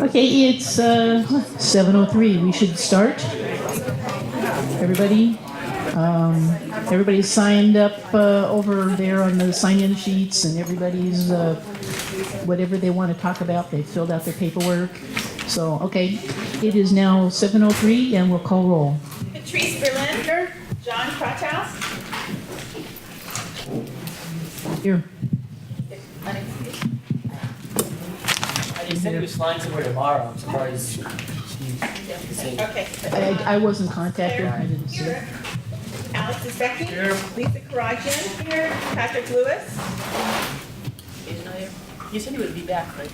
Okay, it's 7:03. We should start. Everybody, everybody's signed up over there on the sign-in sheets, and everybody's whatever they want to talk about. They filled out their paperwork. So, okay, it is now 7:03, and we'll call roll. Patrice Berlander, John Krothouse. Here. He said he was flying somewhere tomorrow. I'm surprised he's Okay. I wasn't contacted. I didn't see it. Here. Alex Isbecki. Here. Lisa Karajian. Here. Patrick Lewis. You said he would be back, right?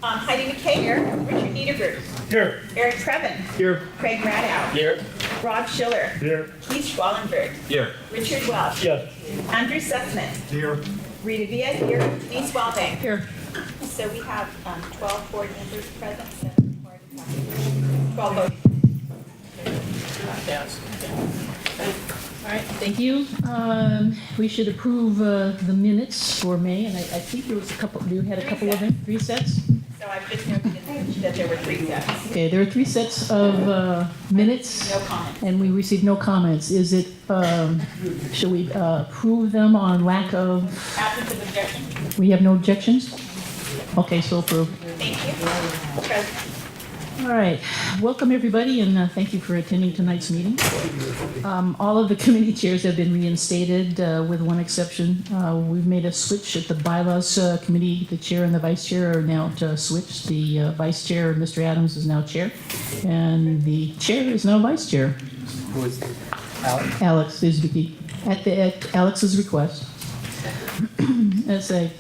Heidi McKay. Here. Richard Niederberg. Here. Eric Trevin. Here. Craig Radow. Here. Rob Schiller. Here. Keith Schwallenberg. Here. Richard Welch. Yes. Andrew Sussman. Here. Rita Villa. Here. Denise Wellbank. Here. So we have 12 board members present, 7 required to talk. 12 voting. Yes. All right, thank you. We should approve the minutes for May, and I think there was a couple, you had a couple of them, 3 sets? So I've just noted that there were 3 sets. Okay, there are 3 sets of minutes. No comments. And we received no comments. Is it, should we approve them on lack of, Absence of objection. we have no objections? Okay, so approved. Thank you. President. All right, welcome everybody, and thank you for attending tonight's meeting. All of the committee chairs have been reinstated, with one exception. We've made a switch at the bylaws committee. The chair and the vice chair are now switched. The vice chair, Mr. Adams, is now chair, and the chair is now vice chair. Who is Alex? Alex Isbicki, at Alex's request. It's like,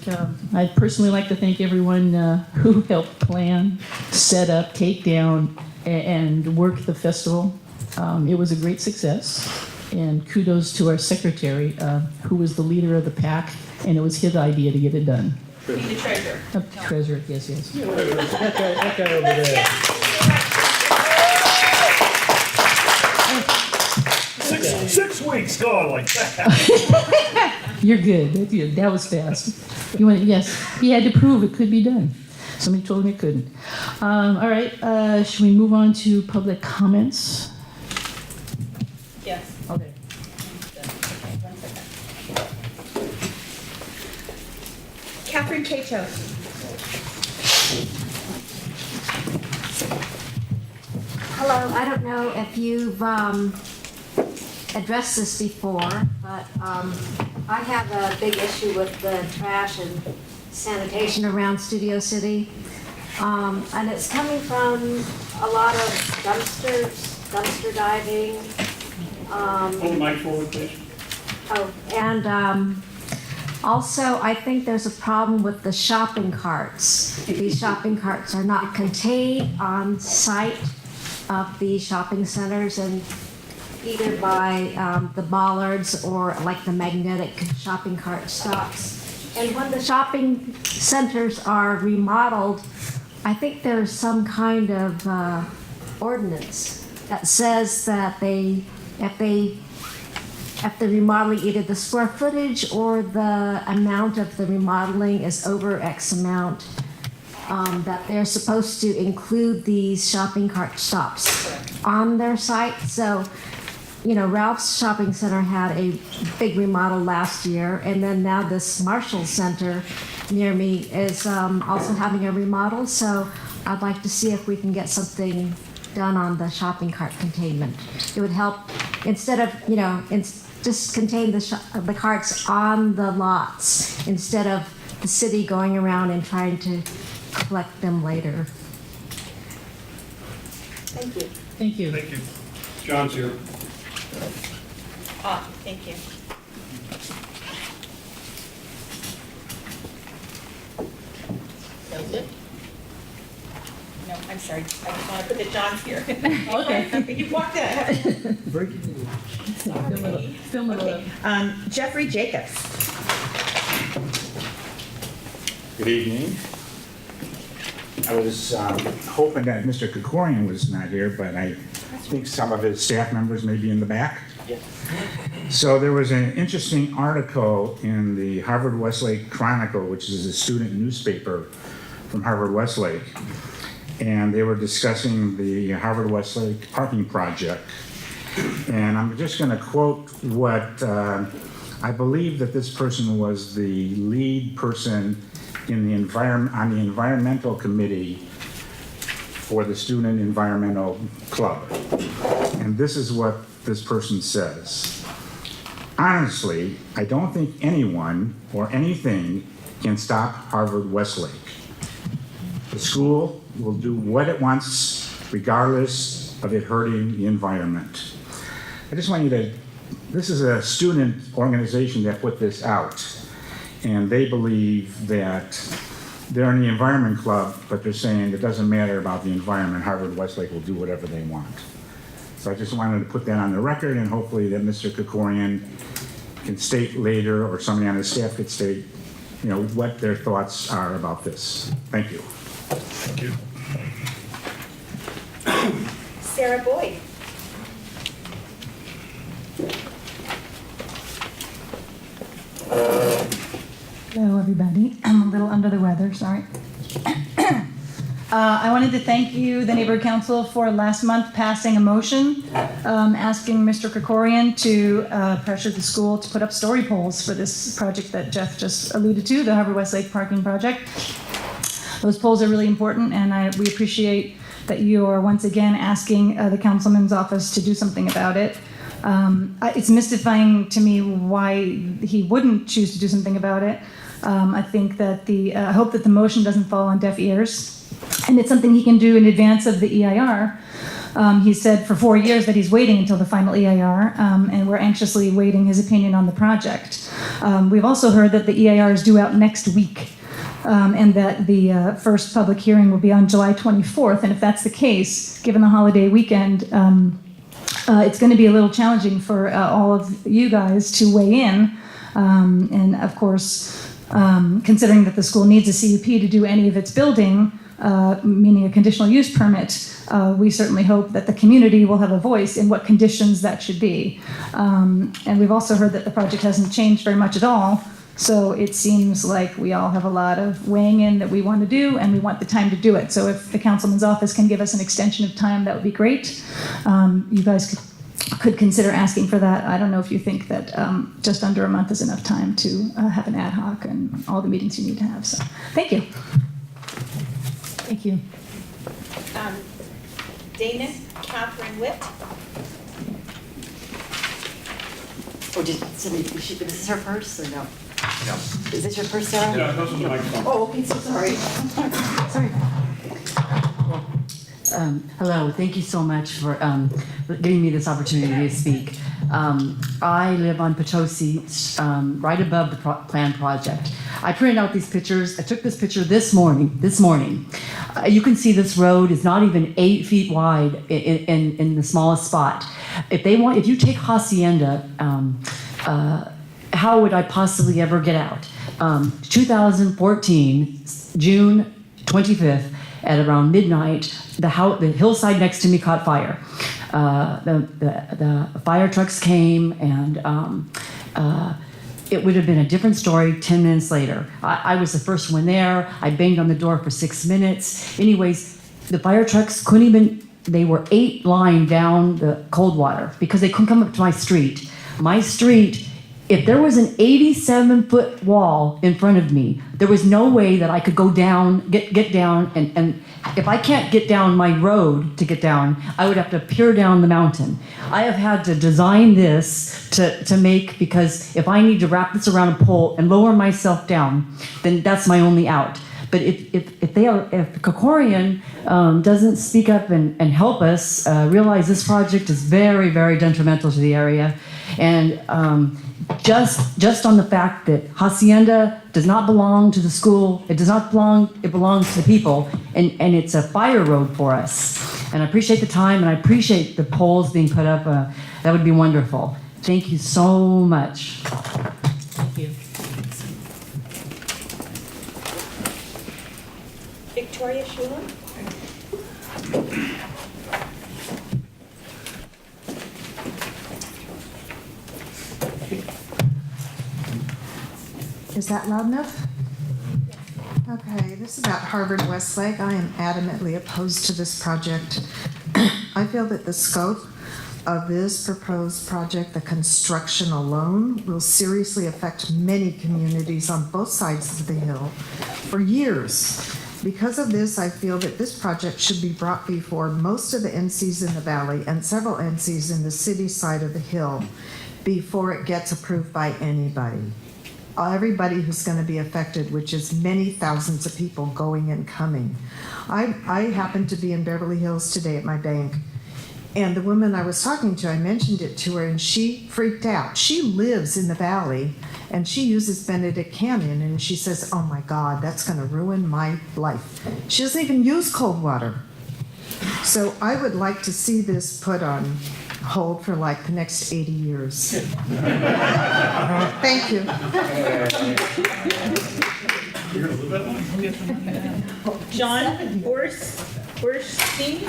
I'd personally like to thank everyone who helped plan, set up, take down, and work the festival. It was a great success, and kudos to our secretary, who was the leader of the pack, and it was his idea to get it done. Be the treasurer. Treasurer, yes, yes. That guy over there. 6 weeks gone like that. You're good. That's good. That was fast. You want? Yes. He had to prove it could be done. Somebody told him it couldn't. All right. Should we move on to public comments? Yes. Okay. Okay, 1 second. Catherine Cato. Hello, I don't know if you've addressed this before, but I have a big issue with the trash and sanitation around Studio City. And it's coming from a lot of dumpster diving. Hold the mic forward, please. Oh, and also, I think there's a problem with the shopping carts. These shopping carts are not contained on site of the shopping centers, and either by the bollards or like the magnetic shopping cart stops. And when the shopping centers are remodeled, I think there's some kind of ordinance that says that if the remodeling, either the square footage or the amount of the remodeling is over X amount, that they're supposed to include these shopping cart stops on their site. So, you know, Ralph's Shopping Center had a big remodel last year, and then now this Marshall Center near me is also having a remodel. So I'd like to see if we can get something done on the shopping cart containment. It would help, instead of, you know, just contain the carts on the lots instead of the city going around and trying to collect them later. Thank you. Thank you. Thank you. John's here. Thank you. That's it? No, I'm sorry. I just want to put the John's here. Okay. You walked in. Film it Okay. Jeffrey Jacobs. Good evening. I was hoping that Mr. Krikorian was not here, but I think some of his staff members may be in the back. Yeah. So there was an interesting article in the Harvard Westlake Chronicle, which is a student newspaper from Harvard Westlake, and they were discussing the Harvard Westlake parking project. And I'm just going to quote what I believe that this person was the lead person in the on the environmental committee for the Student Environmental Club. And this is what this person says. Honestly, I don't think anyone or anything can stop Harvard Westlake. The school will do what it wants, regardless of it hurting the environment. I just want you to, this is a student organization that put this out, and they believe that they're in the Environment Club, but they're saying it doesn't matter about the environment, Harvard Westlake will do whatever they want. So I just wanted to put that on the record, and hopefully that Mr. Krikorian can state later, or somebody on his staff could state, you know, what their thoughts are about this. Thank you. Thank you. Sarah Boyd. Hello, everybody. I'm a little under the weather, sorry. I wanted to thank you, the Neighborhood Council, for last month passing a motion asking Mr. Krikorian to pressure the school to put up story poles for this project that Jeff just alluded to, the Harvard Westlake Parking Project. Those poles are really important, and we appreciate that you are once again asking the councilman's office to do something about it. It's mystifying to me why he wouldn't choose to do something about it. I think that I hope that the motion doesn't fall on deaf ears, and it's something he can do in advance of the EIR. He said for 4 years that he's waiting until the final EIR, and we're anxiously waiting his opinion on the project. We've also heard that the EIR is due out next week, and that the first public hearing will be on July 24th. And if that's the case, given the holiday weekend, it's going to be a little challenging for all of you guys to weigh in. And of course, considering that the school needs a CUP to do any of its building, meaning a conditional use permit, we certainly hope that the community will have a voice in what conditions that should be. And we've also heard that the project hasn't changed very much at all. So it seems like we all have a lot of weighing in that we want to do, and we want the time to do it. So if the councilman's office can give us an extension of time, that would be great. You guys could consider asking for that. I don't know if you think that just under a month is enough time to have an ad hoc and all the meetings you need to have. So thank you. Thank you. Dana Catherine Witt. Or did somebody, this is her first or no? No. Is this your first, Sarah? Yeah, that's on the microphone. Oh, okay, so sorry. Sorry. Hello, thank you so much for giving me this opportunity to speak. I live on Potosi, right above the planned project. I printed out these pictures. I took this picture this morning. You can see this road is not even 8 feet wide in the smallest spot. If you take Hacienda, how would I possibly ever get out? 2014, June 25th, at around midnight, the hillside next to me caught fire. The fire trucks came, and it would have been a different story 10 minutes later. I was the first one there. I banged on the door for 6 minutes. Anyways, the fire trucks couldn't even, they were 8 line down the Coldwater because they couldn't come up to my street. My street, if there was an 87-foot wall in front of me, there was no way that I could go down, get down, and if I can't get down my road to get down, I would have to peer down the mountain. I have had to design this to make, because if I need to wrap this around a pole and lower myself down, then that's my only out. But if Krikorian doesn't speak up and help us realize this project is very, very detrimental to the area, and just on the fact that Hacienda does not belong to the school, it belongs to the people, and it's a fire road for us. And I appreciate the time, and I appreciate the poles being put up. That would be wonderful. Thank you so much. Thank you. Victoria Schuler. Is that loud enough? Okay, this is about Harvard Westlake. I am adamantly opposed to this project. I feel that the scope of this proposed project, the construction alone, will seriously affect many communities on both sides of the hill for years. Because of this, I feel that this project should be brought before most of the NCs in the valley and several NCs in the city side of the hill before it gets approved by anybody. Everybody who's going to be affected, which is many thousands of people going and coming. I happened to be in Beverly Hills today at my bank, and the woman I was talking to, I mentioned it to her, and she freaked out. She lives in the valley, and she uses Benedict Canyon, and she says, oh my God, that's going to ruin my life. She doesn't even use cold water. So I would like to see this put on hold for like the next 80 years. Thank you. John Borstein?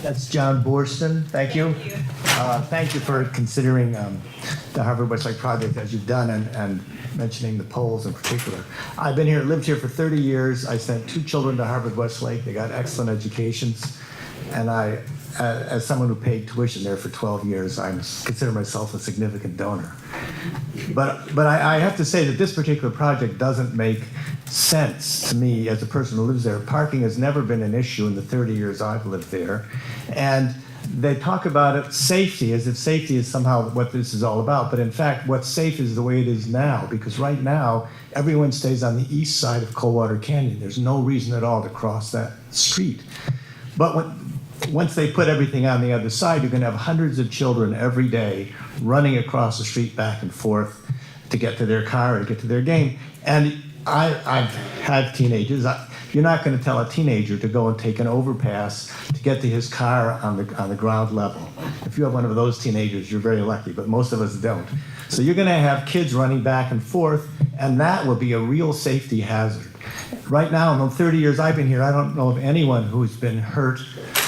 That's John Borston. Thank you. Thank you for considering the Harvard Westlake project as you've done and mentioning the polls in particular. I've been here, lived here for 30 years. I sent 2 children to Harvard Westlake. They got excellent educations. And I, as someone who paid tuition there for 12 years, I consider myself a significant donor. But I have to say that this particular project doesn't make sense to me as a person who lives there. Parking has never been an issue in the 30 years I've lived there. And they talk about it, safety, as if safety is somehow what this is all about. But in fact, what's safe is the way it is now, because right now, everyone stays on the east side of Coldwater Canyon. There's no reason at all to cross that street. But once they put everything on the other side, you're going to have hundreds of children every day running across the street back and forth to get to their car or to get to their game. And I've had teenagers. You're not going to tell a teenager to go and take an overpass to get to his car on the ground level. If you have one of those teenagers, you're very lucky, but most of us don't. So you're going to have kids running back and forth, and that will be a real safety hazard. Right now, in the 30 years I've been here, I don't know of anyone who's been hurt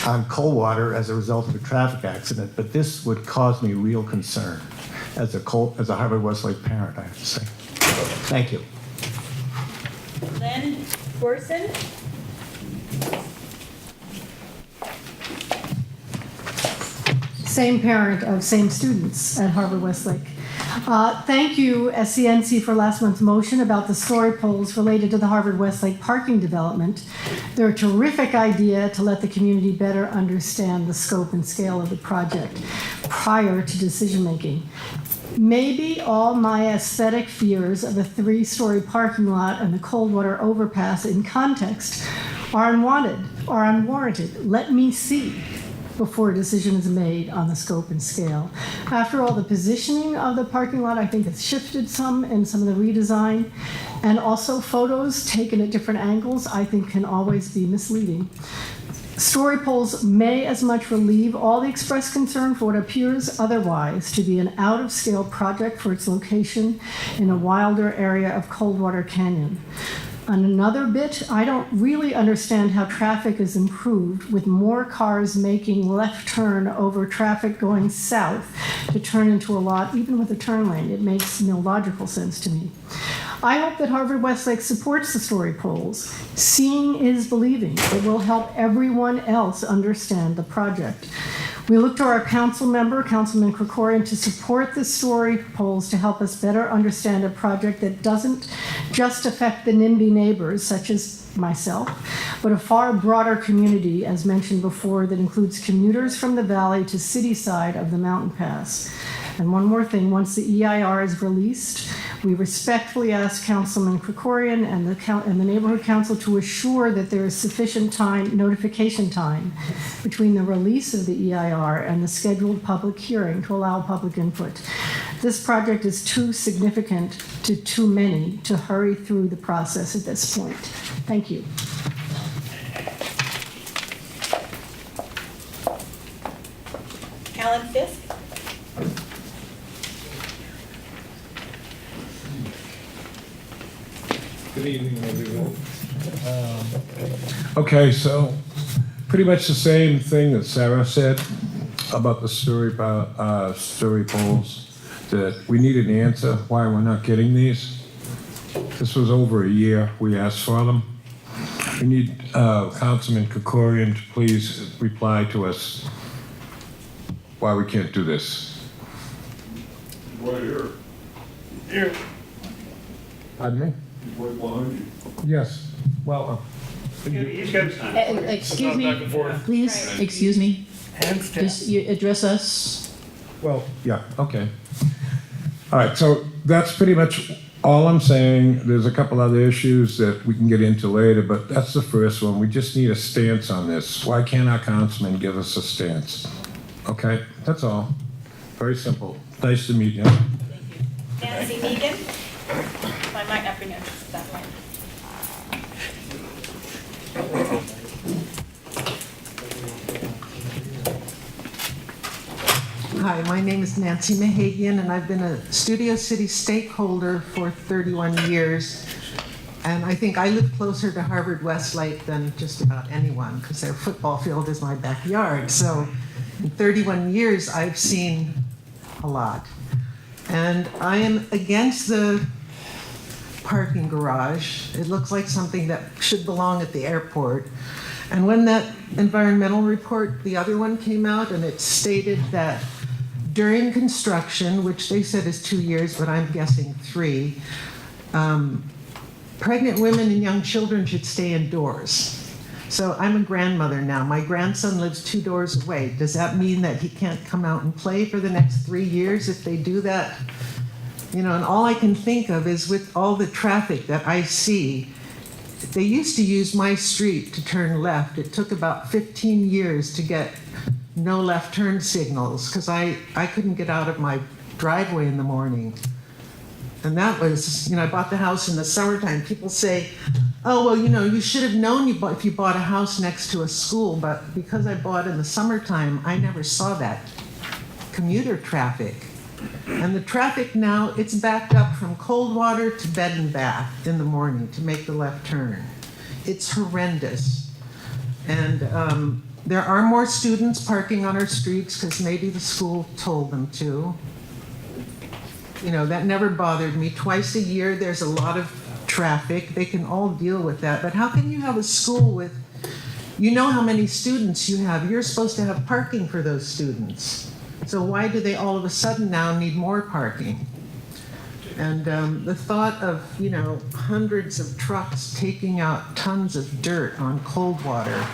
on Coldwater as a result of a traffic accident, but this would cause me real concern as a Harvard Westlake parent, I have to say. Thank you. Len Borson? Same parent of same students at Harvard Westlake. Thank you, SCNC, for last month's motion about the story poles related to the Harvard Westlake parking development. They're a terrific idea to let the community better understand the scope and scale of the project prior to decision making. Maybe all my aesthetic fears of a 3-story parking lot and the Coldwater overpass in context are unwanted or unwarranted. Let me see before a decision is made on the scope and scale. After all, the positioning of the parking lot, I think, has shifted some in some of the redesign, and also photos taken at different angles, I think, can always be misleading. Story poles may as much relieve all the expressed concern for what appears otherwise to be an out-of-scale project for its location in a wilder area of Coldwater Canyon. On another bit, I don't really understand how traffic is improved with more cars making left turn over traffic going south to turn into a lot, even with a turn lane. It makes no logical sense to me. I hope that Harvard Westlake supports the story poles. Seeing is believing. It will help everyone else understand the project. We look to our council member, Councilman Krikorian, to support the story poles to help us better understand a project that doesn't just affect the NIMBY neighbors, such as myself, but a far broader community, as mentioned before, that includes commuters from the valley to city side of the mountain pass. And one more thing, once the EIR is released, we respectfully ask Councilman Krikorian and the Neighborhood Council to assure that there is sufficient time, notification time, between the release of the EIR and the scheduled public hearing to allow public input. This project is too significant to too many to hurry through the process at this point. Thank you. Alan Fisk? Good evening, everyone. Okay, so pretty much the same thing that Sarah said about the story poles. that we need an answer why we're not getting these. This was over a year we asked for them. We need Councilman Krikorian to please reply to us why we can't do this. Right here. Pardon me? Right behind you. Yes. Well, Excuse me, please, excuse me. Just you address us. well, yeah, okay. All right, so that's pretty much all I'm saying. There's a couple other issues that we can get into later, but that's the first one. We just need a stance on this. Why can't our councilman give us a stance? Okay, that's all. Very simple. Nice to meet you. Nancy Megan. I might not pronounce that right. Hi, my name is Nancy Mahagian, and I've been a Studio City stakeholder for 31 years. And I think I live closer to Harvard Westlake than just about anyone, because their football field is my backyard. So in 31 years, I've seen a lot. And I am against the parking garage. It looks like something that should belong at the airport. And when that environmental report, the other one, came out, and it stated that during construction, which they said is 2 years, but I'm guessing 3, pregnant women and young children should stay indoors. So I'm a grandmother now. My grandson lives 2 doors away. Does that mean that he can't come out and play for the next 3 years if they do that? You know, and all I can think of is with all the traffic that I see, they used to use my street to turn left. It took about 15 years to get no left turn signals because I couldn't get out of my driveway in the morning. And that was, you know, I bought the house in the summertime. People say, oh, well, you know, you should have known if you bought a house next to a school, but because I bought in the summertime, I never saw that commuter traffic. And the traffic now, it's backed up from Coldwater to Bed and Bath in the morning to make the left turn. It's horrendous. And there are more students parking on our streets because maybe the school told them to. You know, that never bothered me. Twice a year, there's a lot of traffic. They can all deal with that. But how can you have a school with, you know how many students you have. You're supposed to have parking for those students. So why do they all of a sudden now need more parking? And the thought of, you know, hundreds of trucks taking out tons of dirt on Coldwater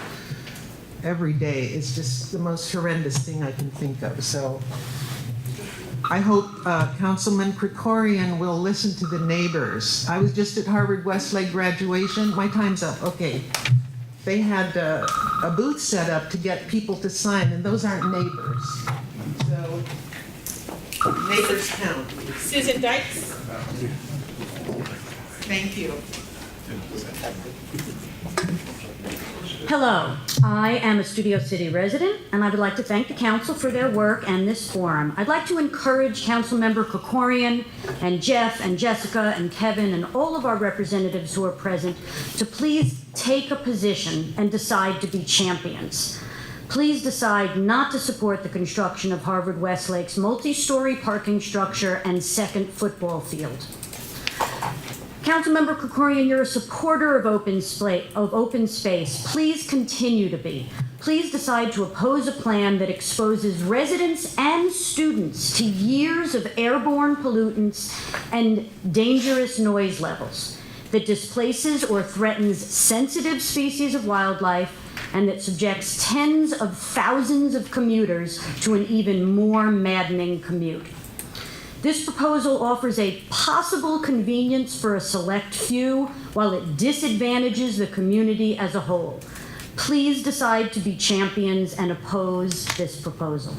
every day is just the most horrendous thing I can think of. So I hope Councilman Krikorian will listen to the neighbors. I was just at Harvard Westlake graduation. My time's up. Okay. They had a booth set up to get people to sign, and those aren't neighbors. So neighbors count. Susan Dykes. Thank you. Hello, I am a Studio City resident, and I would like to thank the council for their work and this forum. I'd like to encourage Councilmember Krikorian and Jeff and Jessica and Kevin and all of our representatives who are present to please take a position and decide to be champions. Please decide not to support the construction of Harvard Westlake's multi-story parking structure and second football field. Councilmember Krikorian, you're a supporter of open space. Please continue to be. Please decide to oppose a plan that exposes residents and students to years of airborne pollutants and dangerous noise levels, that displaces or threatens sensitive species of wildlife, and that subjects tens of thousands of commuters to an even more maddening commute. This proposal offers a possible convenience for a select few while it disadvantages the community as a whole. Please decide to be champions and oppose this proposal.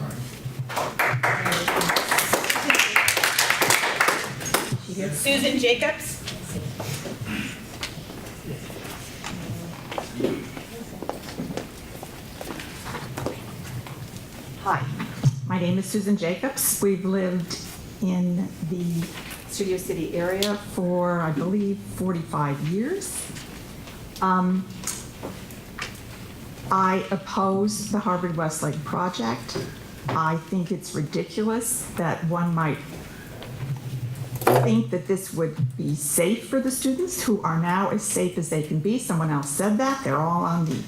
Susan Jacobs. Hi, my name is Susan Jacobs. We've lived in the Studio City area for, I believe, 45 years. I oppose the Harvard Westlake project. I think it's ridiculous that one might think that this would be safe for the students, who are now as safe as they can be. Someone else said that. They're all on the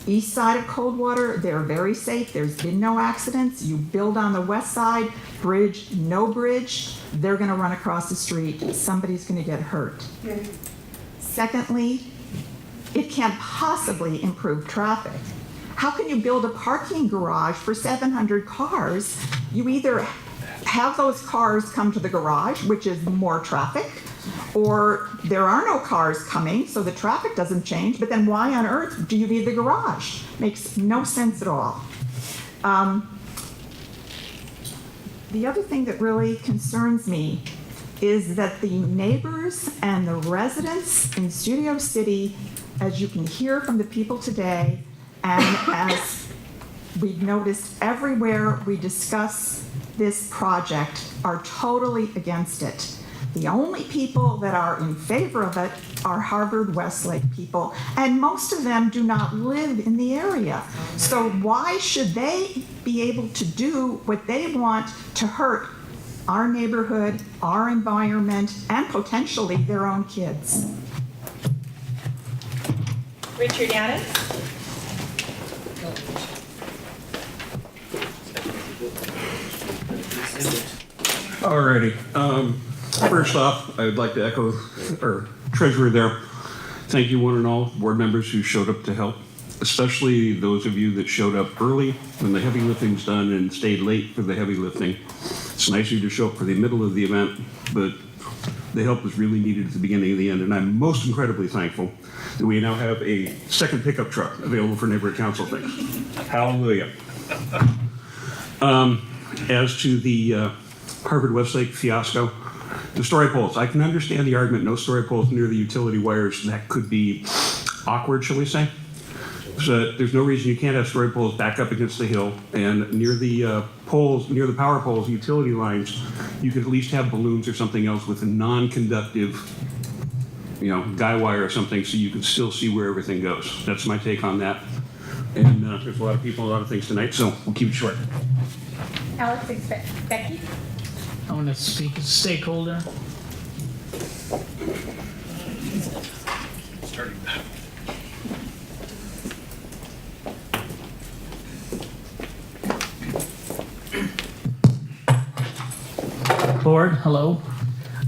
east side of Coldwater. They're very safe. There's been no accidents. You build on the west side, bridge, no bridge, they're going to run across the street. Somebody's going to get hurt. Secondly, it can't possibly improve traffic. How can you build a parking garage for 700 cars? You either have those cars come to the garage, which is more traffic, or there are no cars coming, so the traffic doesn't change, but then why on earth do you need the garage? Makes no sense at all. The other thing that really concerns me is that the neighbors and the residents in Studio City, as you can hear from the people today, and as we've noticed everywhere we discuss this project, are totally against it. The only people that are in favor of it are Harvard Westlake people, and most of them do not live in the area. So why should they be able to do what they want to hurt our neighborhood, our environment, and potentially their own kids? Richard Adams? Alrighty. First off, I would like to echo our treasurer there. Thank you, one and all board members who showed up to help, especially those of you that showed up early when the heavy lifting's done and stayed late for the heavy lifting. It's nice of you to show up for the middle of the event, but the help was really needed at the beginning and the end, and I'm most incredibly thankful that we now have a second pickup truck available for neighborhood council things. Hallelujah. As to the Harvard Westlake fiasco, the story poles, I can understand the argument, no story poles near the utility wires, that could be awkward, shall we say? So there's no reason you can't have story poles back up against the hill, and near the poles, near the power poles, utility lines, you could at least have balloons or something else with a non-conductive, guy wire or something, so you can still see where everything goes. That's my take on that. And there's a lot of people, a lot of things tonight, so we'll keep it short. Alex Becky? I want to speak as a stakeholder. Board, hello.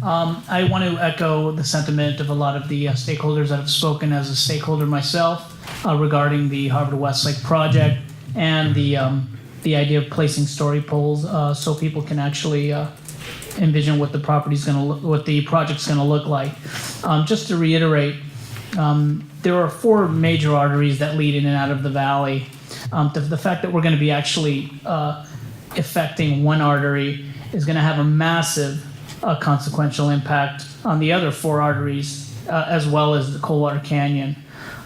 I want to echo the sentiment of a lot of the stakeholders that have spoken as a stakeholder myself regarding the Harvard Westlake project and the idea of placing story poles so people can actually envision what the what the project's going to look like. Just to reiterate, there are 4 major arteries that lead in and out of the valley. The fact that we're going to be actually affecting one artery is going to have a massive consequential impact on the other 4 arteries, as well as the Coldwater Canyon.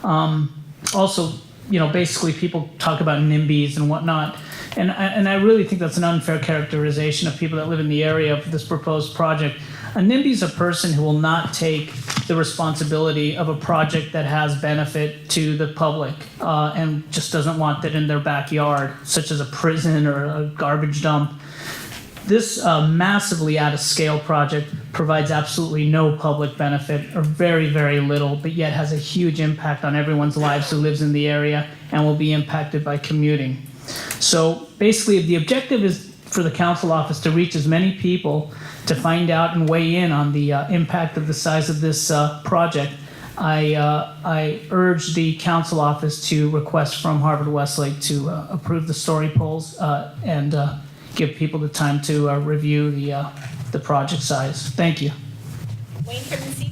Also, basically people talk about NIMBYs and whatnot, and I really think that's an unfair characterization of people that live in the area of this proposed project. A NIMBY is a person who will not take the responsibility of a project that has benefit to the public and just doesn't want that in their backyard, such as a prison or a garbage dump. This massively out-of-scale project provides absolutely no public benefit, or very, very little, but yet has a huge impact on everyone's lives who lives in the area and will be impacted by commuting. So basically, the objective is for the council office to reach as many people to find out and weigh in on the impact of the size of this project. I urge the council office to request from Harvard Westlake to approve the story poles and give people the time to review the project size. Thank you. Wayne Ferguson.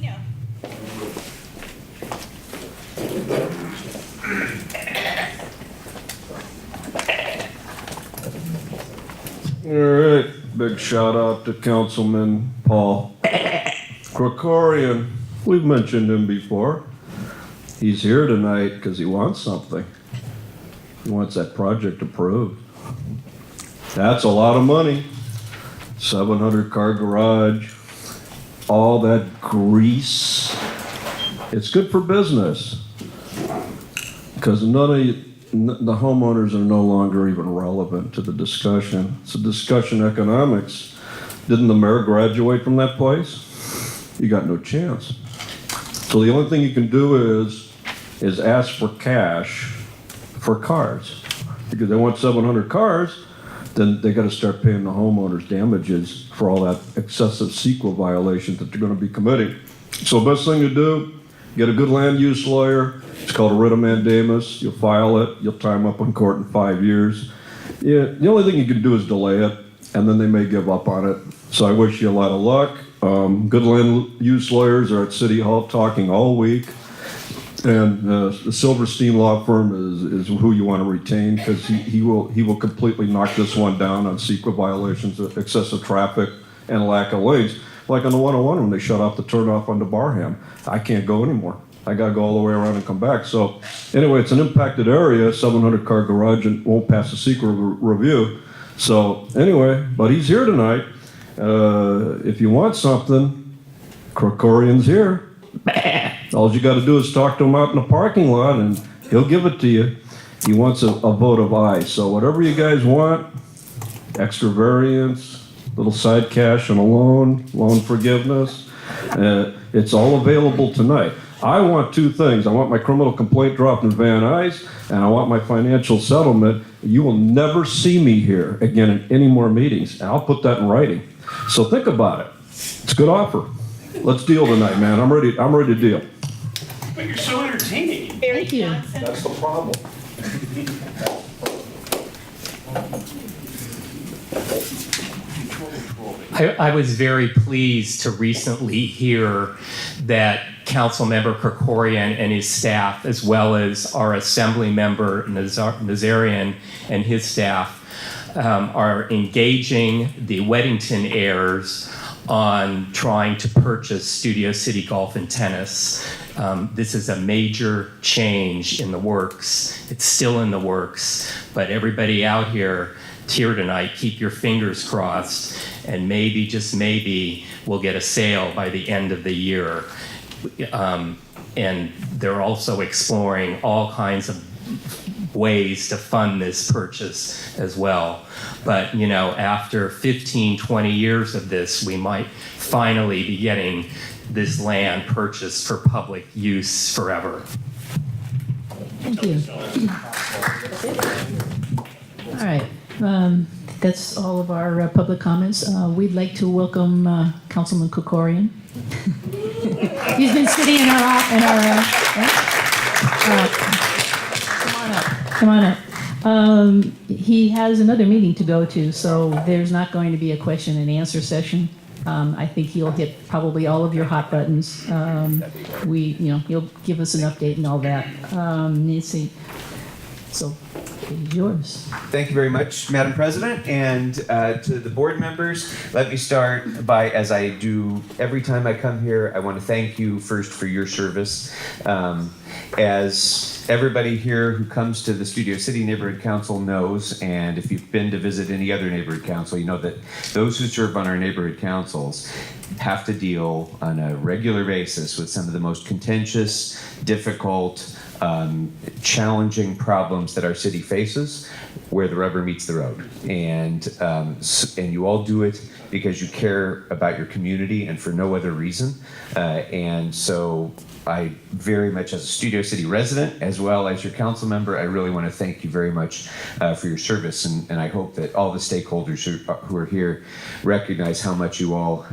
All right, big shout out to Councilman Paul Krikorian. We've mentioned him before. He's here tonight because he wants something. He wants that project approved. That's a lot of money. 700 car garage, all that grease. It's good for business because the homeowners are no longer even relevant to the discussion. It's a discussion economics. Didn't the mayor graduate from that place? You got no chance. So the only thing you can do is ask for cash for cars. Because they want 700 cars, then they gotta start paying the homeowners damages for all that excessive CEQA violations that they're gonna be committing. So best thing to do, get a good land use lawyer. It's called a writ of mandamus. You'll file it, you'll tie them up in court in 5 years. Yeah, the only thing you can do is delay it, and then they may give up on it. So I wish you a lot of luck. Good land use lawyers are at City Hall talking all week. And the Silverstein Law Firm is who you want to retain, because he will completely knock this one down on CEQA violations, excessive traffic, and lack of lanes. Like on the 101 when they shut off the turnoff onto Barham. I can't go anymore. I got to go all the way around and come back. So anyway, it's an impacted area, 700-car garage, and won't pass the CEQA review. So anyway, but he's here tonight. If you want something, Krikorian's here. All you got to do is talk to him out in the parking lot, and he'll give it to you. He wants a vote of aye. So whatever you guys want, extra variance, little side cash and a loan forgiveness, it's all available tonight. I want two things. I want my criminal complaint dropped in Van Nuys, and I want my financial settlement. You will never see me here again in any more meetings, and I'll put that in writing. So think about it. It's a good offer. Let's deal tonight, man. I'm ready to deal. But you're so entertaining. Thank you. That's the problem. I was very pleased to recently hear that Councilmember Krikorian and his staff, as well as our Assembly member Nazarian and his staff, are engaging the Weddington heirs on trying to purchase Studio City Golf and Tennis. This is a major change in the works. It's still in the works, but everybody out here tonight, keep your fingers crossed, and maybe, just maybe, we'll get a sale by the end of the year. And they're also exploring all kinds of ways to fund this purchase as well. But, you know, after 15, 20 years of this, we might finally be getting this land purchased for public use forever. Thank you. All right. That's all of our public comments. We'd like to welcome Councilman Krikorian. He's been sitting in our come on up. He has another meeting to go to, so there's not going to be a question and answer session. I think he'll hit probably all of your hot buttons. He'll give us an update and all that. Let's see. So, it's yours. Thank you very much, Madam President, and to the board members. Let me start by, as I do every time I come here, I want to thank you first for your service. As everybody here who comes to the Studio City Neighborhood Council knows, and if you've been to visit any other neighborhood council, you know that those who serve on our neighborhood councils have to deal on a regular basis with some of the most contentious, difficult, challenging problems that our city faces, where the rubber meets the road. And you all do it because you care about your community and for no other reason. And so I very much, as a Studio City resident, as well as your council member, I really want to thank you very much for your service. And I hope that all the stakeholders who are here recognize how much you all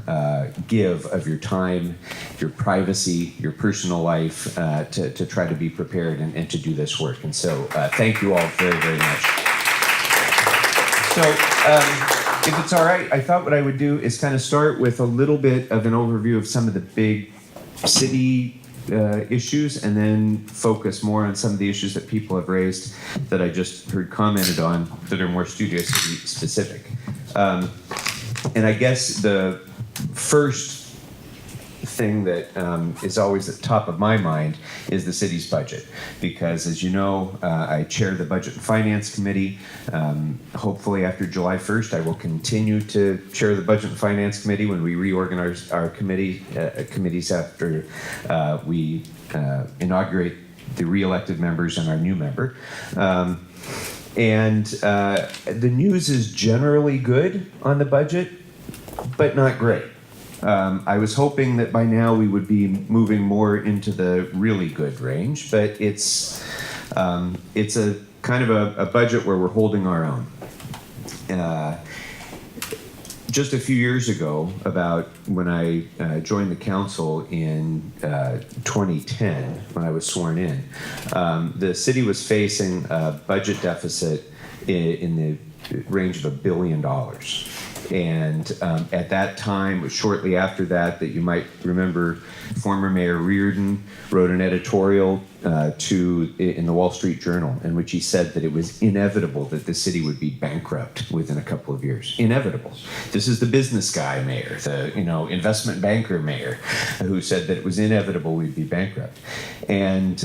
give of your time, your privacy, your personal life to try to be prepared and to do this work. And so thank you all very, very much. So if it's all right, I thought what I would do is kind of start with a little bit of an overview of some of the big city issues, and then focus more on some of the issues that people have raised that I just heard commented on that are more Studio City specific. And I guess the first thing that is always at the top of my mind is the city's budget, because as you know, I chair the Budget and Finance Committee. Hopefully after July 1st, I will continue to chair the Budget and Finance Committee when we reorganize our committees after we inaugurate the re-elected members and our new member. And the news is generally good on the budget, but not great. I was hoping that by now we would be moving more into the really good range, but it's a kind of a budget where we're holding our own. Just a few years ago, about when I joined the council in 2010, when I was sworn in, the city was facing a budget deficit in the range of $1 billion. And at that time, shortly after that you might remember, former Mayor Reardon wrote an editorial in the Wall Street Journal in which he said that it was inevitable that the city would be bankrupt within a couple of years. Inevitable. This is the business guy mayor, the investment banker mayor, who said that it was inevitable we'd be bankrupt. And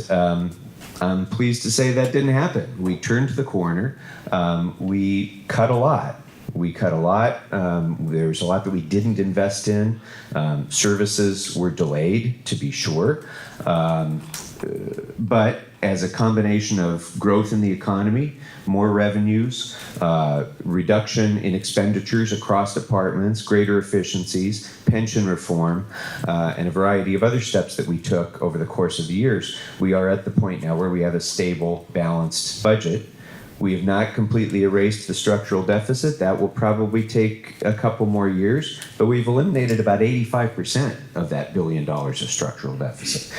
I'm pleased to say that didn't happen. We turned the corner. We cut a lot. There's a lot that we didn't invest in. Services were delayed, to be sure. But as a combination of growth in the economy, more revenues, reduction in expenditures across departments, greater efficiencies, pension reform, and a variety of other steps that we took over the course of the years, we are at the point now where we have a stable, balanced budget. We have not completely erased the structural deficit. That will probably take a couple more years, but we've eliminated about 85% of that $1 billion of structural deficit,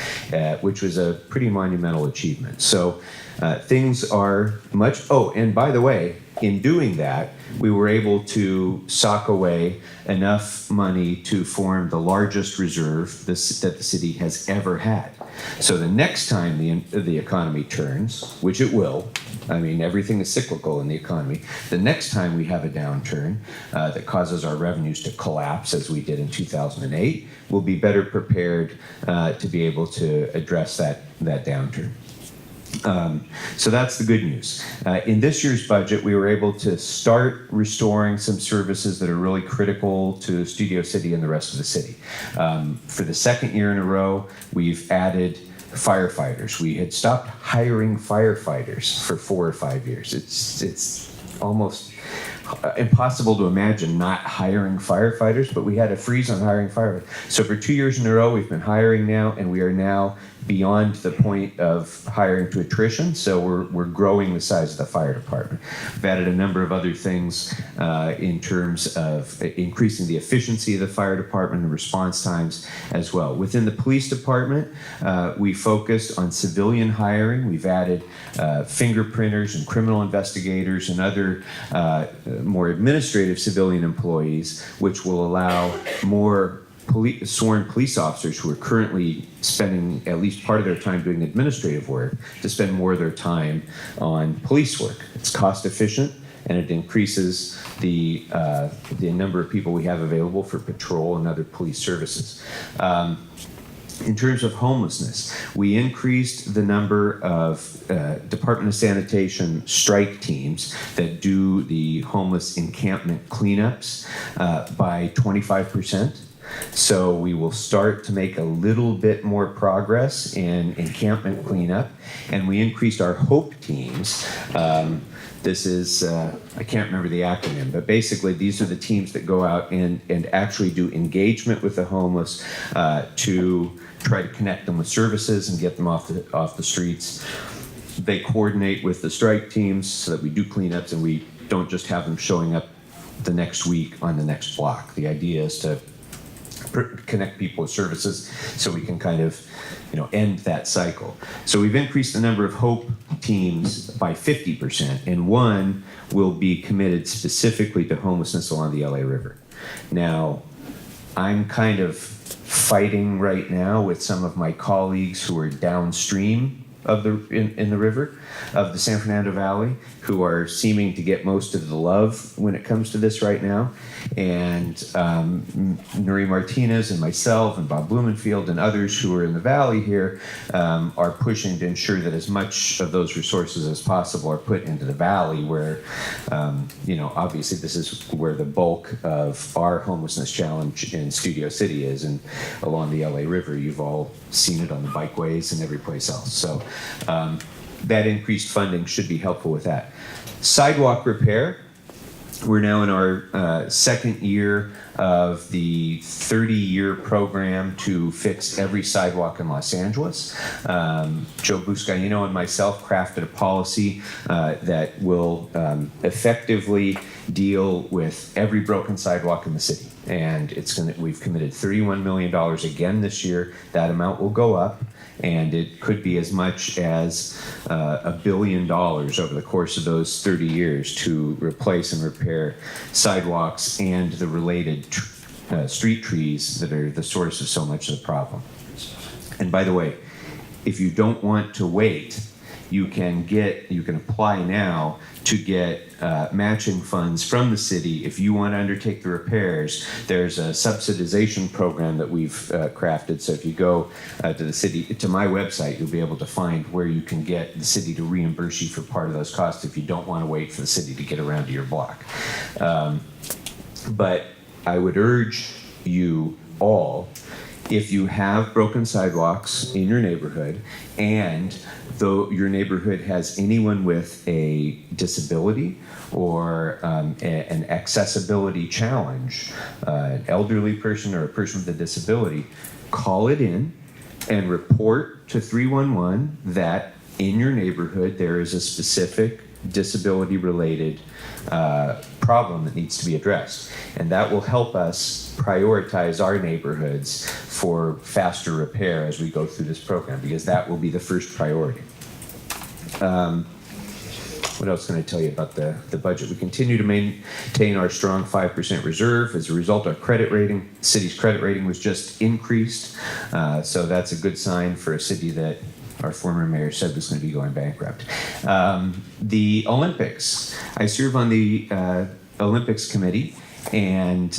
which was a pretty monumental achievement. So things are much, and by the way, in doing that, we were able to sock away enough money to form the largest reserve that the city has ever had. So the next time the economy turns, which it will, I mean, everything is cyclical in the economy. The next time we have a downturn that causes our revenues to collapse, as we did in 2008, we'll be better prepared to be able to address that downturn. So that's the good news. In this year's budget, we were able to start restoring some services that are really critical to Studio City and the rest of the city. For the second year in a row, we've added firefighters. We had stopped hiring firefighters for 4 or 5 years. It's almost impossible to imagine not hiring firefighters, but we had a freeze on hiring firefighters. So for 2 years in a row, we've been hiring now, and we are now beyond the point of hiring to attrition, so we're growing the size of the fire department. We've added a number of other things in terms of increasing the efficiency of the fire department and response times as well. Within the police department, we focused on civilian hiring. We've added fingerprinters and criminal investigators and other more administrative civilian employees, which will allow more sworn police officers who are currently spending at least part of their time doing administrative work to spend more of their time on police work. It's cost efficient, and it increases the number of people we have available for patrol and other police services. In terms of homelessness, we increased the number of Department of Sanitation strike teams that do the homeless encampment cleanups by 25%. So we will start to make a little bit more progress in encampment cleanup, and we increased our HOPE teams. This is, I can't remember the acronym, but basically these are the teams that go out and actually do engagement with the homeless to try to connect them with services and get them off the streets. They coordinate with the strike teams so that we do cleanups and we don't just have them showing up the next week on the next block. The idea is to connect people with services so we can kind of end that cycle. So we've increased the number of HOPE teams by 50%, and one will be committed specifically to homelessness along the LA River. Now, I'm kind of fighting right now with some of my colleagues who are downstream of in the river of the San Fernando Valley, who are seeming to get most of the love when it comes to this right now. And Nuri Martinez and myself and Bob Blumenfield and others who are in the valley here are pushing to ensure that as much of those resources as possible are put into the valley where, obviously this is where the bulk of our homelessness challenge in Studio City is, and along the LA River. You've all seen it on the bikeways and every place else. So that increased funding should be helpful with that. Sidewalk repair. We're now in our second year of the 30-year program to fix every sidewalk in Los Angeles. Joe Buscaino and myself crafted a policy that will effectively deal with every broken sidewalk in the city. And we've committed $31 million again this year. That amount will go up, and it could be as much as $1 billion over the course of those 30 years to replace and repair sidewalks and the related street trees that are the source of so much of the problem. And by the way, if you don't want to wait, you can apply now to get matching funds from the city. If you want to undertake the repairs, there's a subsidization program that we've crafted. So if you go to my website, you'll be able to find where you can get the city to reimburse you for part of those costs if you don't want to wait for the city to get around to your block. But I would urge you all, if you have broken sidewalks in your neighborhood, and though your neighborhood has anyone with a disability or an accessibility challenge, an elderly person or a person with a disability, call it in and report to 311 that in your neighborhood there is a specific disability-related problem that needs to be addressed. And that will help us prioritize our neighborhoods for faster repair as we go through this program, because that will be the first priority. What else can I tell you about the budget? We continue to maintain our strong 5% reserve. As a result, our credit rating, the city's credit rating was just increased. So that's a good sign for a city that our former mayor said was going to be going bankrupt. The Olympics. I serve on the Olympics committee, and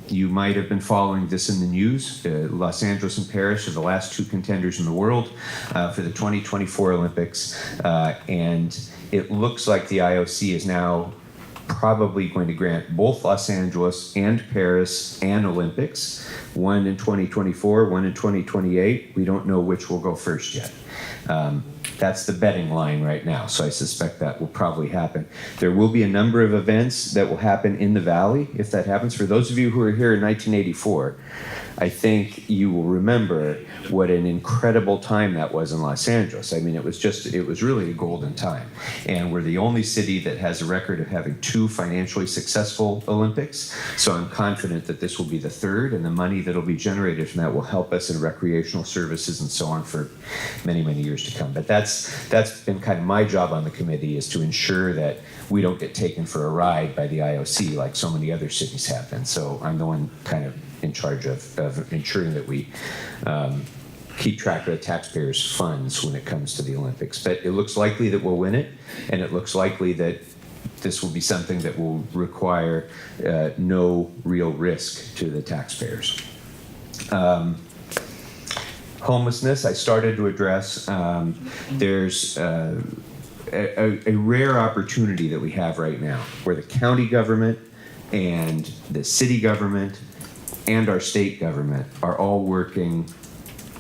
you might have been following this in the news. Los Angeles and Paris are the last two contenders in the world for the 2024 Olympics, and it looks like the IOC is now probably going to grant both Los Angeles and Paris an Olympics, one in 2024, one in 2028. We don't know which will go first yet. That's the betting line right now, so I suspect that will probably happen. There will be a number of events that will happen in the Valley if that happens. For those of you who were here in 1984, I think you will remember what an incredible time that was in Los Angeles. I mean, it was really a golden time. And we're the only city that has a record of having two financially successful Olympics. So I'm confident that this will be the third, and the money that'll be generated from that will help us in recreational services and so on for many, many years to come. But that's been kind of my job on the committee, is to ensure that we don't get taken for a ride by the IOC like so many other cities have been. So I'm the one kind of in charge of ensuring that we keep track of the taxpayers' funds when it comes to the Olympics. But it looks likely that we'll win it, and it looks likely that this will be something that will require no real risk to the taxpayers. Homelessness, I started to address. There's a rare opportunity that we have right now where the county government and the city government and our state government are all working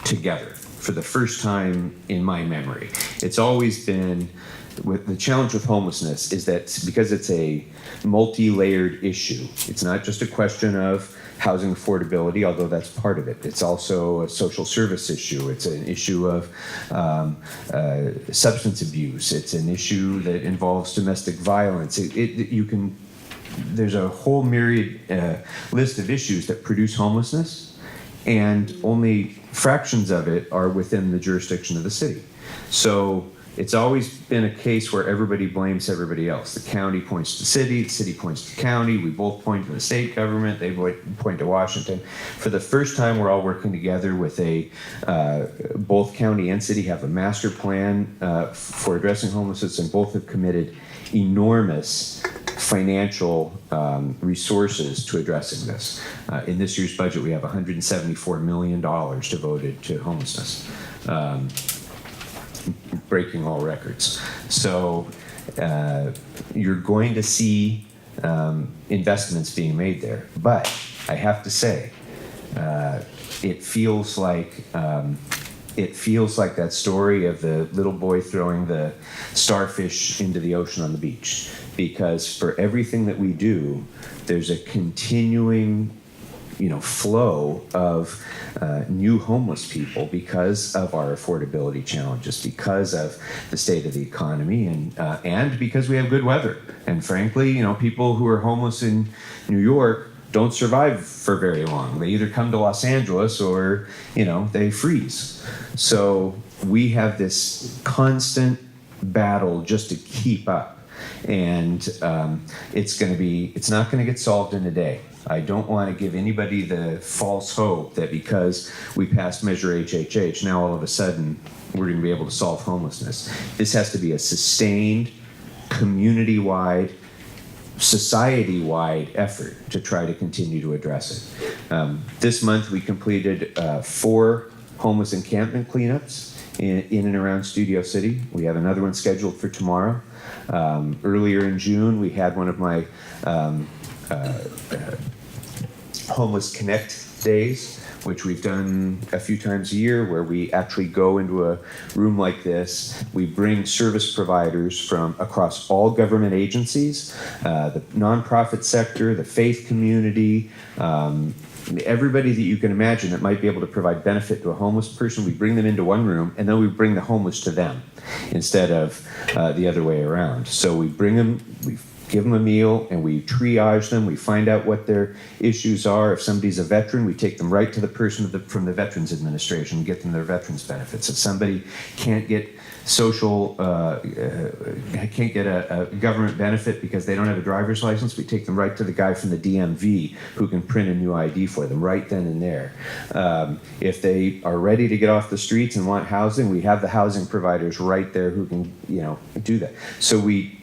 together for the first time in my memory. It's always been, the challenge with homelessness is that because it's a multi-layered issue, it's not just a question of housing affordability, although that's part of it. It's also a social service issue. It's an issue of substance abuse. It's an issue that involves domestic violence. There's a whole myriad list of issues that produce homelessness, and only fractions of it are within the jurisdiction of the city. So it's always been a case where everybody blames everybody else. The county points to the city points to the county, we both point to the state government, they point to Washington. For the first time, we're all working together with both county and city have a master plan for addressing homelessness, and both have committed enormous financial resources to addressing this. In this year's budget, we have $174 million devoted to homelessness, breaking all records. So you're going to see investments being made there. But I have to say, it feels like it feels like that story of the little boy throwing the starfish into the ocean on the beach. Because for everything that we do, there's a continuing, flow of new homeless people because of our affordability challenges, because of the state of the economy, and because we have good weather. And frankly, people who are homeless in New York don't survive for very long. They either come to Los Angeles or, they freeze. So we have this constant battle just to keep up. And it's not going to get solved in a day. I don't want to give anybody the false hope that because we passed Measure HHH, now all of a sudden we're going to be able to solve homelessness. This has to be a sustained, community-wide, society-wide effort to try to continue to address it. This month we completed 4 homeless encampment cleanups in and around Studio City. We have another one scheduled for tomorrow. Earlier in June, we had one of my Homeless Connect days, which we've done a few times a year, where we actually go into a room like this. We bring service providers from across all government agencies, the nonprofit sector, the faith community, everybody that you can imagine that might be able to provide benefit to a homeless person. We bring them into one room, and then we bring the homeless to them instead of the other way around. So we bring them, we give them a meal, and we triage them. We find out what their issues are. If somebody's a veteran, we take them right to the person from the Veterans Administration and get them their veterans benefits. If somebody can't get can't get a government benefit because they don't have a driver's license, we take them right to the guy from the DMV who can print a new ID for them right then and there. If they are ready to get off the streets and want housing, we have the housing providers right there who can, do that. So we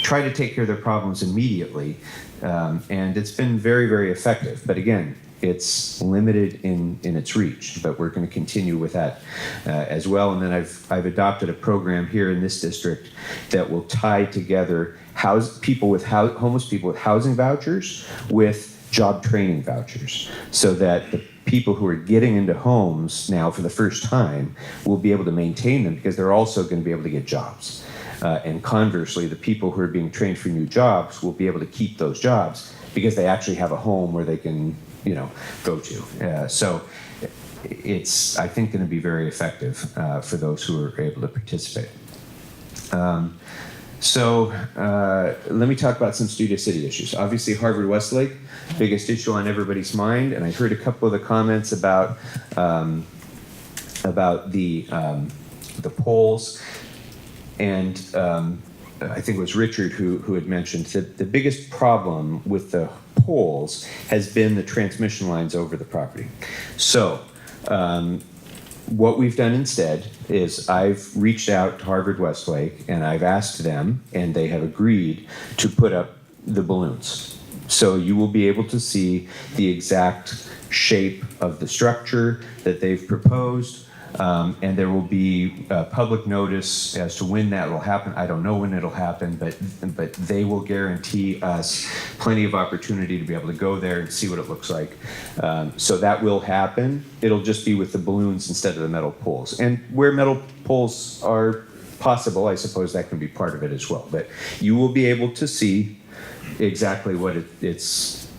try to take care of their problems immediately, and it's been very, very effective. But again, it's limited in its reach, but we're going to continue with that as well. And then I've adopted a program here in this district that will tie together homeless people with housing vouchers with job training vouchers, so that the people who are getting into homes now for the first time will be able to maintain them, because they're also going to be able to get jobs. And conversely, the people who are being trained for new jobs will be able to keep those jobs because they actually have a home where they can, go to. So it's, I think, going to be very effective for those who are able to participate. So let me talk about some Studio City issues. Obviously, Harvard Westlake, biggest issue on everybody's mind, and I heard a couple of the comments about the polls. And I think it was Richard who had mentioned that the biggest problem with the poles has been the transmission lines over the property. So what we've done instead is I've reached out to Harvard Westlake, and I've asked them, and they have agreed to put up the balloons. So you will be able to see the exact shape of the structure that they've proposed. And there will be public notice as to when that will happen. I don't know when it'll happen, but they will guarantee us plenty of opportunity to be able to go there and see what it looks like. So that will happen. It'll just be with the balloons instead of the metal poles. And where metal poles are possible, I suppose that can be part of it as well. But you will be able to see exactly what it's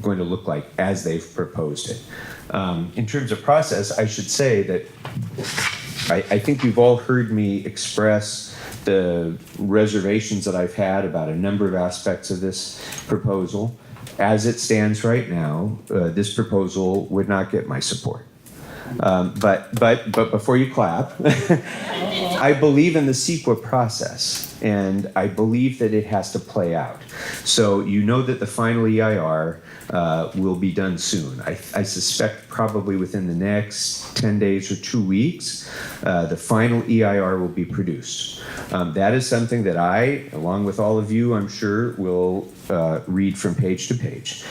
going to look like as they've proposed it. In terms of process, I should say that I think you've all heard me express the reservations that I've had about a number of aspects of this proposal. As it stands right now, this proposal would not get my support. But before you clap, I believe in the CEQA process, and I believe that it has to play out. So you know that the final EIR will be done soon. I suspect probably within the next 10 days or 2 weeks, the final EIR will be produced. That is something that I, along with all of you, I'm sure, will read from page to page.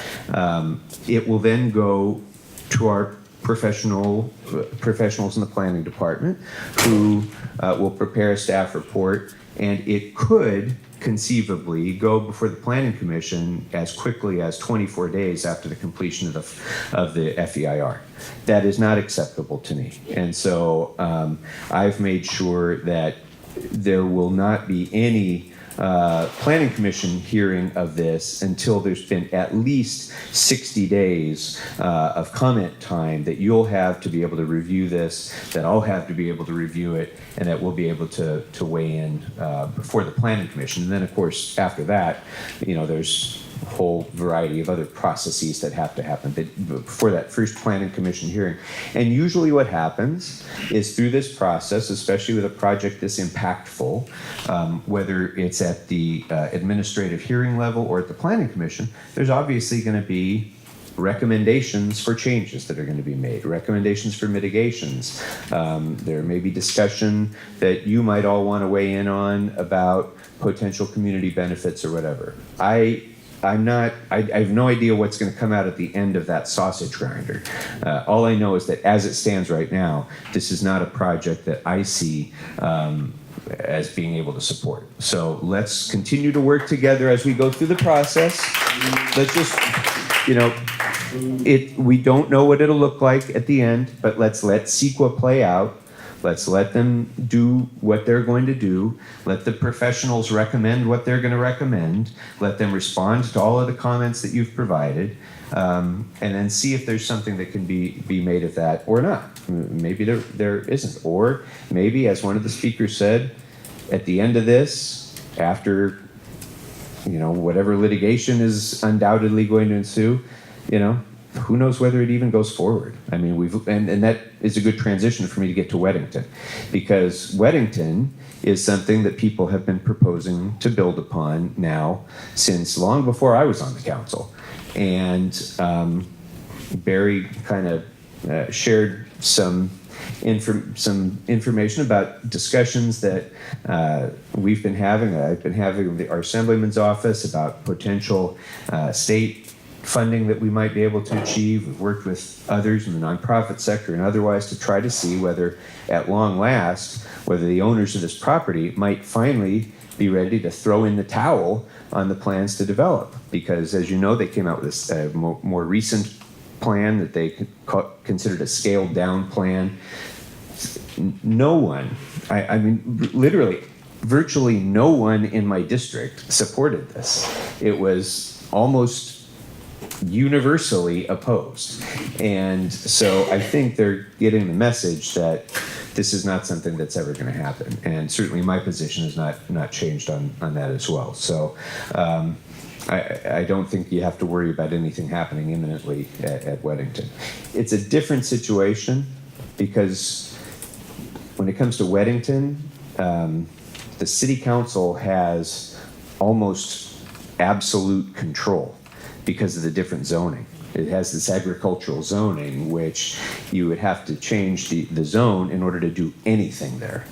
It will then go to our professionals in the planning department, who will prepare a staff report, and it could conceivably go before the planning commission as quickly as 24 days after the completion of the FEIR. That is not acceptable to me. And so I've made sure that there will not be any planning commission hearing of this until there's been at least 60 days of comment time that you'll have to be able to review this, that I'll have to be able to review it, and that we'll be able to weigh in before the planning commission. And then, of course, after that, there's a whole variety of other processes that have to happen before that first planning commission hearing. And usually what happens is through this process, especially with a project this impactful, whether it's at the administrative hearing level or at the planning commission, there's obviously going to be recommendations for changes that are going to be made, recommendations for mitigations. There may be discussion that you might all want to weigh in on about potential community benefits or whatever. I have no idea what's going to come out at the end of that sausage grinder. All I know is that as it stands right now, this is not a project that I see as being able to support. So let's continue to work together as we go through the process. Let's just, we don't know what it'll look like at the end, but let's let CEQA play out. Let's let them do what they're going to do. Let the professionals recommend what they're going to recommend. Let them respond to all of the comments that you've provided, and then see if there's something that can be made of that or not. Maybe there isn't. Or maybe, as one of the speakers said, at the end of this, after whatever litigation is undoubtedly going to ensue, who knows whether it even goes forward. I mean, and that is a good transition for me to get to Weddington, because Weddington is something that people have been proposing to build upon now since long before I was on the council. And Barry kind of shared some information about discussions that we've been having. I've been having with our Assemblyman's office about potential state funding that we might be able to achieve. We've worked with others in the nonprofit sector and otherwise to try to see whether, at long last, whether the owners of this property might finally be ready to throw in the towel on the plans to develop. Because, as you know, they came out with this more recent plan that they considered a scaled down plan. No one, I mean, literally, virtually no one in my district supported this. It was almost universally opposed. And so I think they're getting the message that this is not something that's ever going to happen. And certainly my position has not changed on that as well. So I don't think you have to worry about anything happening imminently at Weddington. It's a different situation because when it comes to Weddington, the city council has almost absolute control because of the different zoning. It has this agricultural zoning, which you would have to change the zone in order to do anything there,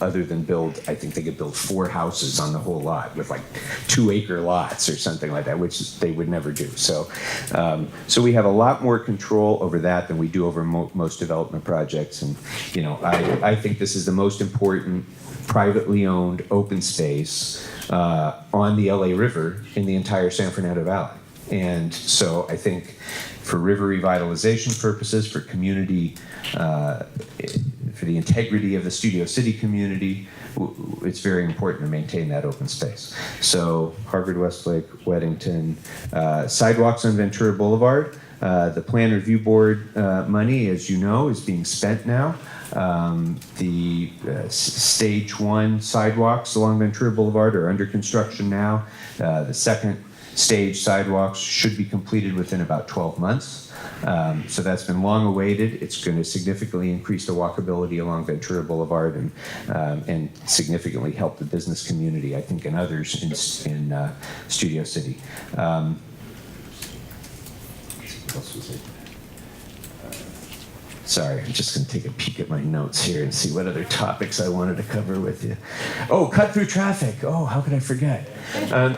other than build, I think they could build 4 houses on the whole lot with like 2-acre lots or something like that, which they would never do. So we have a lot more control over that than we do over most development projects. And, I think this is the most important privately owned open space on the LA River in the entire San Fernando Valley. And so I think for river revitalization purposes, for community, for the integrity of the Studio City community, it's very important to maintain that open space. So Harvard Westlake, Weddington, sidewalks on Ventura Boulevard. The Plan Review Board money, as you know, is being spent now. The stage 1 sidewalks along Ventura Boulevard are under construction now. The second stage sidewalks should be completed within about 12 months. So that's been long awaited. It's going to significantly increase the walkability along Ventura Boulevard and significantly help the business community, I think, and others in Studio City. What else was it? Sorry, I'm just going to take a peek at my notes here and see what other topics I wanted to cover with you. Oh, cut through traffic. Oh, how could I forget?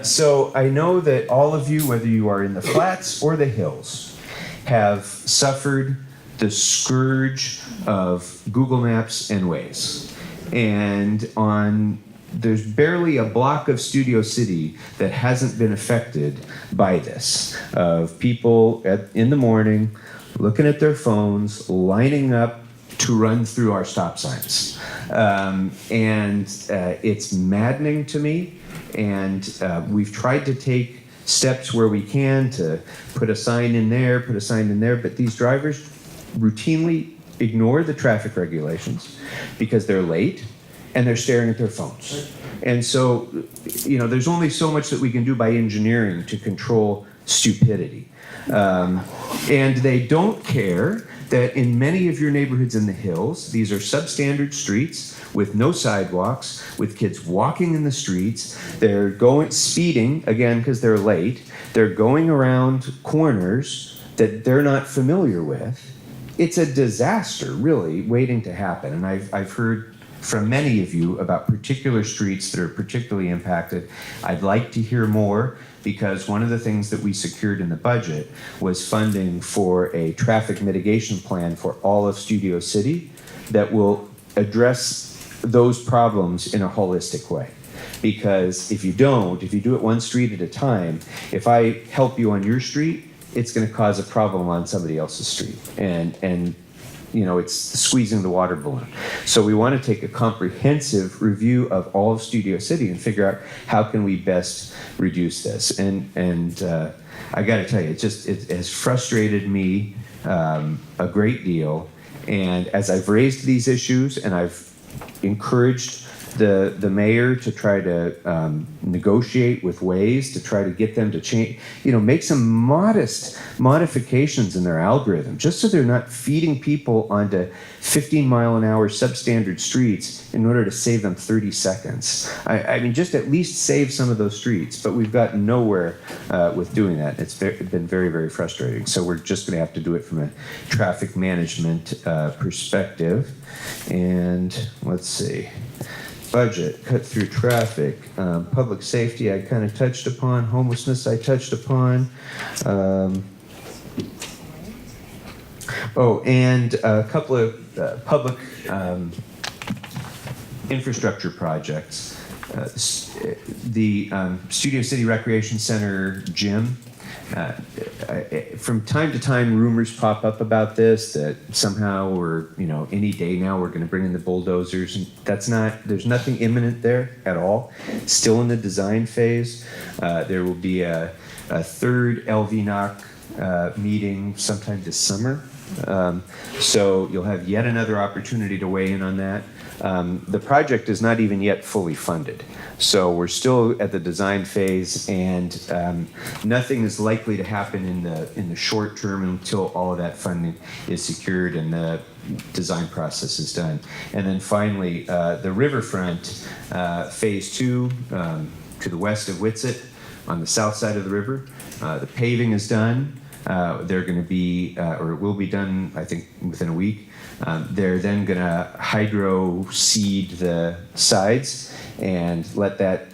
So I know that all of you, whether you are in the flats or the hills, have suffered the scourge of Google Maps and Waze. And on there's barely a block of Studio City that hasn't been affected by this, of people in the morning looking at their phones, lining up to run through our stop signs. It's maddening to me, and we've tried to take steps where we can to put a sign in there, but these drivers routinely ignore the traffic regulations because they're late and they're staring at their phones. And so, there's only so much that we can do by engineering to control stupidity. And they don't care that in many of your neighborhoods in the hills, these are substandard streets with no sidewalks, with kids walking in the streets. They're speeding, again, because they're late. They're going around corners that they're not familiar with. It's a disaster, really, waiting to happen. And I've heard from many of you about particular streets that are particularly impacted. I'd like to hear more, because one of the things that we secured in the budget was funding for a traffic mitigation plan for all of Studio City that will address those problems in a holistic way. Because if you do it one street at a time, if I help you on your street, it's going to cause a problem on somebody else's street. And it's squeezing the water balloon. So we want to take a comprehensive review of all of Studio City and figure out how can we best reduce this. And I got to tell you, it has frustrated me a great deal. And as I've raised these issues and I've encouraged the mayor to try to negotiate with ways to try to get them to change, make some modest modifications in their algorithm, just so they're not feeding people onto 15-mile-an-hour substandard streets in order to save them 30 seconds. I mean, just at least save some of those streets, but we've gotten nowhere with doing that. It's been very, very frustrating. So we're just going to have to do it from a traffic management perspective. And let's see. Budget, cut through traffic, public safety I kind of touched upon, homelessness I touched upon. And a couple of public infrastructure projects. The Studio City Recreation Center gym. From time to time, rumors pop up about this, that somehow any day now we're going to bring in the bulldozers, and there's nothing imminent there at all. Still in the design phase. There will be a third LVNOC meeting sometime this summer. So you'll have yet another opportunity to weigh in on that. The project is not even yet fully funded. So we're still at the design phase, and nothing is likely to happen in the short term until all of that funding is secured and the design process is done. And then finally, the riverfront phase 2 to the west of Whitsett on the south side of the river. The paving is done. They're going to be, or it will be done, I think, within a week. They're then going to hydro seed the sides and let that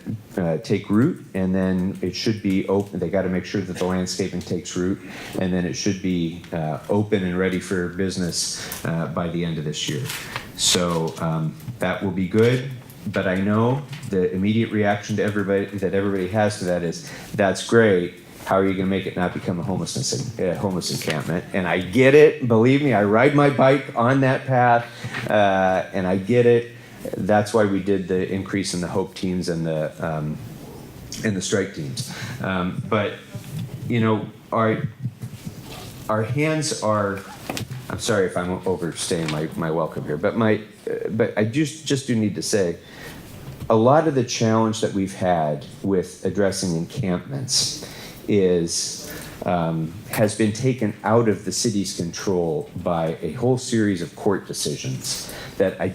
take root, and then it should be open. They got to make sure that the landscaping takes root, and then it should be open and ready for business by the end of this year. So that will be good. But I know the immediate reaction to everybody has to that is, that's great. How are you going to make it not become a homeless encampment? And I get it. Believe me, I ride my bike on that path, and I get it. That's why we did the increase in the HOPE teams and the strike teams. But our hands are. I'm sorry if I'm overstaying my welcome here, but I just do need to say, a lot of the challenge that we've had with addressing encampments has been taken out of the city's control by a whole series of court decisions that I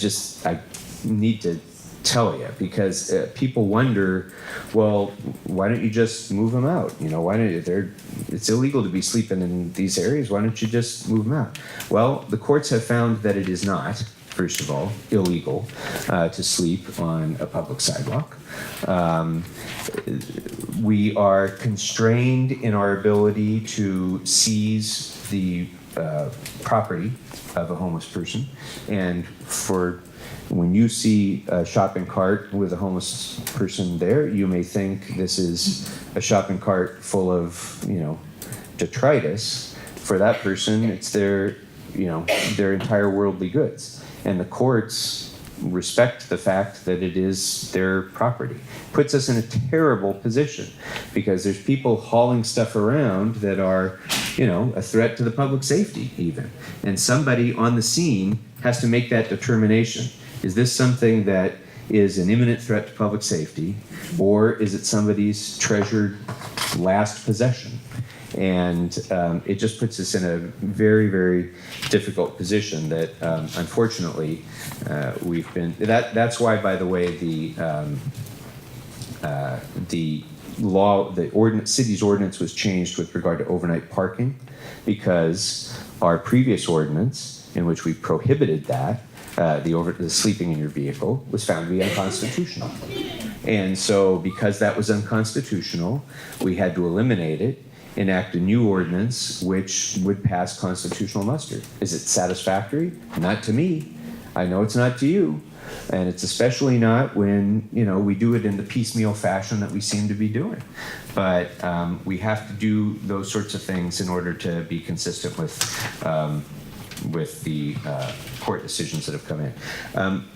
need to tell you, because people wonder, well, why don't you just move them out? It's illegal to be sleeping in these areas. Why don't you just move them out? Well, the courts have found that it is not, first of all, illegal to sleep on a public sidewalk. We are constrained in our ability to seize the property of a homeless person. And when you see a shopping cart with a homeless person there, you may think this is a shopping cart full of, detritus. For that person, it's their entire worldly goods. And the courts respect the fact that it is their property. Puts us in a terrible position because there's people hauling stuff around that are, a threat to the public safety even. And somebody on the scene has to make that determination. Is this something that is an imminent threat to public safety, or is it somebody's treasured last possession? And it just puts us in a very, very difficult position that, unfortunately, we've been. That's why, by the way, the city's ordinance was changed with regard to overnight parking, because our previous ordinance, in which we prohibited that, the sleeping in your vehicle, was found to be unconstitutional. And so, because that was unconstitutional, we had to eliminate it, enact a new ordinance which would pass constitutional muster. Is it satisfactory? Not to me. I know it's not to you. And it's especially not when, we do it in the piecemeal fashion that we seem to be doing. But we have to do those sorts of things in order to be consistent with the court decisions that have come in.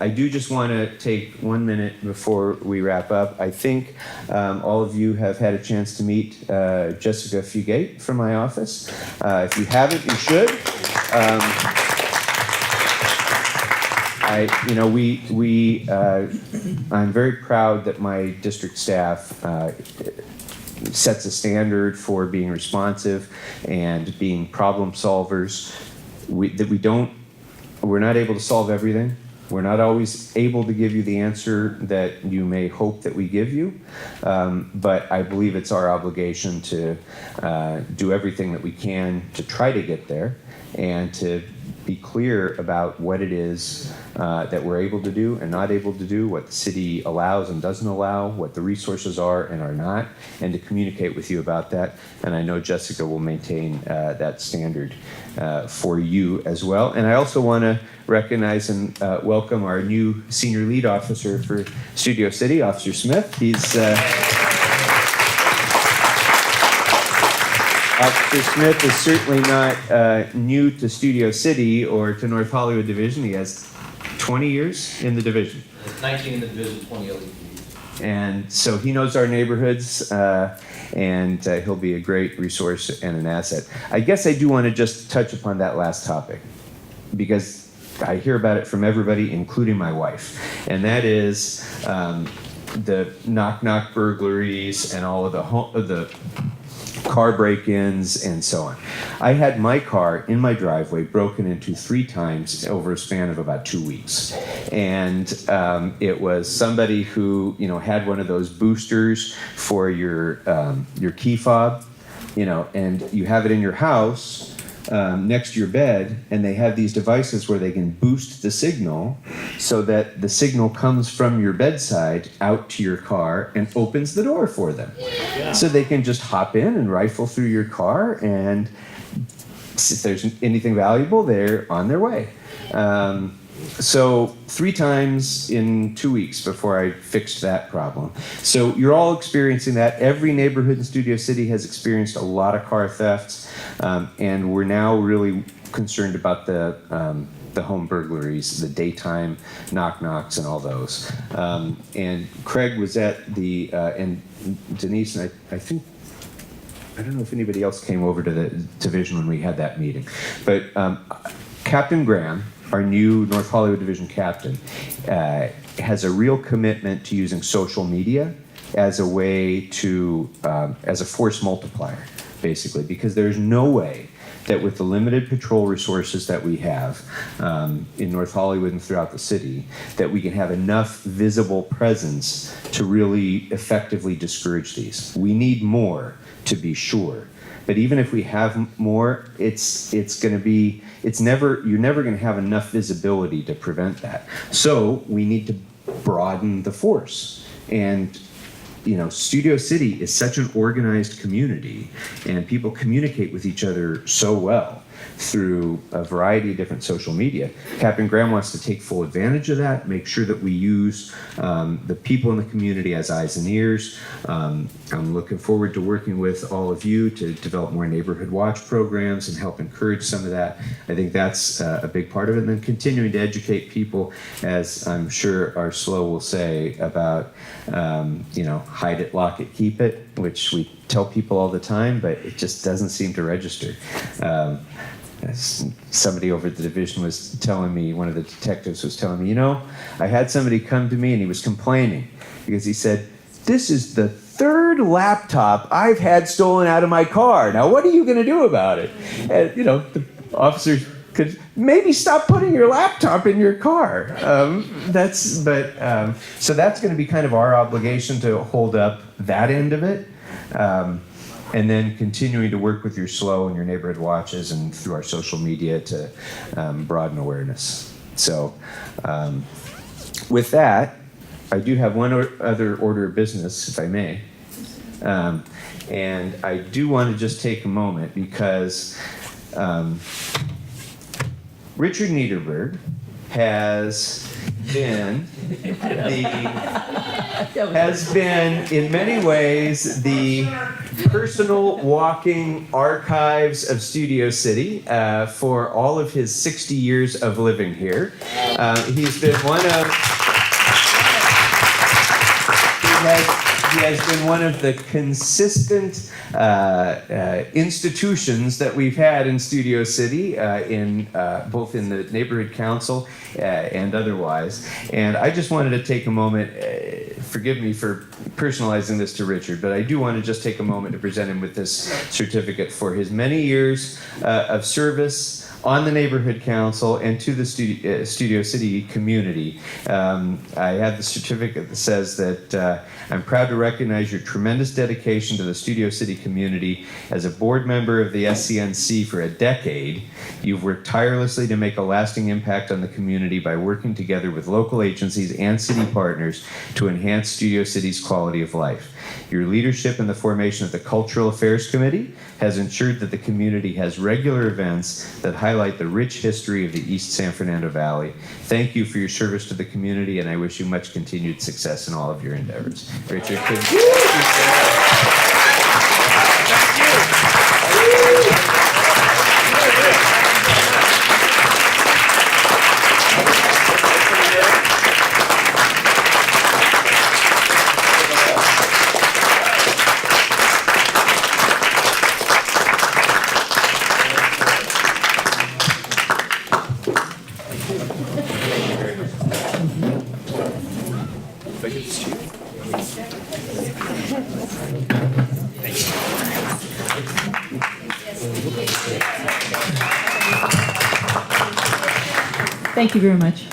I do just want to take 1 minute before we wrap up. I think all of you have had a chance to meet Jessica Fugate from my office. If you haven't, you should. I'm very proud that my district staff sets a standard for being responsive and being problem solvers. We're not able to solve everything. We're not always able to give you the answer that you may hope that we give you, but I believe it's our obligation to do everything that we can to try to get there and to be clear about what it is that we're able to do and not able to do, what the city allows and doesn't allow, what the resources are and are not, and to communicate with you about that. And I know Jessica will maintain that standard for you as well. And I also want to recognize and welcome our new senior lead officer for Studio City, Officer Smith. Officer Smith is certainly not new to Studio City or to North Hollywood Division. He has 20 years in the division. 19 in the division, 20 LEPs. And so he knows our neighborhoods, and he'll be a great resource and an asset. I guess I do want to just touch upon that last topic, because I hear about it from everybody, including my wife. And that is the knock-knock burglaries and all of the car break-ins and so on. I had my car in my driveway broken into 3 times over a span of about 2 weeks. And it was somebody who, had one of those boosters for your key fob, and you have it in your house next to your bed, and they have these devices where they can boost the signal so that the signal comes from your bedside out to your car and opens the door for them. Yeah. So they can just hop in and rifle through your car, and if there's anything valuable, they're on their way. So 3 times in 2 weeks before I fixed that problem. So you're all experiencing that. Every neighborhood in Studio City has experienced a lot of car thefts, and we're now really concerned about the home burglaries, the daytime knock-knocks and all those. And Craig was at the, and Denise, and I think, I don't know if anybody else came over to the division when we had that meeting, but Captain Graham, our new North Hollywood Division captain, has a real commitment to using social media as a way to, as a force multiplier, basically, because there's no way that with the limited patrol resources that we have in North Hollywood and throughout the city, that we can have enough visible presence to really effectively discourage these. We need more, to be sure. But even if we have more, you're never going to have enough visibility to prevent that. So we need to broaden the force. And Studio City is such an organized community, and people communicate with each other so well through a variety of different social media. Captain Graham wants to take full advantage of that, make sure that we use the people in the community as eyes and ears. I'm looking forward to working with all of you to develop more neighborhood watch programs and help encourage some of that. I think that's a big part of it. And then continuing to educate people, as I'm sure our SLO will say, about, hide it, lock it, keep it, which we tell people all the time, but it just doesn't seem to register. Somebody over at the division was telling me, one of the detectives was telling me, I had somebody come to me and he was complaining because he said, this is the third laptop I've had stolen out of my car. Now, what are you going to do about it? And, the officers could maybe stop putting your laptop in your car. So that's going to be kind of our obligation to hold up that end of it. And then continuing to work with your SLO and your neighborhood watches and through our social media to broaden awareness. So with that, I do have one other order of business, if I may. And I do want to just take a moment because Richard Niederberg has been in many ways the personal walking archives of Studio City for all of his 60 years of living here. He's been he has been one of the consistent institutions that we've had in Studio City, both in the neighborhood council and otherwise. And I just wanted to take a moment, forgive me for personalizing this to Richard, but I do want to just take a moment to present him with this certificate for his many years of service on the neighborhood council and to the Studio City community. I have the certificate that says that I'm proud to recognize your tremendous dedication to the Studio City community. As a board member of the SCNC for a decade, you've worked tirelessly to make a lasting impact on the community by working together with local agencies and city partners to enhance Studio City's quality of life. Your leadership in the formation of the Cultural Affairs Committee has ensured that the community has regular events that highlight the rich history of the East San Fernando Valley. Thank you for your service to the community, and I wish you much continued success in all of your endeavors. Richard, could you? Thank you very much.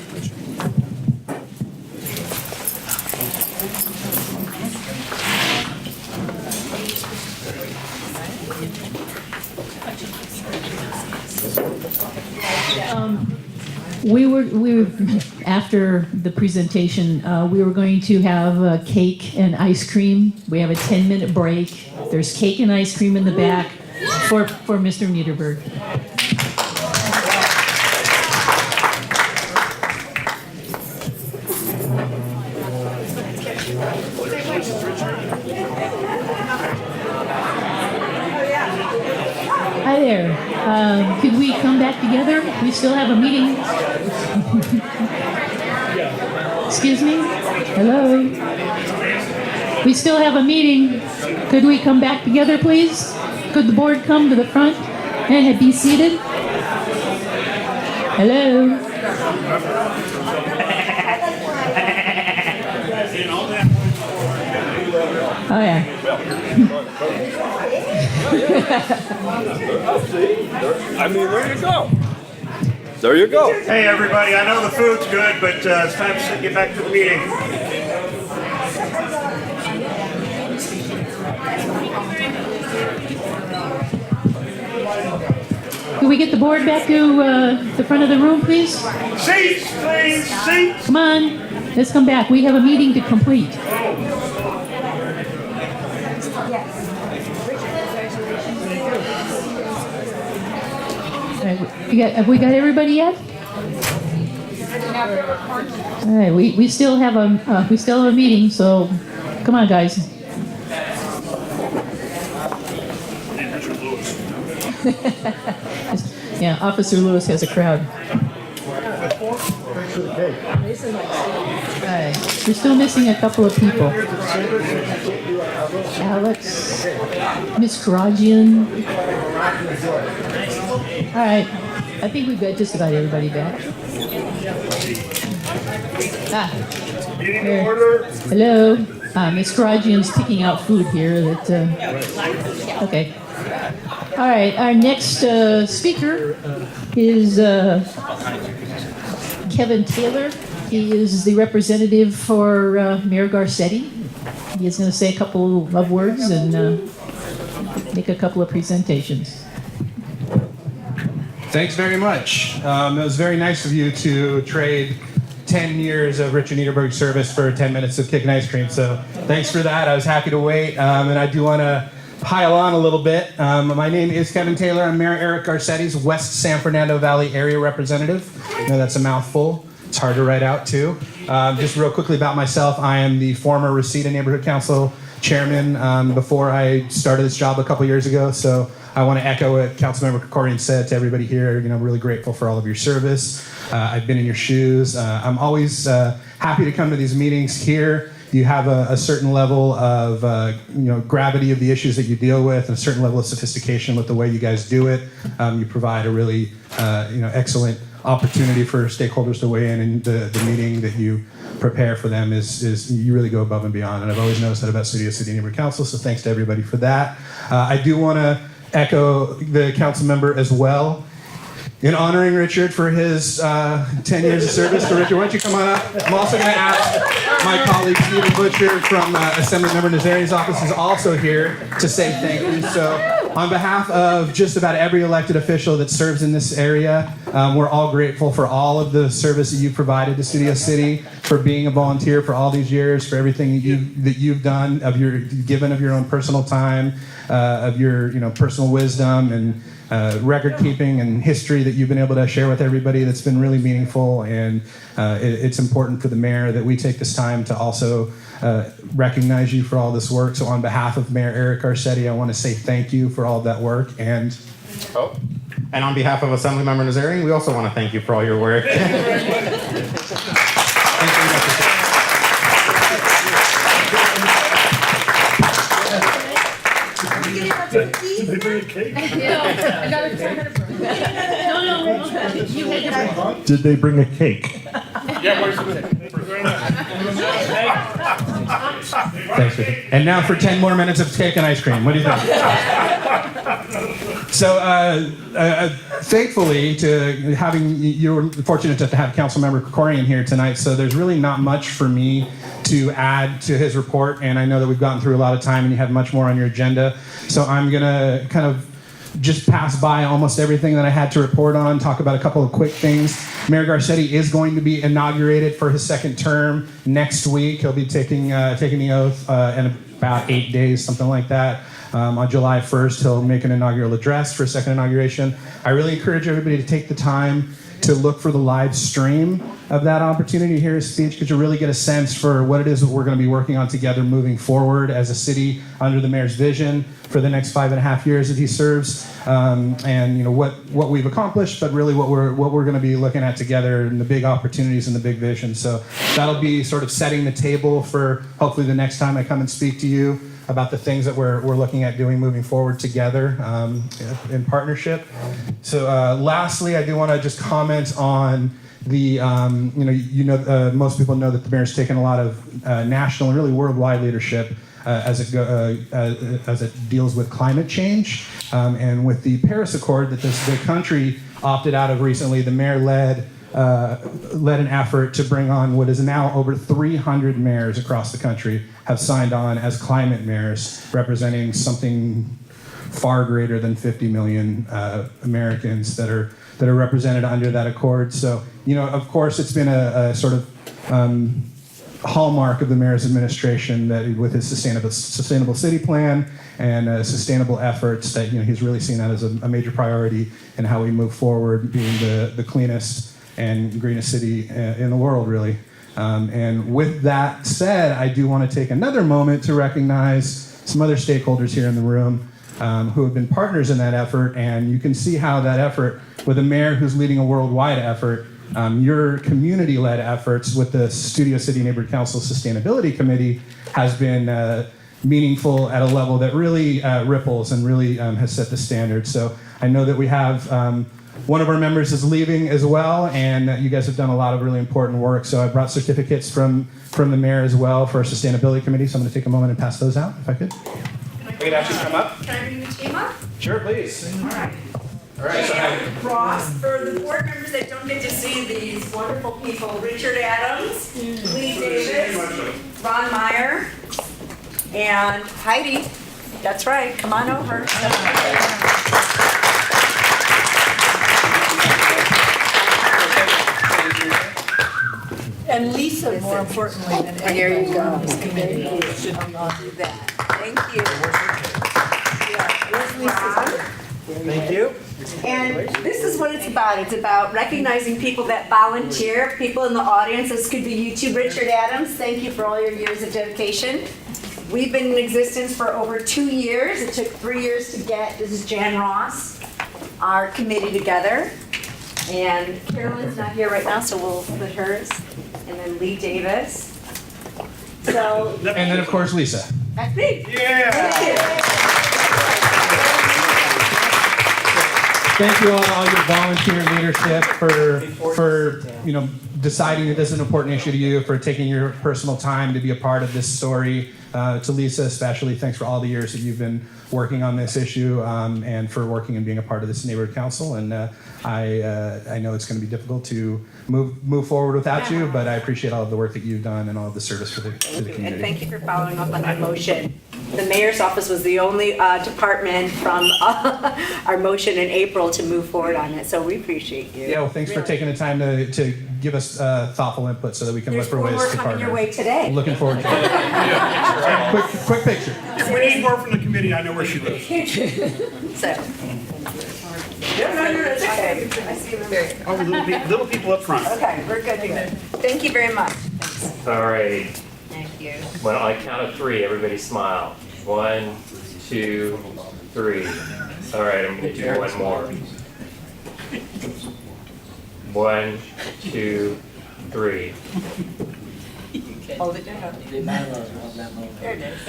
We were after the presentation, we were going to have cake and ice cream. We have a 10-minute break. There's cake and ice cream in the back for Mr. Niederberg. Hi there. Could we come back together? We still have a meeting. Excuse me? Hello? We still have a meeting. Could we come back together, please? Could the board come to the front and be seated? Hello? Oh, yeah. I mean, there you go. There you go. Hey, everybody, I know the food's good, but it's time to get back to the meeting. Can we get the board back to the front of the room, please? Seats, please, seats. Come on, let's come back. We have a meeting to complete. right, have we got everybody yet? All right, we still have a meeting, so come on, guys. Yeah, Officer Lewis has a crowd. All right, we're still missing a couple of people. Alex, Miss Karajian. All right, I think we've got just about everybody back. Here. Hello, Miss Karajian's picking out food here. Okay. All right, our next speaker is Kevin Taylor. He is the representative for Mayor Garcetti. He is going to say a couple of words and make a couple of presentations. Thanks very much. It was very nice of you to trade 10 years of Richard Niederberg service for 10 minutes of cake and ice cream. So thanks for that. I was happy to wait. And I do want to pile on a little bit. My name is Kevin Taylor. I'm Mayor Eric Garcetti's West San Fernando Valley area representative. I know that's a mouthful. It's hard to write out too. Just real quickly about myself, I am the former Reseda Neighborhood Council chairman before I started this job a couple years ago. So I want to echo what Councilmember Krikorian said to everybody here. Really grateful for all of your service. I've been in your shoes. I'm always happy to come to these meetings here. You have a certain level of gravity of the issues that you deal with, and a certain level of sophistication with the way you guys do it. You provide a really excellent opportunity for stakeholders to weigh in, and the meeting that you prepare for them is you really go above and beyond. And I've always noticed that about Studio City Neighborhood Council, so thanks to everybody for that. I do want to echo the council member as well in honoring Richard for his 10 years of service. So Richard, why don't you come on up? I'm also going to ask my colleague Stephen Butcher from Assemblymember Nazarian's office is also here to say thank you. So on behalf of just about every elected official that serves in this area, we're all grateful for all of the service that you've provided to Studio City, for being a volunteer for all these years, for everything that you've done, given of your own personal time, of your personal wisdom and record keeping and history that you've been able to share with everybody. That's been really meaningful, and it's important for the mayor that we take this time to also recognize you for all this work. So on behalf of Mayor Eric Garcetti, I want to say thank you for all of that work. And on behalf of Assemblymember Nazarian, we also want to thank you for all your work. Did they bring a cake? Did they bring a cake? thanks, Richard. And now for 10 more minutes of cake and ice cream. What do you think? So, thankfully, you're fortunate to have Councilmember Krikorian here tonight. So there's really not much for me to add to his report, and I know that we've gotten through a lot of time and you have much more on your agenda. So I'm gonna kind of just pass by almost everything that I had to report on, talk about a couple of quick things. Mayor Garcetti is going to be inaugurated for his second term next week. He'll be taking the oath in about 8 days, something like that. On July 1st, he'll make an inaugural address for his second inauguration. I really encourage everybody to take the time to look for the live stream of that opportunity to hear his speech, because you really get a sense for what it is that we're going to be working on together moving forward as a city under the mayor's vision for the next 5.5 years that he serves, and what we've accomplished, but really what we're going to be looking at together, and the big opportunities and the big vision. So that'll be sort of setting the table for hopefully the next time I come and speak to you about the things that we're looking at doing moving forward together in partnership. So lastly, I do want to just comment on the, most people know that the mayor's taken a lot of national and really worldwide leadership as it deals with climate change. And with the Paris Accord that the country opted out of recently, the mayor led an effort to bring on what is now over 300 mayors across the country have signed on as climate mayors, representing something far greater than 50 million Americans that are represented under that accord. So, of course, it's been a sort of hallmark of the mayor's administration, that with his sustainable city plan and sustainable efforts, that he's really seen that as a major priority in how we move forward, being the cleanest and greenest city in the world, really. And with that said, I do want to take another moment to recognize some other stakeholders here in the room who have been partners in that effort. And you can see how that effort, with a mayor who's leading a worldwide effort, your community-led efforts with the Studio City Neighborhood Council Sustainability Committee has been meaningful at a level that really ripples and really has set the standard. So I know that we have one of our members is leaving as well, and you guys have done a lot of really important work. So I brought certificates from the mayor as well for our Sustainability Committee. So I'm going to take a moment and pass those out, if I could. We could actually come up. Can I bring the team up? Sure, please. All right. All right. And Ross, for the board members that don't get to see these wonderful people, Richard Adams, Lee Davis, Ron Meyer, and Heidi. That's right, come on over. And Lisa, more importantly than anyone. There you go. on this committee. Should do that. Thank you. Yeah, where's Lisa? Thank you. And this is what it's about. It's about recognizing people that volunteer, people in the audience. This could be you too, Richard Adams. Thank you for all your years of dedication. We've been in existence for over 2 years. It took 3 years to get, this is Jan Ross, our committee together. And Carolyn's not here right now, so we'll put hers. And then Lee Davis. So. And then, of course, Lisa. That's me. Yeah. Thank you. Thank you all your volunteer leadership for deciding that this is an important issue to you, for taking your personal time to be a part of this story. To Lisa especially, thanks for all the years that you've been working on this issue and for working and being a part of this neighborhood council. And I know it's going to be difficult to move forward without you, but I appreciate all of the work that you've done and all of the service to the community. And thank you for following up on that motion. The mayor's office was the only department from our motion in April to move forward on it, so we appreciate you. Yeah, well, thanks for taking the time to give us thoughtful input so that we can look for ways to There's 4 more coming your way today. Looking forward to it. Quick picture. If we need more from the committee, I know where she lives. So. No, it's okay. I see them. Oh, little people up front. Okay, we're good here. Thank you very much. All right. Thank you. Well, on count of 3, everybody smile. 1, 2, 3. All right, I'm going to do one more. 1, 2, 3. Hold it down. There it is.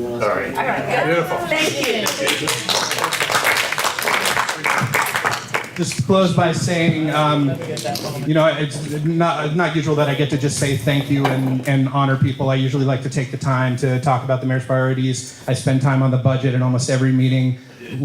All right. All right. Beautiful. Thank you. Just close by saying, it's not usual that I get to just say thank you and honor people. I usually like to take the time to talk about the mayor's priorities. I spend time on the budget in almost every meeting.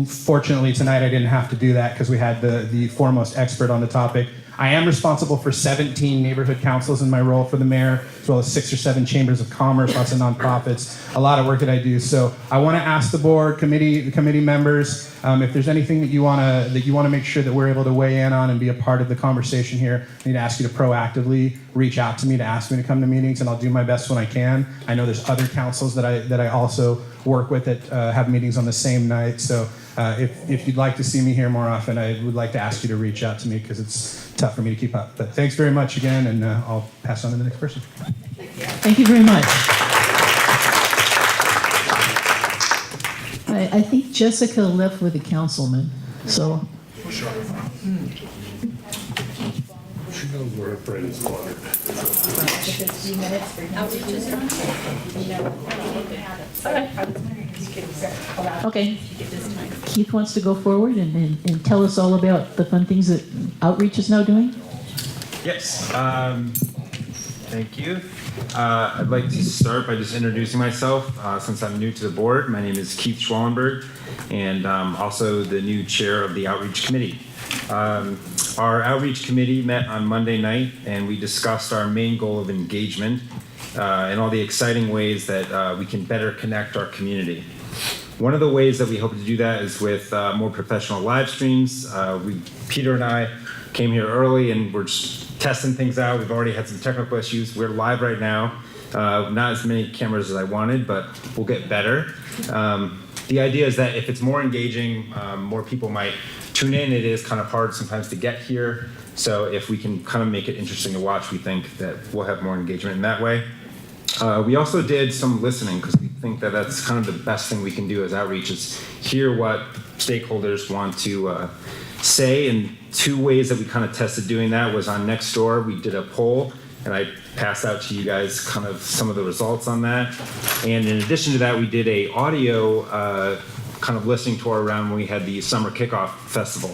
Fortunately, tonight I didn't have to do that because we had the foremost expert on the topic. I am responsible for 17 neighborhood councils in my role for the mayor, as well as 6 or 7 chambers of commerce, lots of nonprofits, a lot of work that I do. So I want to ask the board, committee members, if there's anything that you want to make sure that we're able to weigh in on and be a part of the conversation here. I need to ask you to proactively reach out to me to ask me to come to meetings, and I'll do my best when I can. I know there's other councils that I also work with that have meetings on the same night. So if you'd like to see me here more often, I would like to ask you to reach out to me because it's tough for me to keep up. But thanks very much again, and I'll pass on to the next person. Thank you very much. I think Jessica left with the councilman, so. She knows where her friend is wanted. Okay. Keith wants to go forward and tell us all about the fun things that Outreach is now doing. Yes. Thank you. I'd like to start by just introducing myself. Since I'm new to the board, my name is Keith Schwallenberg, and I'm also the new chair of the Outreach Committee. Our Outreach Committee met on Monday night, and we discussed our main goal of engagement and all the exciting ways that we can better connect our community. One of the ways that we hope to do that is with more professional live streams. Peter and I came here early and we're just testing things out. We've already had some technical issues. We're live right now. Not as many cameras as I wanted, but we'll get better. The idea is that if it's more engaging, more people might tune in. It is kind of hard sometimes to get here. So if we can kind of make it interesting to watch, we think that we'll have more engagement in that way. We also did some listening because we think that that's kind of the best thing we can do as outreach is hear what stakeholders want to say. And two ways that we kind of tested doing that was on Nextdoor. We did a poll and I passed out to you guys kind of some of the results on that. And in addition to that, we did a audio kind of listening tour around when we had the summer kickoff festival.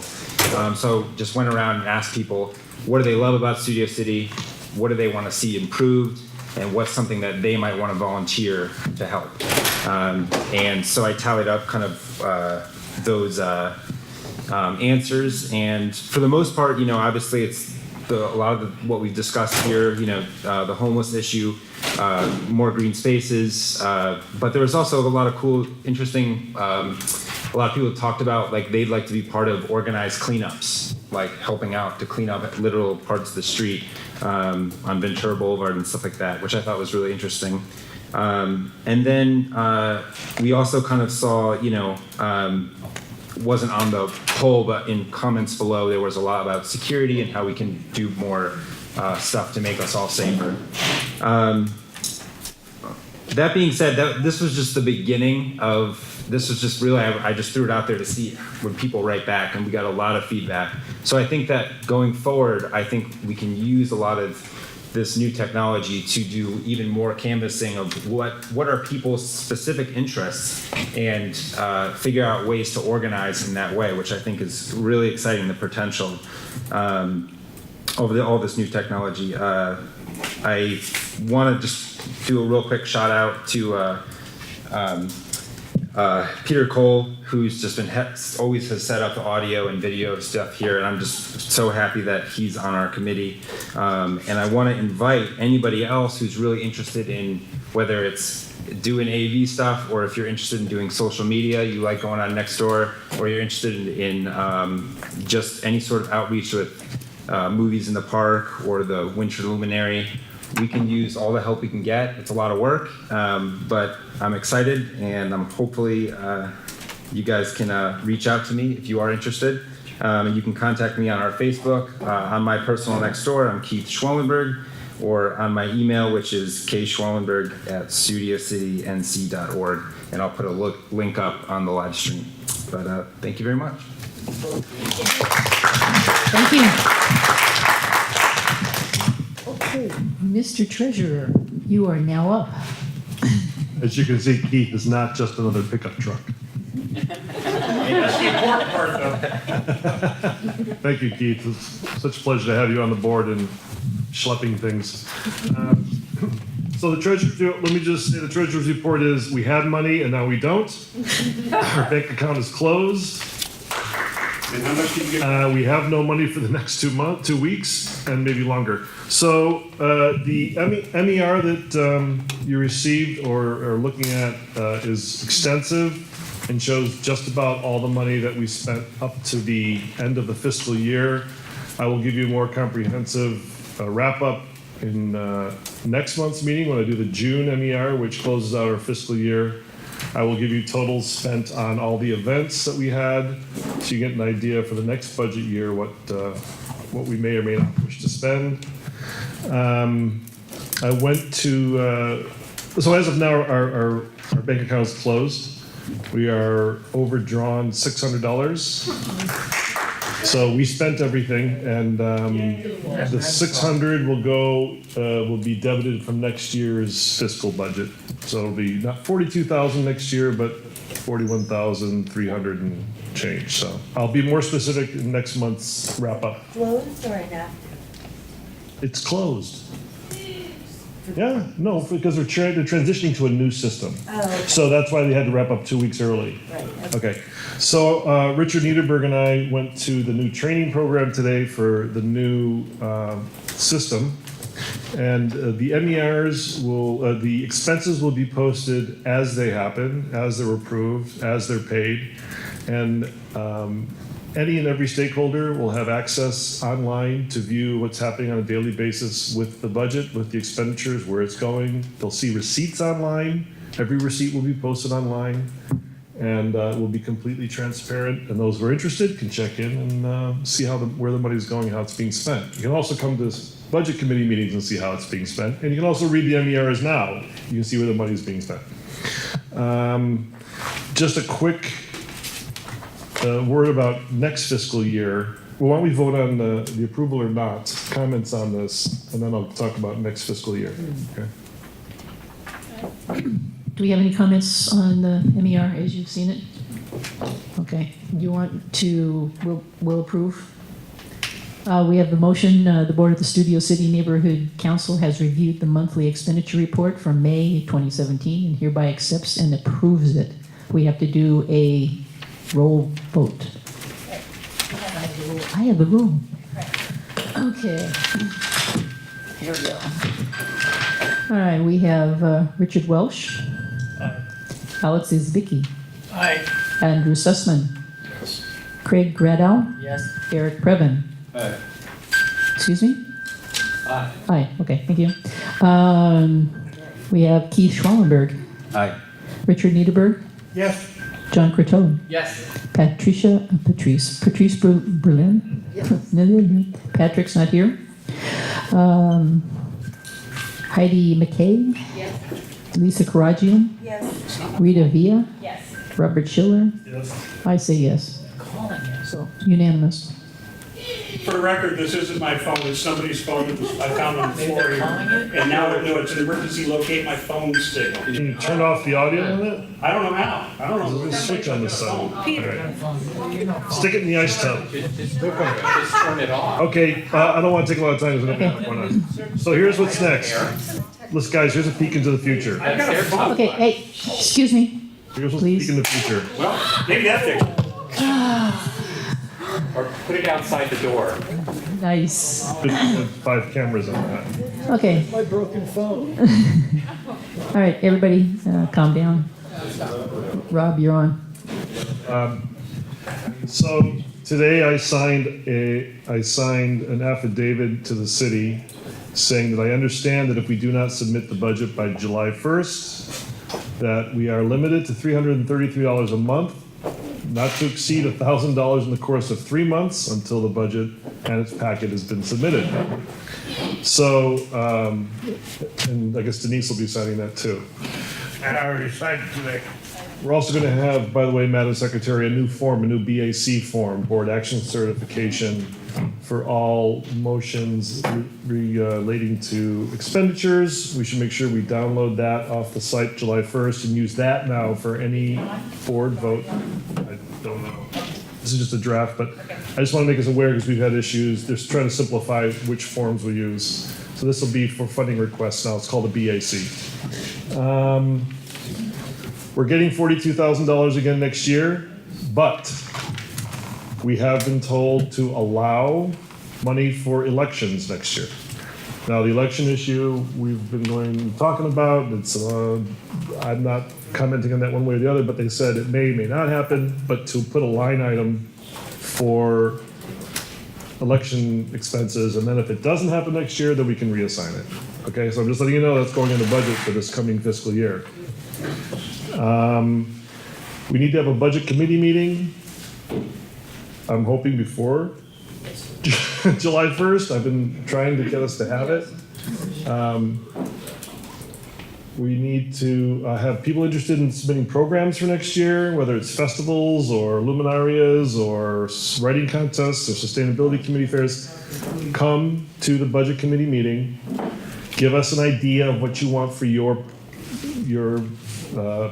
So just went around and asked people, what do they love about Studio City? What do they want to see improved? And what's something that they might want to volunteer to help? And so I tallied up kind of those answers. And for the most part, you know, obviously it's a lot of what we've discussed here, you know, the homeless issue, more green spaces. But there was also a lot of cool, interesting, a lot of people talked about like they'd like to be part of organized cleanups, like helping out to clean up literal parts of the street on Ventura Boulevard and stuff like that, which I thought was really interesting. And then we also kind of saw, you know, wasn't on the poll, but in comments below, there was a lot about security and how we can do more stuff to make us all safer. That being said, this was just the beginning of, this was just really, I just threw it out there to see when people write back, and we got a lot of feedback. So I think that going forward, I think we can use a lot of this new technology to do even more canvassing of what are people's specific interests and figure out ways to organize in that way, which I think is really exciting, the potential over all this new technology. I want to just do a real quick shout out to Peter Cole, who's just been always has set up the audio and video stuff here, and I'm just so happy that he's on our committee. And I want to invite anybody else who's really interested in whether it's doing AV stuff or if you're interested in doing social media, you like going on Nextdoor, or you're interested in just any sort of outreach with movies in the park or the Winter Luminary. We can use all the help we can get. It's a lot of work, but I'm excited, and I'm hopefully you guys can reach out to me if you are interested. And you can contact me on our Facebook, on my personal Nextdoor, I'm Keith Schwellenberg, or on my email, which is kschwellenberg@studiocitync.org, and I'll put a link up on the live stream. But thank you very much. Thank you. Okay, Mr. Treasurer, you are now up. As you can see, Keith is not just another pickup truck. That's the important part, though. Thank you, Keith. It's such a pleasure to have you on the board and schlepping things. So the treasurer's, let me just say the treasurer's report is we had money and now we don't. Our bank account is closed. And how much did you get? We have no money for the next 2 weeks, and maybe longer. So the MER that you received or are looking at is extensive and shows just about all the money that we spent up to the end of the fiscal year. I will give you a more comprehensive wrap-up in next month's meeting when I do the June MER, which closes out our fiscal year. I will give you totals spent on all the events that we had, so you get an idea for the next budget year what we may or may not wish to spend. I went to so as of now our bank account is closed. We are overdrawn $600. So we spent everything, and the 600 will be debited from next year's fiscal budget. So it'll be not 42,000 next year, but 41,300 and change. So I'll be more specific in next month's wrap up. Closed or not? It's closed. Yeah, no, because they're transitioning to a new system. Oh, okay. So that's why they had to wrap up 2 weeks early. Right. Okay. So Richard Niederberg and I went to the new training program today for the new system. And the MERs the expenses will be posted as they happen, as they're approved, as they're paid. And any and every stakeholder will have access online to view what's happening on a daily basis with the budget, with the expenditures, where it's going. They'll see receipts online. Every receipt will be posted online, and it will be completely transparent. And those who are interested can check in and see where the money is going and how it's being spent. You can also come to budget committee meetings and see how it's being spent. And you can also read the MERs now. You can see where the money is being spent. Just a quick word about next fiscal year. Well, why don't we vote on the approval or not, comments on this, and then I'll talk about next fiscal year. Okay. Do we have any comments on the MER as you've seen it? Okay, you want to, will approve? We have the motion, the Board of the Studio City Neighborhood Council has reviewed the monthly expenditure report for May 2017 and hereby accepts and approves it. We have to do a roll vote. I have the rule. Okay. Here we go. All right, we have Richard Welsh. Alex Isbicki. Aye. Andrew Sussman. Yes. Craig Gradow. Yes. Eric Previn. Aye. Excuse me? Aye. Aye, okay, thank you. We have Keith Schwallenberg. Aye. Richard Niederberg. Yes. John Croteau. Yes. Patrice Berlin. Yes. Patrick's not here. Heidi McKay. Yes. Lisa Karagian. Yes. Rita Villa. Yes. Robert Schiller. Yes. I say yes. So unanimous. For the record, this isn't my phone, it's somebody's phone. I found on the floor here. And now I know it's an emergency locate my phone signal. Can you turn off the audio on it? I don't know how. I don't know. There's a switch on the side. Peter. Alright. Stick it in the ice tub. Just turn it off. Okay, I don't want to take a lot of time. So here's what's next. Listen, guys, here's a peek into the future. I've got a phone. Okay, hey, excuse me. Here's what's a peek in the future. Well, maybe that fixed it. Or put it outside the door. Nice. There's 5 cameras on that. Okay. My broken phone. All right, everybody, calm down. Rob, you're on. So today I signed an affidavit to the city saying that I understand that if we do not submit the budget by July 1st, that we are limited to $333 a month, not to exceed $1,000 in the course of 3 months until the budget and its packet has been submitted. So, and I guess Denise will be signing that too. And I already signed today. We're also going to have, by the way, Madam Secretary, a new form, a new BAC form, Board Action Certification, for all motions relating to expenditures. We should make sure we download that off the site July 1st and use that now for any board vote. I don't know. This is just a draft, but I just want to make us aware because we've had issues. They're trying to simplify which forms we use. So this will be for funding requests now. It's called a BAC. We're getting $42,000 again next year, but we have been told to allow money for elections next year. Now, the election issue we've been talking about, it's, I'm not commenting on that one way or the other, but they said it may not happen, but to put a line item for election expenses, and then if it doesn't happen next year, then we can reassign it. Okay, so I'm just letting you know that's going in the budget for this coming fiscal year. We need to have a budget committee meeting. I'm hoping before July 1st. I've been trying to get us to have it. We need to have people interested in submitting programs for next year, whether it's festivals or luminarias or writing contests or sustainability committee fairs. Come to the budget committee meeting. Give us an idea of what you want for your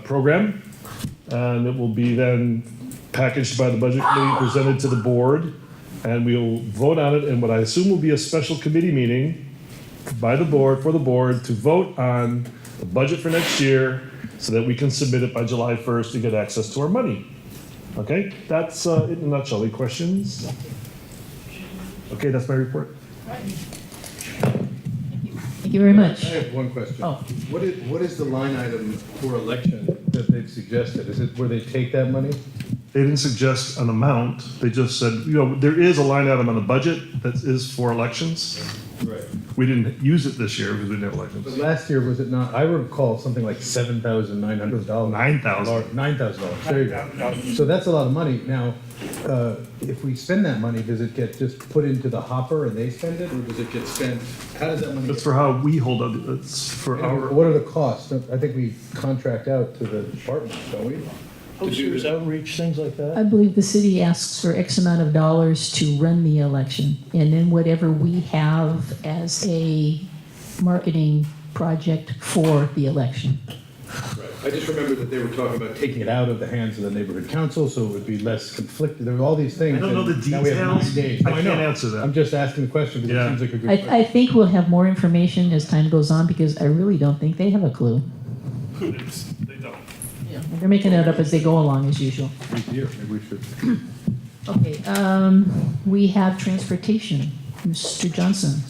program, and it will be then packaged by the budget committee, presented to the board, and we'll vote on it in what I assume will be a special committee meeting by the board, for the board to vote on the budget for next year so that we can submit it by July 1st to get access to our money. Okay, that's it in a nutshell. Any questions? Okay, that's my report. Thank you very much. I have one question. Oh. What is the line item for election that they've suggested? Is it where they take that money? They didn't suggest an amount. They just said, there is a line item on the budget that is for elections. Right. We didn't use it this year because we didn't have elections. But last year, was it not, I recall something like $7,900. $9,000. $9,000, there you go. So that's a lot of money. Now, if we spend that money, does it get just put into the hopper and they spend it, or does it get spent? How does that money? That's for how we hold up, it's for our. What are the costs? I think we contract out to the departments, don't we? Posters, outreach, things like that? I believe the city asks for X amount of dollars to run the election, and then whatever we have as a marketing project for the election. Right. I just remember that they were talking about taking it out of the hands of the neighborhood council, so it would be less conflicted. There were all these things. I don't know and the now we have 9 details. days. No, I know. can't answer that. I'm just asking the question because it seems like a good question. I think we'll have more information as time goes on, because I really don't think they have a clue. They don't. They're making it up as they go along, as usual. Maybe we should. Okay, we have transportation. Mr. Johnson.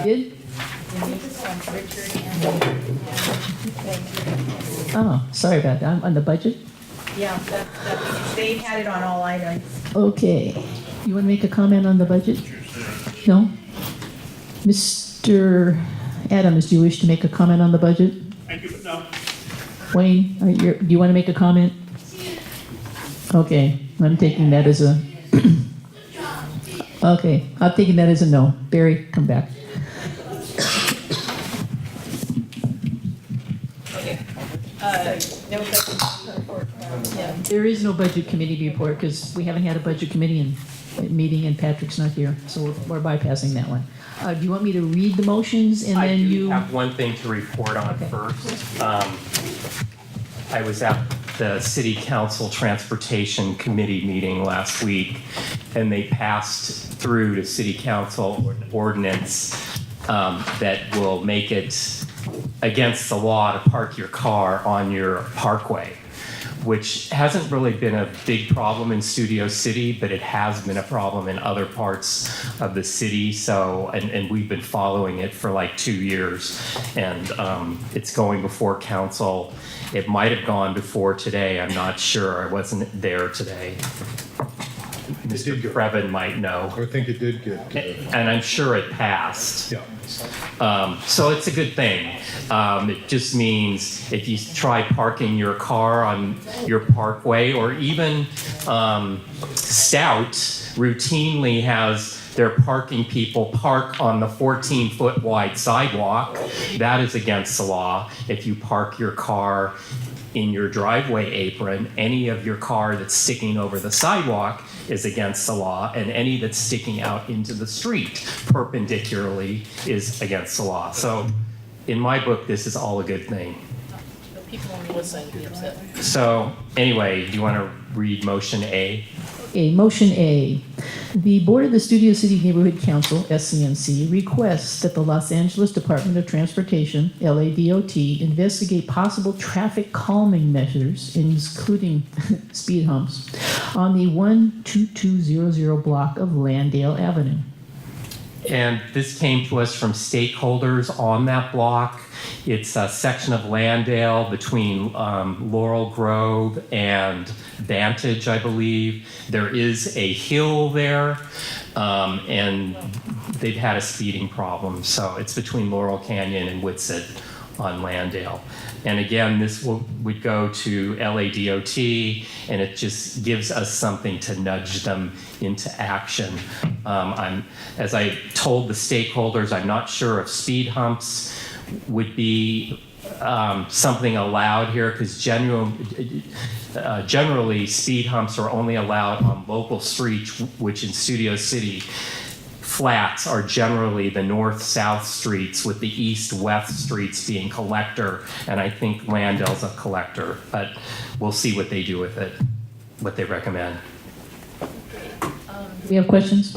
Did? Oh, sorry about that. On the budget? Yeah, they had it on all items. Okay. You want to make a comment on the budget? No? Mr. Adams, do you wish to make a comment on the budget? Thank you, but no. Wayne, do you want to make a comment? Okay, I'm taking that as a, okay, I'm taking that as a no. Barry, come back. No budget report. Yeah. There is no budget committee report because we haven't had a budget committee meeting and Patrick's not here, so we're bypassing that one. Do you want me to read the motions and then you? I do have one thing to report on first. I was at the City Council Transportation Committee meeting last week, and they passed through to City Council an ordinance that will make it against the law to park your car on your parkway, which hasn't really been a big problem in Studio City, but it has been a problem in other parts of the city. So, and we've been following it for like 2 years, and it's going before council. It might have gone before today. I'm not sure. I wasn't there today. Mr. Previn might know. I think it did get. And I'm sure it passed. Yeah. So it's a good thing. It just means if you try parking your car on your parkway, or even Stout routinely has their parking people park on the 14-foot wide sidewalk. That is against the law. If you park your car in your driveway apron, any of your car that's sticking over the sidewalk is against the law, and any that's sticking out into the street perpendicularly is against the law. So in my book, this is all a good thing. People on the west side would be upset. So anyway, do you want to read motion A? Okay, motion A. The Board of the Studio City Neighborhood Council, SCNC, requests that the Los Angeles Department of Transportation, LADOT, investigate possible traffic calming measures, including speed humps, on the 12200 block of Landale Avenue. And this came to us from stakeholders on that block. It's a section of Landale between Laurel Grove and Vantage, I believe. There is a hill there, and they've had a speeding problem. So it's between Laurel Canyon and Whitsett on Landale. And again, this would go to LADOT, and it just gives us something to nudge them into action. As I told the stakeholders, I'm not sure if speed humps would be something allowed here, because generally speed humps are only allowed on local streets, which in Studio City, flats are generally the north-south streets, with the east-west streets being collector, and I think Landale's a collector, but we'll see what they do with it, what they recommend. We have questions?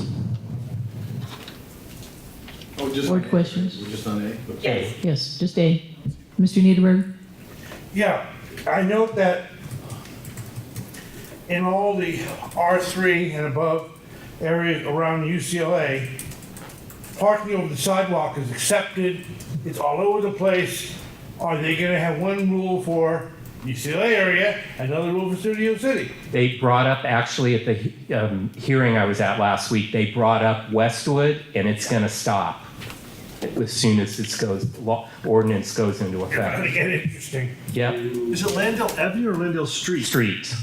Oh, just Board questions? We're just on A? Yes. Yes, just A. Mr. Niederberg? Yeah, I note that in all the R3 and above areas around UCLA, parking over the sidewalk is accepted. It's all over the place. Are they gonna have one rule for UCLA area, another rule for Studio City. They brought up, actually, at the hearing I was at last week, they brought up Westwood, and it's going to stop as soon as ordinance goes into It's gonna effect. get interesting. Yep. Is it Landale Avenue or Landale Street? Street.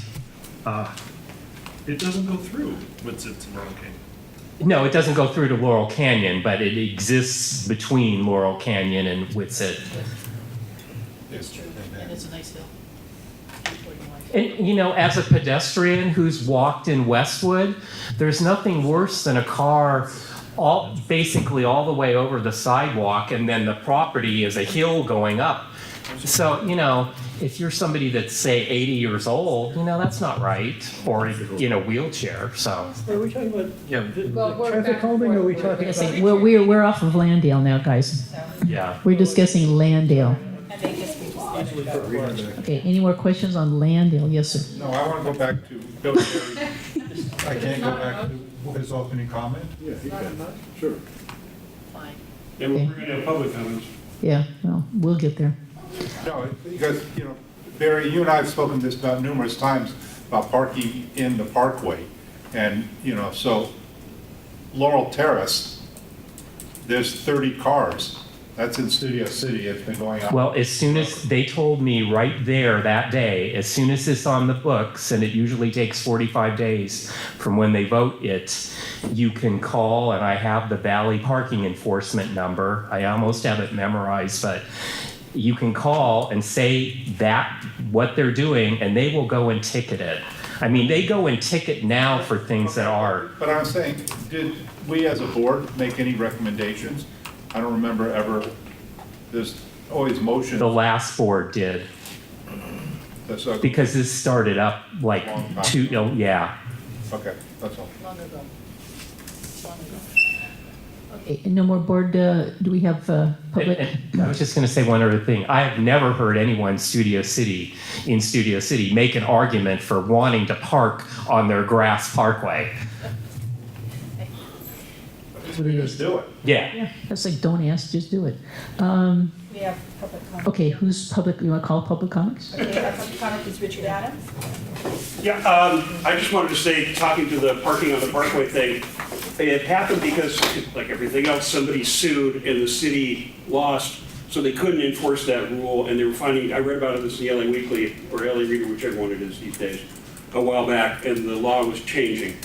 It doesn't go through what's it in Laurel Canyon. No, it doesn't go through to Laurel Canyon, but it exists between Laurel Canyon and Whitsett. And it's a nice hill. And, you know, as a pedestrian who's walked in Westwood, there's nothing worse than a car basically all the way over the sidewalk, and then the property is a hill going up. So, you know, if you're somebody that's, say, 80 years old, you know, that's not right, or in a wheelchair, so. Are we talking about Well, we're traffic back calming, or are we and talking forth. about? We're off of Landale now, guys. Yeah. We're discussing Landale. I think it's Okay, any more questions on Landale? Yes, sir. No, I want to go back to Bill Terry. I can't go back to his opening comment? Yeah, he can. Sure. Fine. And we're going to have public comments. Yeah, well, we'll get there. No, because, you know, Barry, you and I have spoken this about numerous times, about parking in the parkway. And, you know, so Laurel Terrace, there's 30 cars. That's in Studio City. It's been going on. Well, as soon as they told me right there that day, as soon as it's on the books, and it usually takes 45 days from when they vote it, you can call, and I have the Valley Parking Enforcement number. I almost have it memorized, but you can call and say what they're doing, and they will go and ticket it. I mean, they go and ticket now for things that are. But I'm saying, did we as a board make any recommendations? I don't remember ever, there's always motion. The last board did. Because this started up like yeah. Okay, that's all. Long ago. Okay, no more board, do we have public? And I was just going to say one other thing. I have never heard anyone in Studio City make an argument for wanting to park on their grass parkway. We just do it. Yeah. That's like, don't ask, just do it. We have public comment. Okay, who's public, you want to call public comments? Okay, our public comment is Richard Adams. Yeah, I just wanted to say, talking to the parking on the parkway thing, it happened because, like everything else, somebody sued and the city lost, so they couldn't enforce that rule, and they were finding, I read about it in the LA Weekly, or LA Reader, whichever one it is these days, a while back, and the law was changing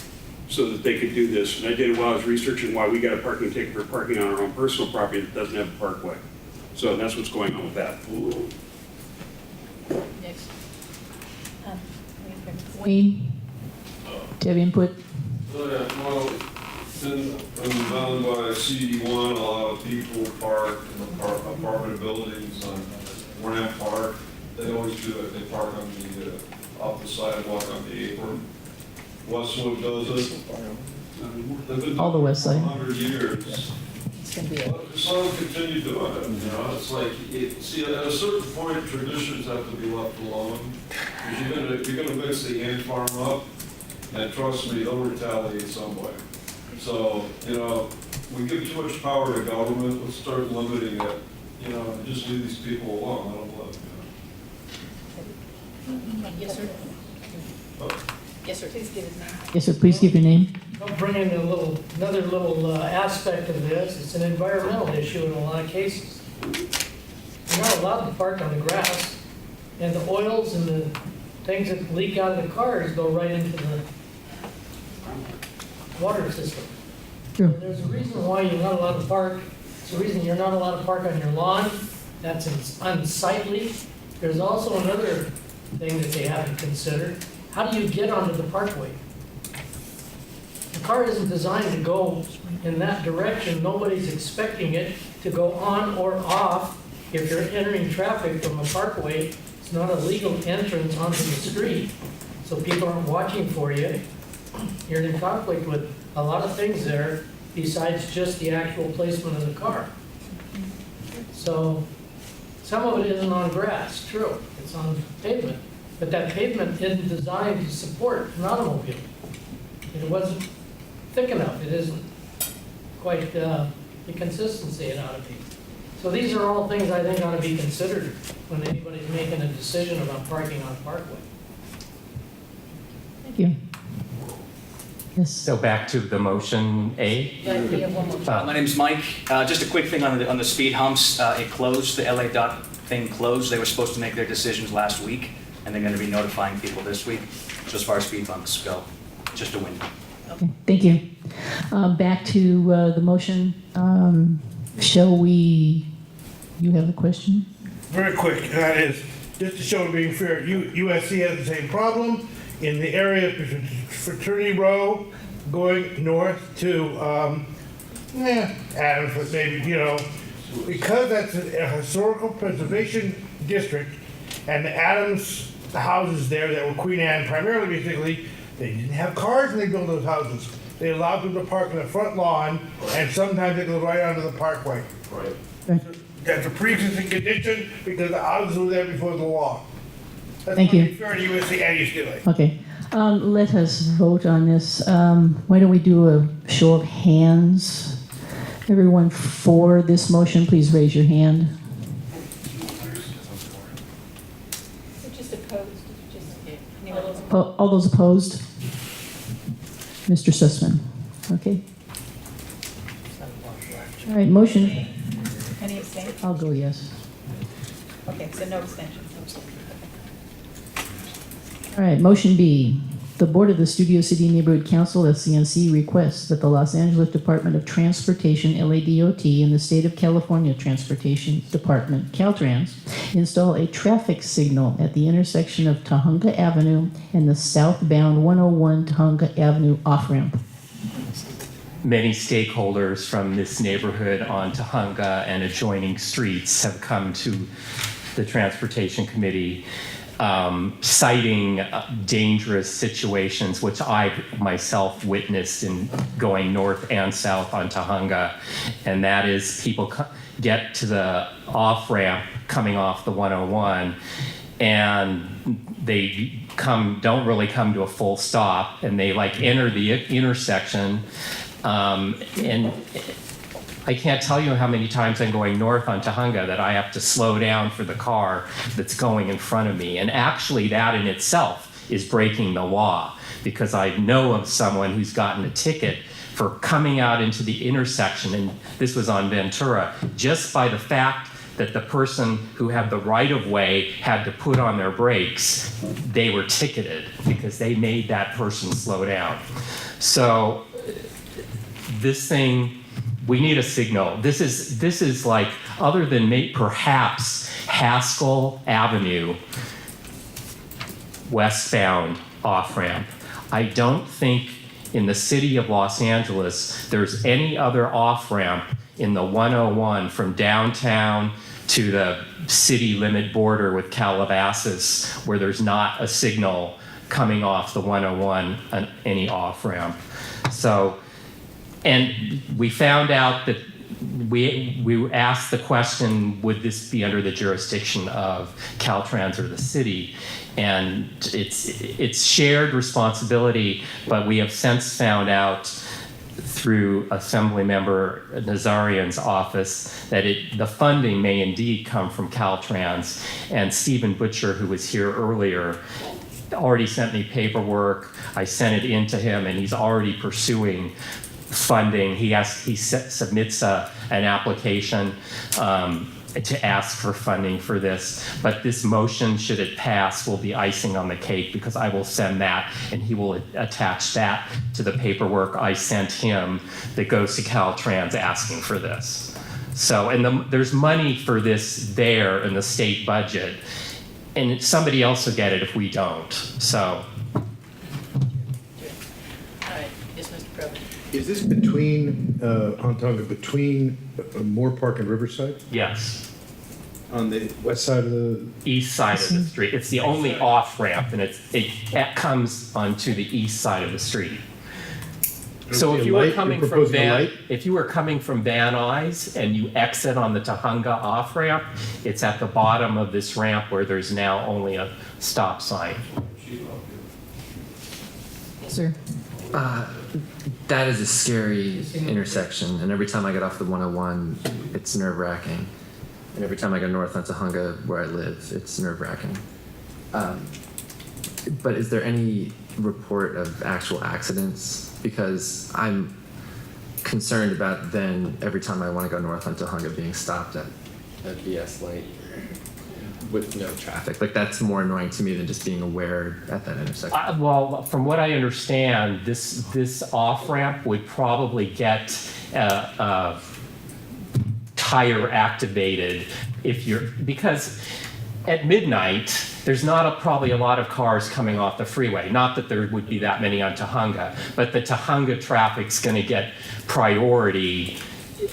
so that they could do this. And I did it while I was researching why we got a parking ticket for parking on our own personal property that doesn't have a parkway. So that's what's going on with that. Next. Wayne, do you have input? Well, in done by CD1, a lot of people park in apartment buildings on Ramp Park. They always do it. They park on the off the sidewalk on the apron. Westwood does it. They've been All the west side. 100 years. It's gonna be Just let them continue doing it, you know, it's like, see, at a certain point, traditions have to be left alone. Because you're gonna mix the ant farm up, and trust me, they'll retaliate some way. So, you know, we give too much power to government, let's start limiting it, you know, and just leave these people alone, I don't love, Yes, sir. Yes, sir. Please give his name. Yes, sir, please give your name. I'll bring in another little aspect of this. It's an environmental issue in a lot of cases. You're not allowed to park on the grass, and the oils and the things that leak out of the cars go right into the water system. True. There's a reason why you're not allowed to park. There's a reason you're not allowed to park on your lawn. That's unsightly. There's also another thing that they haven't considered. How do you get onto the parkway? The car isn't designed to go in that direction. Nobody's expecting it to go on or off. If you're entering traffic from a parkway, it's not a legal entrance onto the street, so people aren't watching for you. You're in conflict with a lot of things there besides just the actual placement of the car. So some of it isn't on grass, true, it's on pavement, but that pavement isn't designed to support an automobile. It wasn't thick enough, it isn't quite the consistency it ought to be. So these are all things I think ought to be considered when anybody's making a decision about parking on Parkway. Thank you. Yes. So back to the motion A. My name's Mike. Just a quick thing on the speed humps. It closed, the LA dot thing closed. They were supposed to make their decisions last week, and they're going to be notifying people this week. So as far as speed bumps go, just a win. Okay, thank you. Back to the motion. Shall we, you have a question? Very quick, and that is, just to show being fair, USC has the same problem in the area of Fraternity Row going north to, Adams, but maybe, because that's a historical preservation district, and the Adams houses there that were Queen Anne primarily, basically, they didn't have cars when they built those houses. They allowed them to park in the front lawn, and sometimes they go right onto the parkway. Right. That's a pre-existing condition because the houses were there before the law. That's Thank you. Fair to USC and East LA. Okay, let us vote on this. Why don't we do a show of hands? Everyone for this motion, please raise your hand. Just opposed, All those opposed? Mr. Sussman, okay. All right, motion. Any abstain? I'll go yes. Okay, so no abstentions. All right, motion B. The Board of the Studio City Neighborhood Council, SCNC, requests that the Los Angeles Department of Transportation, LADOT, and the State of California Transportation Department, Caltrans, install a traffic signal at the intersection of Tahunga Avenue and the southbound 101 Tahunga Avenue off-ramp. Many stakeholders from this neighborhood on Tahunga and adjoining streets have come to the Transportation Committee citing dangerous situations, which I myself witnessed in going north and south on Tahunga. And that is people get to the off-ramp coming off the 101 and they don't really come to a full stop, and they enter the intersection. And I can't tell you how many times I'm going north on Tahunga that I have to slow down for the car that's going in front of me. And actually that in itself is breaking the law, because I know of someone who's gotten a ticket for coming out into the intersection, and this was on Ventura, just by the fact that the person who had the right-of-way had to put on their brakes. They were ticketed because they made that person slow down. So this thing, we need a signal. This is like, other than perhaps Haskell Avenue, westbound off-ramp, I don't think in the city of Los Angeles there's any other off-ramp in the 101 from downtown to the city limit border with Calabasas where there's not a signal coming off the 101 on any off-ramp. So, and we found out that we asked the question, would this be under the jurisdiction of Caltrans or the city? And it's shared responsibility, but we have since found out through Assemblymember Nazarian's office that the funding may indeed come from Caltrans. And Stephen Butcher, who was here earlier, already sent me paperwork. I sent it in to him, and he's already pursuing funding. He submits an application to ask for funding for this. But this motion, should it pass, will be icing on the cake, because I will send that and he will attach that to the paperwork I sent him that goes to Caltrans asking for this. So, and there's money for this there in the state budget, and somebody else will get it if we don't. So. All right, yes, Mr. Probst. Is this between, on Tonga, between Moore Park and Riverside? Yes. On the west side of the? East side of the street. It's the only off-ramp, and it comes onto the east side of the street. So if you were coming from Van Nuys and you exit on the Tahunga off-ramp, it's at the bottom of this ramp where there's now only a stop sign. Yes, sir. That is a scary intersection, and every time I get off the 101, it's nerve-wracking. and every time I go north on Tahunga, where I live, it's nerve-wracking. But is there any report of actual accidents? Because I'm concerned about then every time I want to go north on Tahunga being stopped at a BS light with no traffic. Like, that's more annoying to me than just being aware at that intersection. Well, from what I understand, this off-ramp would probably get tire activated because at midnight, there's not probably a lot of cars coming off the freeway. Not that there would be that many on Tahunga, but the Tahunga traffic's gonna get priority.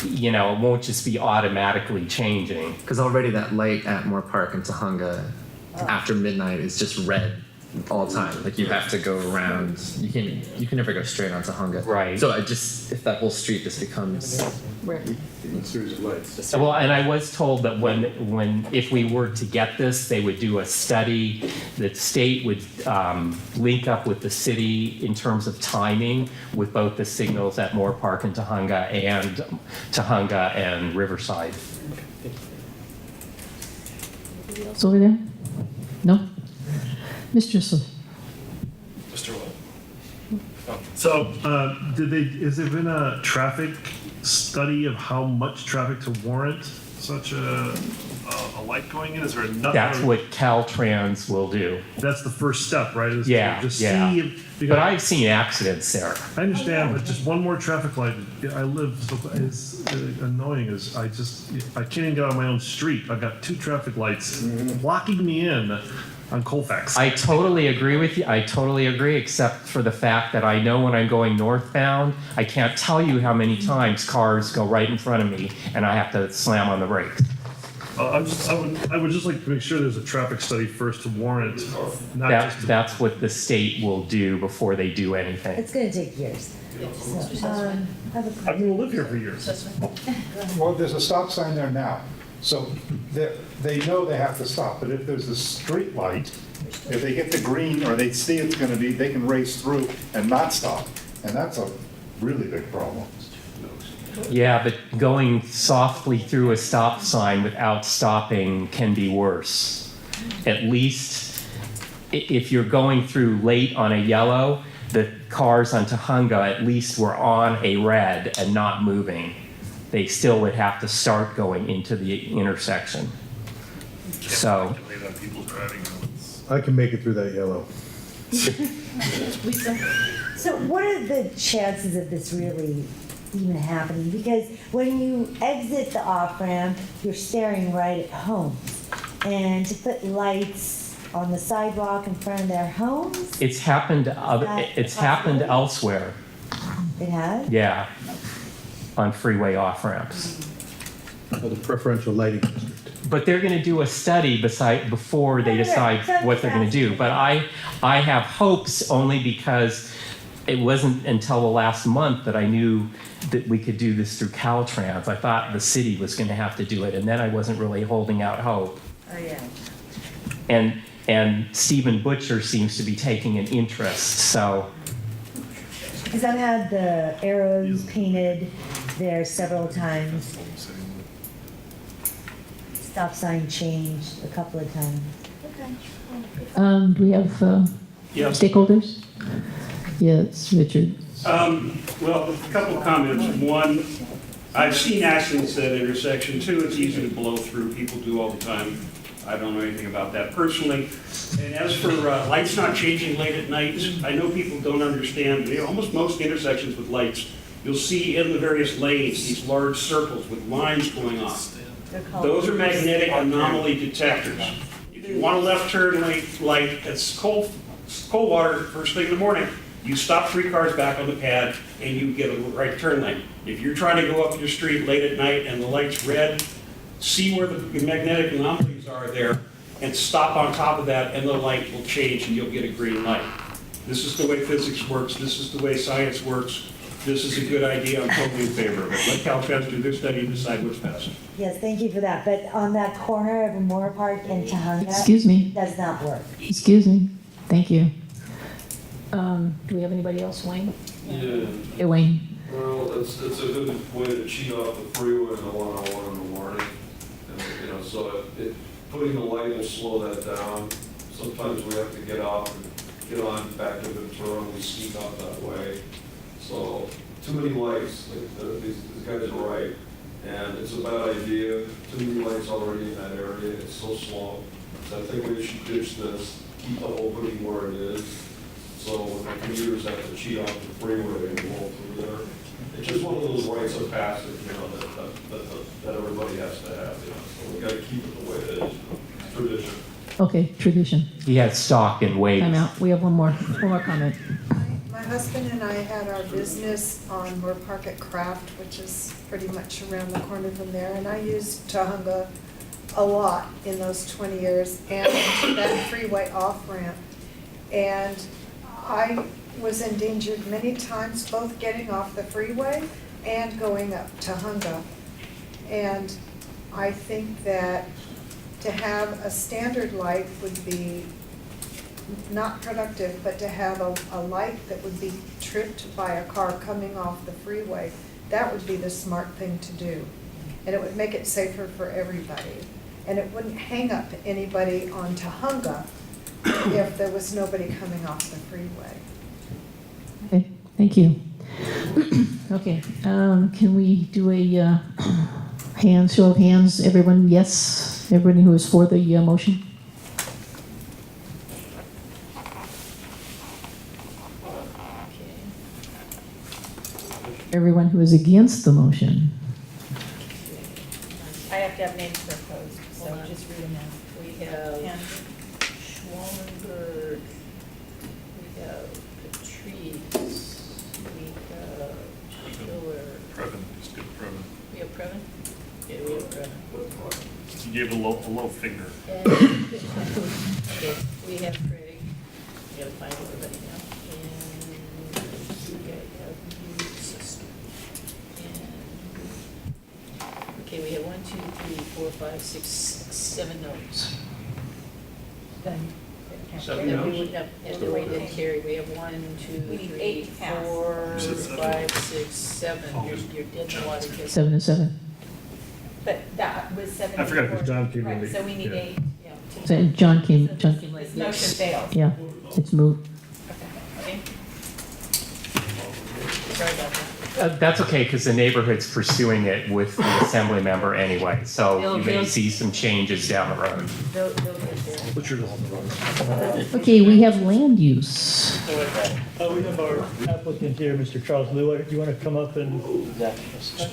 You know, it won't just be automatically changing. Because already that light at Moore Park and Tahunga after midnight is just red all the time. Like, you have to go around. You can never go straight on Tahunga. Right. So if that whole street just becomes One series of lights. Well, and I was told that if we were to get this, they would do a study. The state would link up with the city in terms of timing with both the signals at Moore Park and Tahunga and Riverside. Else over there? No? Mr. Slee? Mr. Will. So, has there been a traffic study of how much traffic to warrant such a light going in? Is there enough? That's what Caltrans will do. That's the first step, right? Is Yeah, to just yeah. see if, But I've seen accidents there. I understand, but just one more traffic light. I live so is annoying. Is I can't even get on my own street. I've got 2 traffic lights blocking me in on Colfax. I totally agree with you. I totally agree, except for the fact that I know when I'm going northbound, I can't tell you how many times cars go right in front of me and I have to slam on the brakes. I would just like to make sure there's a traffic study first to warrant, not just. That's what the state will do before they do anything. It's gonna take years. I'm gonna live here for years. Well, there's a stop sign there now, so they know they have to stop, but if there's a street light, if they get the green or they see it's gonna be, they can race through and not stop, and that's a really big problem. Yeah, but going softly through a stop sign without stopping can be worse. At least if you're going through late on a yellow, the cars on Tahunga at least were on a red and not moving. They still would have to start going into the intersection. So. I can make it through that yellow. So what are the chances of this really even happening? Because when you exit the off-ramp, you're staring right at homes. And to put lights on the sidewalk in front of their homes? It's happened elsewhere. It has? Yeah, on freeway off-ramps. For the preferential lighting district. But they're gonna do a study before they decide what they're gonna do. But I have hopes only because it wasn't until the last month that I knew that we could do this through Caltrans. I thought the city was gonna have to do it, and then I wasn't really holding out hope. Oh, yeah. And Stephen Butcher seems to be taking an interest, so. Because I've had the arrows painted there several times. Stop sign changed a couple of times. Do we have stakeholders? Yes, Richard. Well, a couple of comments. One, I've seen accidents at that intersection. 2, it's easy to blow through. People do all the time. I don't know anything about that personally. And as for lights not changing late at night, I know people don't understand. Almost most intersections with lights, you'll see in the various lanes these large circles with lines going on. Those are magnetic anomaly detectors. If you want a left turn light that's cold water first thing in the morning, you stop 3 cars back on the pad and you get a right turn lane. If you're trying to go up your street late at night and the light's red, see where the magnetic anomalies are there and stop on top of that and the light will change and you'll get a green light. This is the way physics works. This is the way science works. This is a good idea. I'm totally in favor of it. Let Caltrans do their study and decide what's best. Yes, thank you for that. But on that corner of Moore Park and Tahunga, Excuse me. it does not work. Excuse me. Thank you. Do we have anybody else, Wayne? Yeah. Hey, Wayne. Well, it's a good way to cheat off the freeway in the 101 in the morning. And, So putting the light will slow that down. Sometimes we have to get off and get on back to Ventura, and we sneak out that way. So too many lights, like these guys are right. And it's a bad idea. Too many lights already in that area. It's so slow. So I think we should ditch this, keep the opening where it is. So when the commuters have to cheat off the freeway and go through there. It's just one of those rites of passage, that everybody has to have, So we gotta keep it the way it is, tradition. Okay, tradition. He has stock in ways. Time out. We have one more comment. My husband and I had our business on Moore Park at Craft, which is pretty much around the corner from there, and I used Tahunga a lot in those 20 years, and that freeway off-ramp. And I was endangered many times, both getting off the freeway and going up Tahunga. And I think that to have a standard light would be not productive, but to have a light that would be tripped by a car coming off the freeway, that would be the smart thing to do. And it would make it safer for everybody. And it wouldn't hang up anybody on Tahunga if there was nobody coming off the freeway. Okay, thank you. Okay, can we do a show of hands? Everyone, yes? Everybody who is for the motion? Everyone who is against the motion? I have to have names for opposed, so just read them out. We have Schwallenberg, we have Patrice, we have Schiller. Previn, just do Previn. We have Previn? Yeah, we have Previn. You gave a low finger. And, okay, we have Craig. We gotta find everybody now. And we have you, sister. And, okay, we have 1, 2, 3, 4, 5, 6, 7 no's. Then. Seven And we no's? would have, and the way that carry, we have 1, 2, We need 3, 8 to pass. 4, You said seven. 5, 6, 7. You're dead in the water. 7 to 7. But that was 7. I forgot because John came in. Right, so we need Yeah. 8, yeah. So John came late. This motion fails. Yeah, it's moved. Okay. Sorry about that. That's okay, because the neighborhood's pursuing it with the assembly member anyway, so you may see some changes down the road. They'll get there. What's your name? Okay, we have land use. We have our applicant here, Mr. Charles Lew. Do you want to come up and?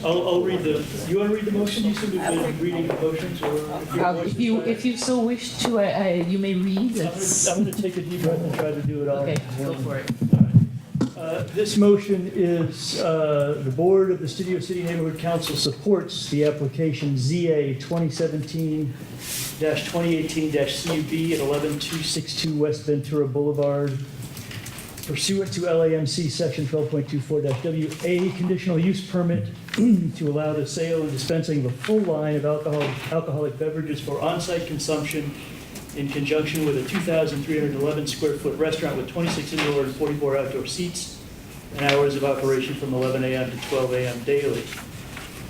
I'll read the, you want to read the motion? You said we've been reading the motions, or? If you so wish to, you may read. I'm going to take a deep breath and try to do it all. Okay, go for it. This motion is, the Board of the Studio City Neighborhood Council supports the application ZA 2017-2018-CUB at 11262 West Ventura Boulevard pursuant to LAMC Section 12.24-WA, conditional use permit to allow the sale and dispensing of a full line of alcoholic beverages for on-site consumption in conjunction with a 2,311 square foot restaurant with 26 indoor and 44 outdoor seats, and hours of operation from 11 a.m. to 12 a.m. daily.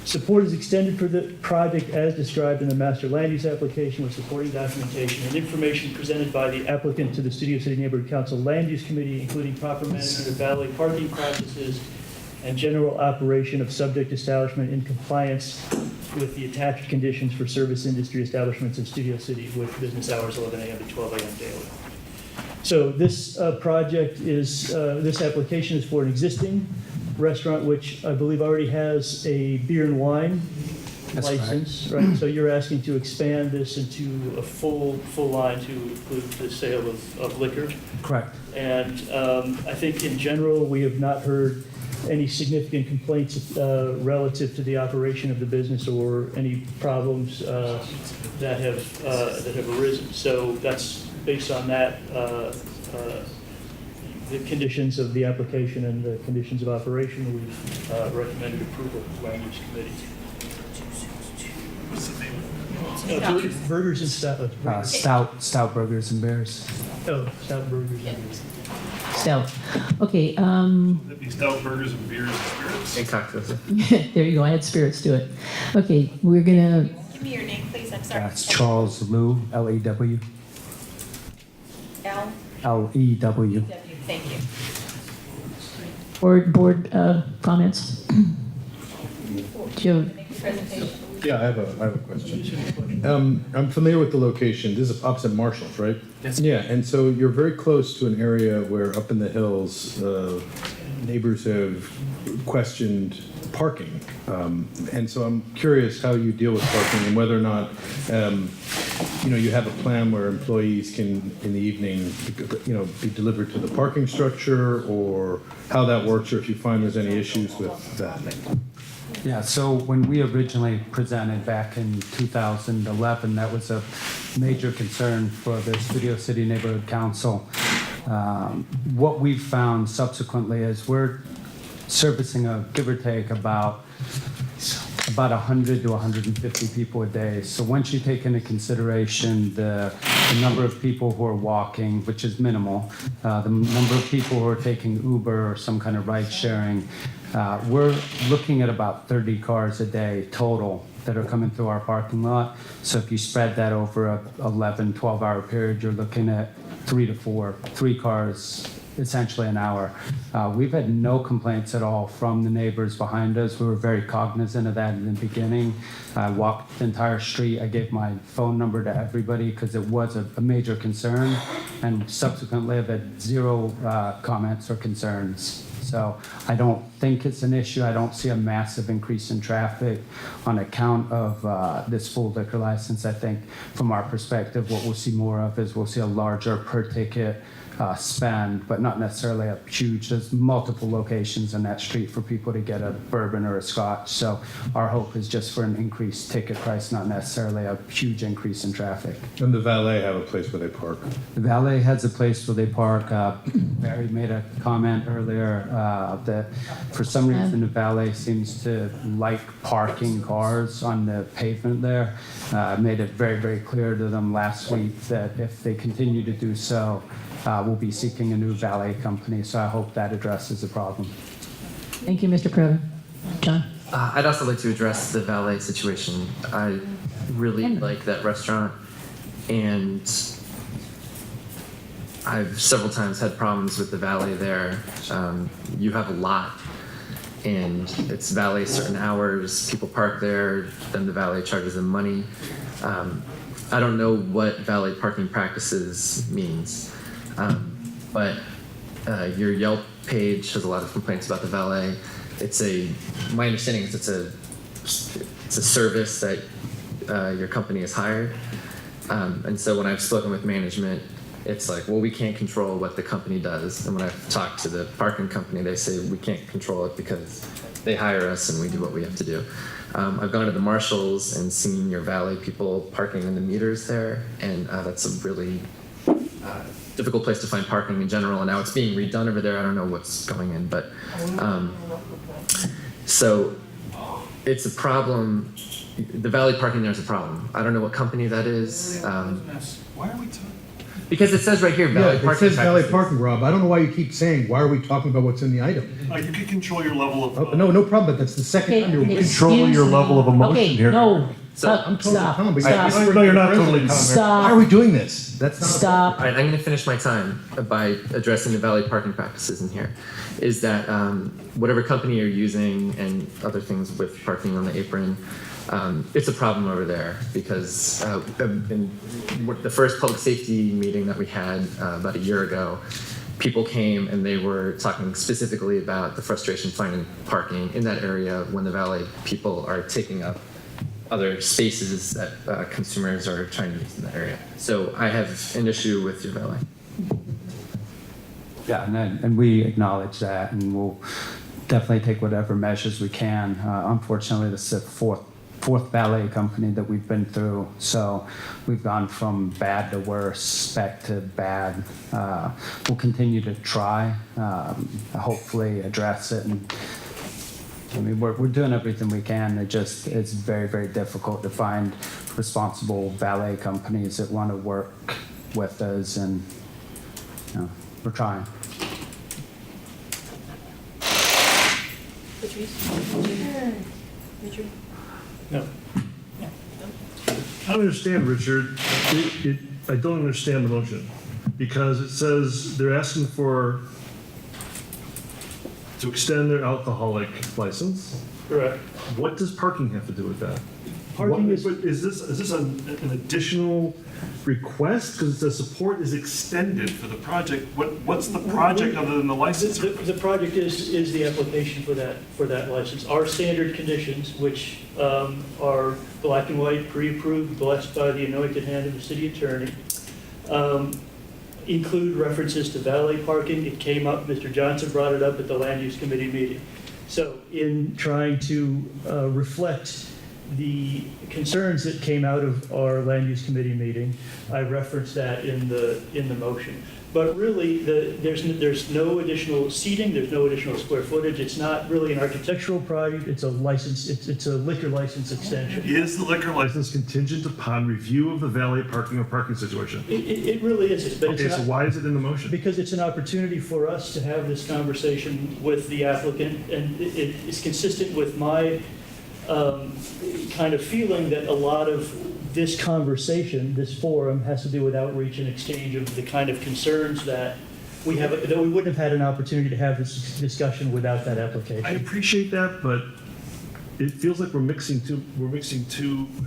Support is extended for the project as described in the master land use application with supporting documentation and information presented by the applicant to the Studio City Neighborhood Council Land Use Committee, including proper management of valet parking practices and general operation of subject establishment in compliance with the attached conditions for service industry establishments in Studio City with business hours 11 a.m. to 12 a.m. daily. So this project is, this application is for an existing restaurant, which I believe already has a beer and wine license, right? So you're asking to expand this into a full line to include the sale of liquor? Correct. And I think in general, we have not heard any significant complaints relative to the operation of the business or any problems that have arisen. So that's based on that, the conditions of the application and the conditions of operation, we've recommended approval of the land use committee. What's the name? Burgers and Stout. Stout Burgers and Bears. Oh, Stout Burgers and Bears. Stout. Okay, That'd be stout burgers and beers and spirits. And cocktails. there you go, I had spirits to it. Okay, we're gonna, Give me your name, please. I'm sorry. It's Charles Lew, L-E-W. L? L-E-W. W, thank you. Board comments? Do you have- Make the presentation. Yeah, I have a question. I'm familiar with the location. This is opposite Marshall's, right? Yes. Yeah, and so you're very close to an area where up in the hills, neighbors have questioned parking. And so I'm curious how you deal with parking and whether or not, you have a plan where employees can, in the evening, be delivered to the parking structure, or how that works, or if you find there's any issues with that. Yeah, so when we originally presented back in 2011, that was a major concern for the Studio City Neighborhood Council. What we've found subsequently is we're servicing give or take about 100 to 150 people a day. So once you take into consideration the number of people who are walking, which is minimal, the number of people who are taking Uber or some kind of ride sharing, we're looking at about 30 cars a day total that are coming through our parking lot. So if you spread that over a 11, 12-hour period, you're looking at 3 cars essentially an hour. We've had no complaints at all from the neighbors behind us. We were very cognizant of that in the beginning. I walked the entire street. I gave my phone number to everybody because it was a major concern. And subsequently, I've had 0 comments or concerns. So I don't think it's an issue. I don't see a massive increase in traffic on account of this full liquor license. I think from our perspective, what we'll see more of is we'll see a larger per ticket spend, but not necessarily a huge. There's multiple locations in that street for people to get a bourbon or a scotch. So our hope is just for an increased ticket price, not necessarily a huge increase in traffic. And the valet have a place where they park? The valet has a place where they park. Barry made a comment earlier that for some reason the valet seems to like parking cars on the pavement there. I made it very, very clear to them last week that if they continue to do so, we'll be seeking a new valet company. So I hope that addresses the problem. Thank you, Mr. Prater. John? I'd also like to address the valet situation. I really like that restaurant, and I've several times had problems with the valet there. You have a lot, and it's valet certain hours. People park there, then the valet charges them money. I don't know what valet parking practices means, but your Yelp page has a lot of complaints about the valet. My understanding is it's a service that your company has hired, and so when I've spoken with management, it's like, well, we can't control what the company does. And when I've talked to the parking company, they say we can't control it because they hire us and we do what we have to do. I've gone to the Marshalls and seen your valet people parking in the meters there, and that's a really difficult place to find parking in general. And now it's being redone over there. I don't know what's going in, but so it's a problem. The valet parking there is a problem. I don't know what company that is. Why are we talking? Because it says right here, valet parking. It says valet parking, Rob. I don't know why you keep saying, why are we talking about what's in the item? You can control your level of. No, no problem, but that's the second time you're. Control your level of emotion Okay, here. no. I'm totally calm, but Stop. you're No, you're not totally calm. Stop. Why are we doing this? That's not. Stop. All right, I'm going to finish my time by addressing the valet parking practices in here. Is that whatever company you're using and other things with parking on the apron, it's a problem over there because in the first public safety meeting that we had about a year ago, people came and they were talking specifically about the frustration finding parking in that area when the valet people are taking up other spaces that consumers are trying to use in that area. So I have an issue with your valet. Yeah, and we acknowledge that, and we'll definitely take whatever measures we can. Unfortunately, this is the fourth valet company that we've been through, so we've gone from bad to worse, spec to bad. We'll continue to try, hopefully address it, and I mean, we're doing everything we can. It's very, very difficult to find responsible valet companies that want to work with us, and we're trying. Patrice? Richard? No. No. I don't understand, Richard. I don't understand the motion, because it says they're asking to extend their alcoholic license. Correct. What does parking have to do with that? Parking is- Is this an additional request? Because it says support is extended for the project. What's the project other than the license? The project is the application for that license. Our standard conditions, which are black and white, pre-approved, blessed by the anointed hand of the city attorney, include references to valet parking. It came up, Mr. Johnson brought it up at the Land Use Committee meeting. So in trying to reflect the concerns that came out of our Land Use Committee meeting, I referenced that in the motion. But really, there's no additional seating, there's no additional square footage. It's not really an architectural project, it's a license, it's a liquor license extension. Is the liquor license contingent upon review of the valet parking or parking situation? It really is, but Okay, it's so not, why is it in the motion? because it's an opportunity for us to have this conversation with the applicant, and it's consistent with my kind of feeling that a lot of this conversation, this forum, has to do with outreach and exchange of the kind of concerns that we have, that we wouldn't have had an opportunity to have this discussion without that application. I appreciate that, but it feels like we're mixing two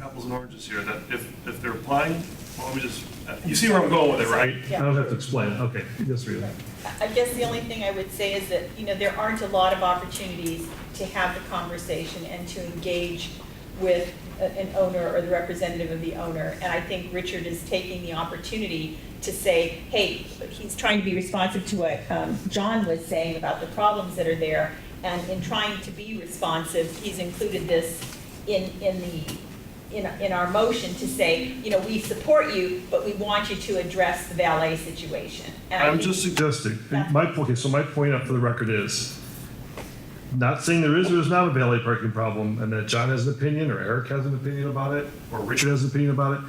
apples and oranges here. That if they're applying, well, let me just, you see where I'm going with it, right? I don't have to explain it. Okay, yes, Rita. I guess the only thing I would say is that, there aren't a lot of opportunities to have the conversation and to engage with an owner or the representative of the owner. And I think Richard is taking the opportunity to say, hey, he's trying to be responsive to what John was saying about the problems that are there. And in trying to be responsive, he's included this in our motion to say, we support you, but we want you to address the valet situation. And I I'm think just suggesting, my point up for the record is, not saying there is or is not a valet parking problem, and that John has an opinion, or Eric has an opinion about it, or Richard has an opinion about it.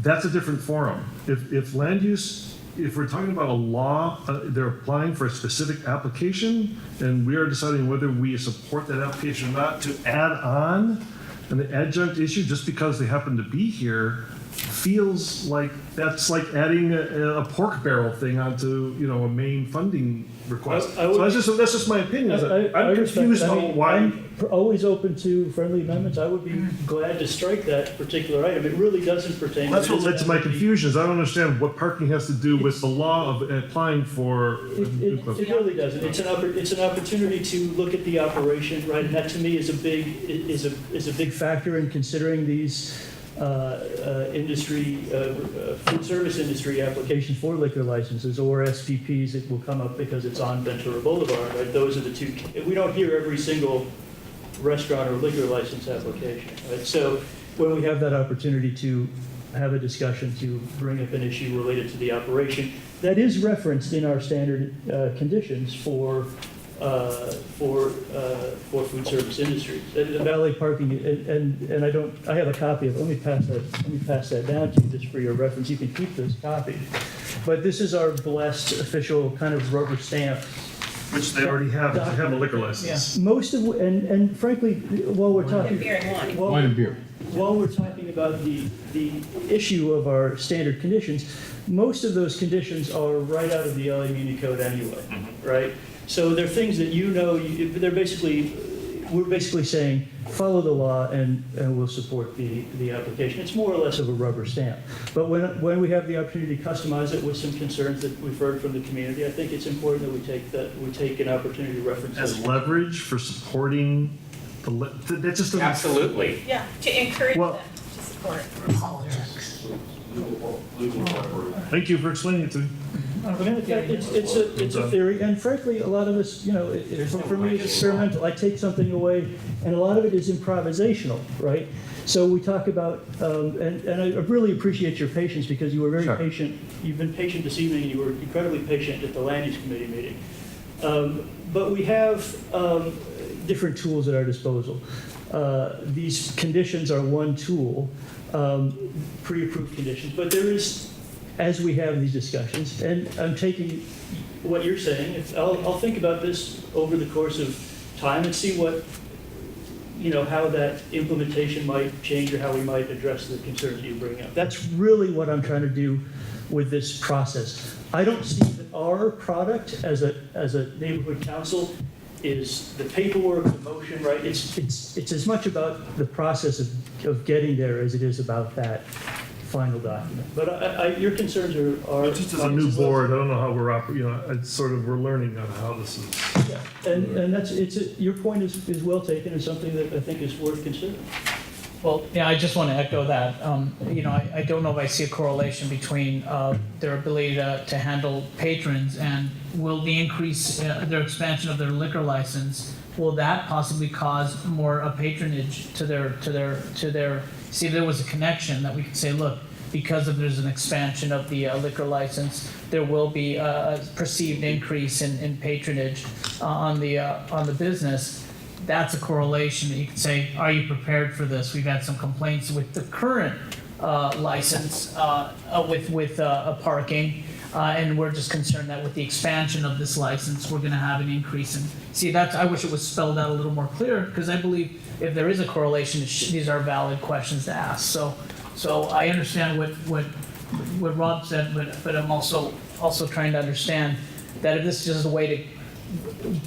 That's a different forum. If land use, if we're talking about a law, they're applying for a specific application, and we are deciding whether we support that application or not, to add on an adjunct issue just because they happen to be here, feels like that's like adding a pork barrel thing onto, a main funding request. So that's just my opinion. I'm confused about why. I'm always open to friendly amendments. I would be glad to strike that particular item. It really doesn't pertain. That's what led to my confusion, is I don't understand what parking has to do with the law of applying for. It really doesn't. It's an opportunity to look at the operation, right? And that to me is a big factor in considering these food service industry applications for liquor licenses or SPPs. It will come up because it's on Ventura Boulevard, right? Those are the two. We don't hear every single restaurant or liquor license application, right? So when we have that opportunity to have a discussion to bring up an issue related to the operation, that is referenced in our standard conditions for food service industries. The valet parking, and I have a copy of it. Let me pass that down to you just for your reference. You can keep this copy. But this is our blessed official kind of rubber stamp. Which they already have, they have a liquor license. Yeah. Most of, and frankly, while we're talking. Beer and wine. Wine and beer. While we're talking about the issue of our standard conditions, most of those conditions are right out of the LA Muni Code anyway, right? So they're things that we're basically saying, follow the law and we'll support the application. It's more or less of a rubber stamp. But when we have the opportunity to customize it with some concerns that we've heard from the community, I think it's important that we take an opportunity to reference As those. leverage for supporting that just doesn't. Absolutely. Yeah, to encourage them to support. Thank you for explaining it to me. It's a theory, and frankly, a lot of us, for me, it's experimental. I take something away, and a lot of it is improvisational, right? So we talk about, and I really appreciate your patience because you were very patient. You've been patient this evening, and you were incredibly patient at the Land Use Committee meeting. But we have different tools at our disposal. These conditions are one tool, pre-approved conditions, but there is, as we have these discussions, and I'm taking what you're saying, I'll think about this over the course of time and see what how that implementation might change or how we might address the concerns you bring up. That's really what I'm trying to do with this process. I don't see that our product as a neighborhood council is the paperwork, the motion, right? It's as much about the process of getting there as it is about that final document. But your concerns are. Just as a new board, I don't know how we're operating, it's sort of, we're learning on how this is. Yeah, and your point is well taken and something that I think is worth considering. Well, yeah, I just want to echo that. I don't know if I see a correlation between their ability to handle patrons and will the increase, their expansion of their liquor license, will that possibly cause more patronage to their, see if there was a connection that we could say, look, because of there's an expansion of the liquor license, there will be a perceived increase in patronage on the business. That's a correlation that you can say, are you prepared for this? We've had some complaints with the current license with parking, and we're just concerned that with the expansion of this license, we're going to have an increase in. See, I wish it was spelled out a little more clear, because I believe if there is a correlation, these are valid questions to ask. So I understand what Rob said, but I'm also trying to understand that if this is just a way to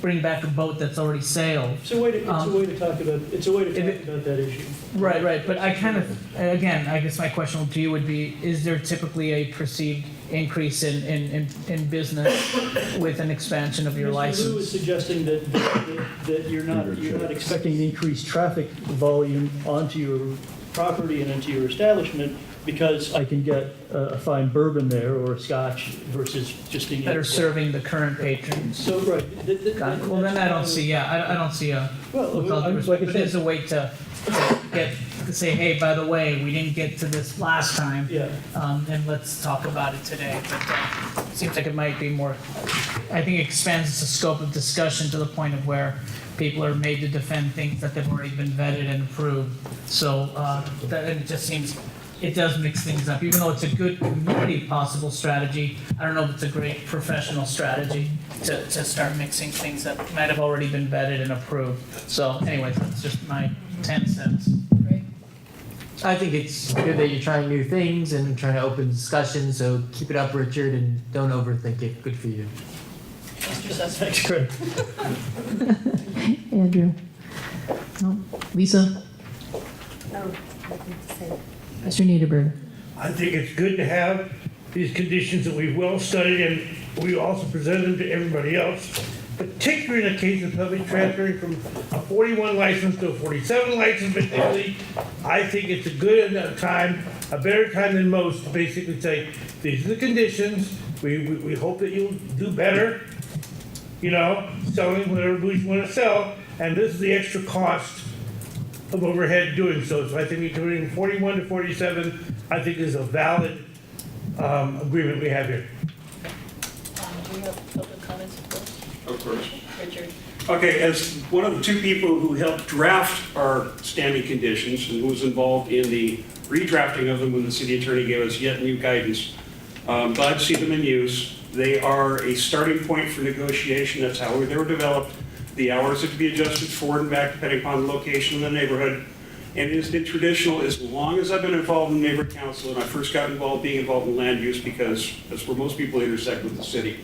bring back a boat that's already sailed. It's a way to talk about that issue. Right. But I kind of, again, I guess my question to you would be: is there typically a perceived increase in business with an expansion of your license? Mr. Liu is suggesting that you're not expecting increased traffic volume onto your property and into your establishment, because I can get a fine bourbon there or a scotch versus just being better serving the current patrons. So right. Well, then I don't see. I don't see a. Well, but there's a way to say, hey, by the way, we didn't get to this last time. Yeah. And let's talk about it today. But it seems like it might be more. I think it expands the scope of discussion to the point of where people are made to defend things that they've already been vetted and approved. So that it just seems. It does mix things up. Even though it's a good community possible strategy, I don't know if it's a great professional strategy to start mixing things that might have already been vetted and approved. So anyways, that's just my 10 cents. Great. I think it's good that you're trying new things and trying to open discussion, so keep it up, Richard, and don't overthink it. Good for you. Thanks, Craig. Andrew? No? Lisa? No, nothing to say. Mr. Niederberger? I think it's good to have these conditions that we've well studied and we also present them to everybody else, particularly in the case of somebody transferring from a 41 license to a 47 license potentially. I think it's a good enough time, a better time than most, to basically say, these are the conditions, we hope that you'll do better, selling whatever booze you want to sell, and this is the extra cost of overhead doing so. So I think between 41 to 47, I think is a valid agreement we have here. Do you have public comments, of course? Of course. Richard? Okay, as one of the two people who helped draft our standing conditions and who was involved in the redrafting of them when the city attorney gave us yet new guidance, glad to see them in use. They are a starting point for negotiation. That's how they were developed. The hours have to be adjusted forward and back depending upon the location of the neighborhood. And it has been traditional as long as I've been involved in neighborhood council, and I first got being involved in land use because that's where most people intersect with the city.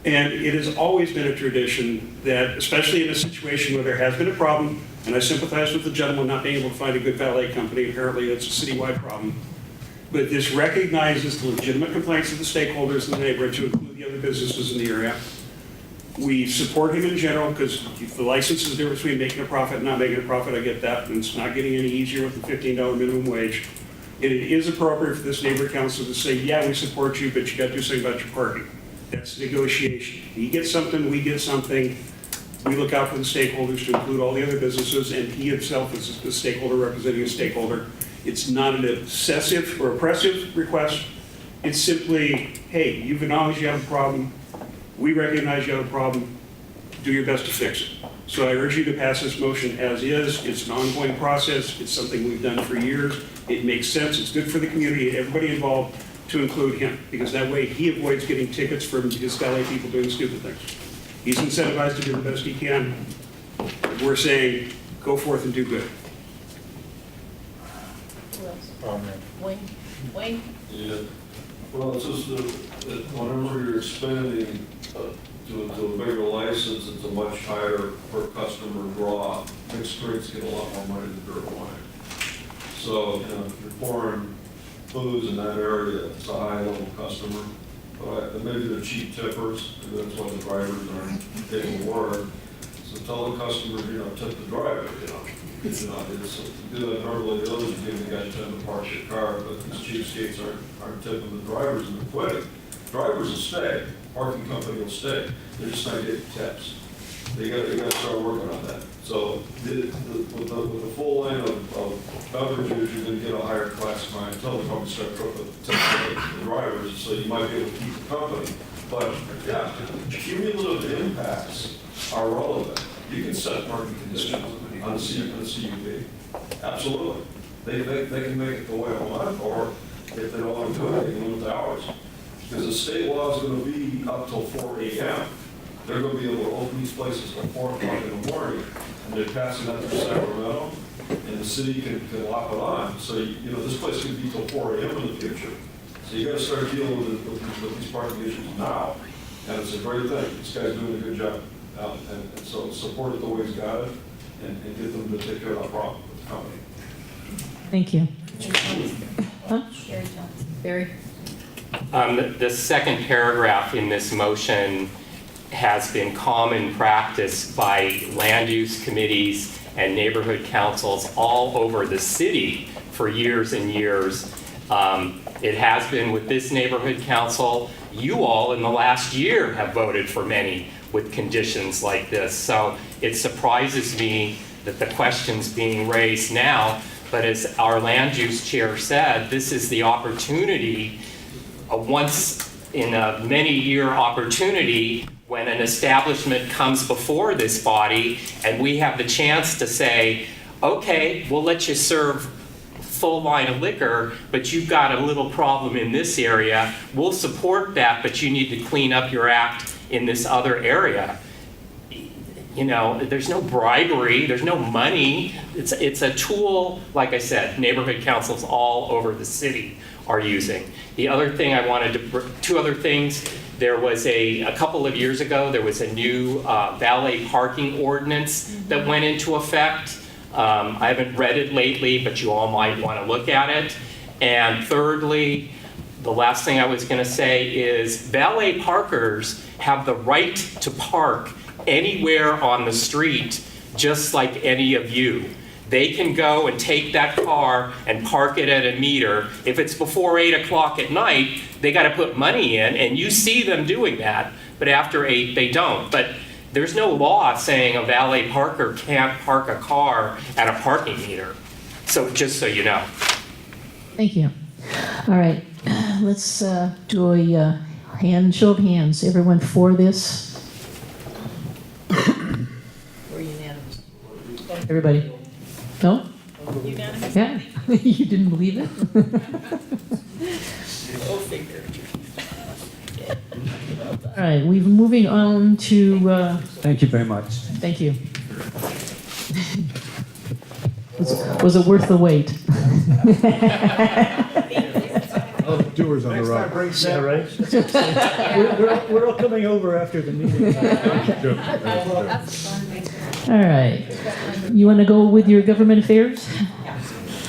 And it has always been a tradition that, especially in a situation where there has been a problem, and I sympathize with the gentleman not being able to find a good valet company, apparently it's a citywide problem, but this recognizes the legitimate complaints of the stakeholders in the neighborhood, to include the other businesses in the area. We support him in general because the license is the difference between making a profit and not making a profit. I get that, and it's not getting any easier with the $15 minimum wage. And it is appropriate for this neighborhood council to say, yeah, we support you, but you got to do something about your parking. That's negotiation. He gets something, we get something. We look out for the stakeholders to include all the other businesses, and he himself is the stakeholder representing a stakeholder. It's not an obsessive or oppressive request. It's simply, hey, you've acknowledged you have a problem. We recognize you have a problem. Do your best to fix it. So I urge you to pass this motion as is. It's an ongoing process. It's something we've done for years. It makes sense. It's good for the community, everybody involved, to include him, because that way he avoids getting tickets from his valet people doing stupid things. He's incentivized to do the best he can. We're saying, go forth and do good. Who else? Wayne? Wayne? Yeah, well, it's just that whenever you're expanding to a bigger license, it's a much higher per customer draw. Mixed drinks get a lot more money than beer and wine. So, if you're pouring booze in that area, it's a high level customer. But maybe they're cheap tippers, maybe that's why the drivers aren't getting work. So tell the customer, tip the driver, it's do that normally, the others give the guy time to park your car, but these cheapskates aren't tipping the drivers and they're quitting. Drivers will stay, parking company will stay, they're just not getting tips. They got to start working on that. So with the full line of beverages, you're going to get a higher class clientele. They'll probably start tipping the drivers, so you might be able to keep the company. But yeah, cumulative impacts are relevant. You can set market conditions on the CUP. Absolutely. They can make it the way I want, or if they don't want to do it, they can limit the hours. Because the state law is going to be up till 4 a.m. They're going to be able to open these places till 4 o'clock in the morning, and they're passing that through Sacramento, and the city can lock it on. So, this place could be till 4 a.m. in the future. So you got to start dealing with these parking issues now. And it's a great thing. This guy's doing a good job. And so support it the way he's got it, and get them to take care of that problem with the company. Thank you. Barry Johnson. Barry? The second paragraph in this motion has been common practice by land use committees and neighborhood councils all over the city for years and years. It has been with this neighborhood council. You all in the last year have voted for many with conditions like this. So it surprises me that the question's being raised now, but as our land use chair said, this is the opportunity, a once in a many year opportunity when an establishment comes before this body and we have the chance to say, okay, we'll let you serve full line of liquor, but you've got a little problem in this area. We'll support that, but you need to clean up your act in this other area. There's no bribery, there's no money. It's a tool, like I said, neighborhood councils all over the city are using. The other thing I wanted to, two other things. There was a couple of years ago, there was a new valet parking ordinance that went into effect. I haven't read it lately, but you all might want to look at it. And thirdly, the last thing I was going to say is valet parkers have the right to park anywhere on the street, just like any of you. They can go and take that car and park it at a meter. If it's before 8 o'clock at night, they got to put money in, and you see them doing that, but after 8, they don't. But there's no law saying a valet parker can't park a car at a parking meter. So just so you know. Thank you. All right, let's do a show of hands. Everyone for this? We're unanimous. Everybody? No? Unanimous? Yeah. You didn't believe it? Go figure. All right, we're moving on to... Thank you very much. Thank you. Was it worth the wait? Oh, doers on the Next time, rock. bring Yeah, right? We're all coming over after the meeting. All right. You want to go with your government affairs?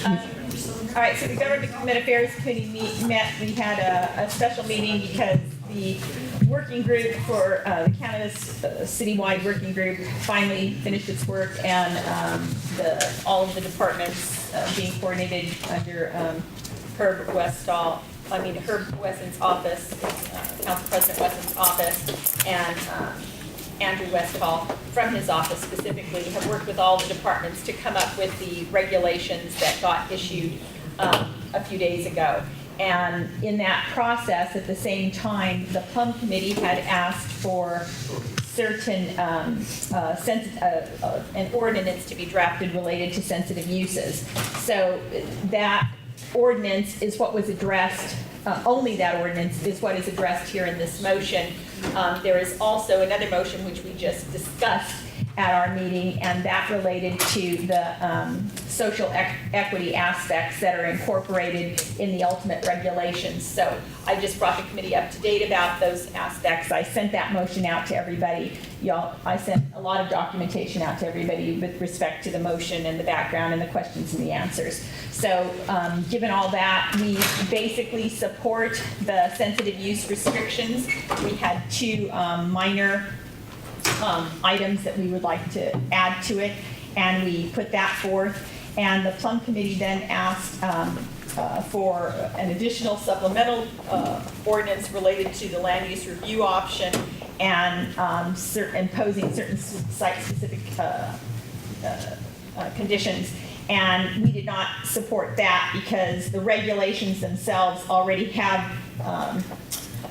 All right, so the Government Affairs Committee met. We had a special meeting because the working group for the cannabis citywide working group finally finished its work, and all of the departments being coordinated under Herb Wesson's office, Council President Wesson's office, and Andrew Westphal from his office specifically have worked with all the departments to come up with the regulations that got issued a few days ago. And in that process, at the same time, the Plum Committee had asked for certain an ordinance to be drafted related to sensitive uses. So that ordinance is what was addressed, only that ordinance is what is addressed here in this motion. There is also another motion which we just discussed, at our meeting, and that related to the social equity aspects that are incorporated in the ultimate regulations. So I just brought the committee up to date about those aspects. I sent that motion out to everybody. I sent a lot of documentation out to everybody with respect to the motion and the background and the questions and the answers. So given all that, we basically support the sensitive use restrictions. We had two minor items that we would like to add to it, and we put that forth. And the Plum Committee then asked for an additional supplemental ordinance related to the land use review option and imposing certain site-specific conditions. And we did not support that because the regulations themselves already have,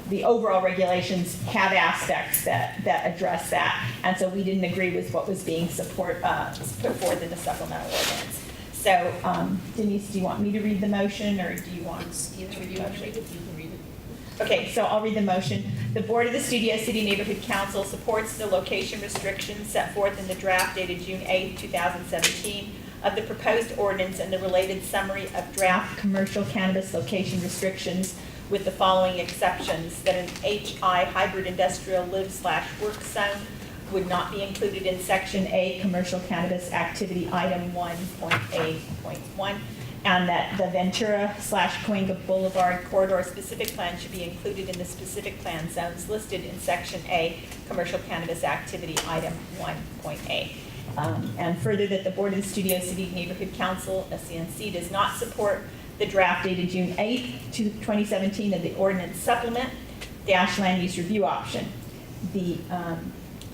the overall regulations have aspects that address that. And so we didn't agree with what was being put forth in the supplemental ordinance. So Denise, do you want me to read the motion, or do you want to read the motion? You can read it. Okay, so I'll read the motion. The Board of the Studio City Neighborhood Council supports the location restrictions set forth in the draft dated June 8, 2017 of the proposed ordinance and the related summary of draft commercial cannabis location restrictions, with the following exceptions: that an HI hybrid industrial live/work zone would not be included in Section A Commercial Cannabis Activity Item 1.A.1, and that the Ventura/Cahuenga Boulevard Corridor Specific Plan should be included in the specific plan zones listed in Section A Commercial Cannabis Activity Item 1.A. And further, that the Board of the Studio City Neighborhood Council, SCNC, does not support the draft dated June 8, 2017 of the ordinance supplement dash land use review option. The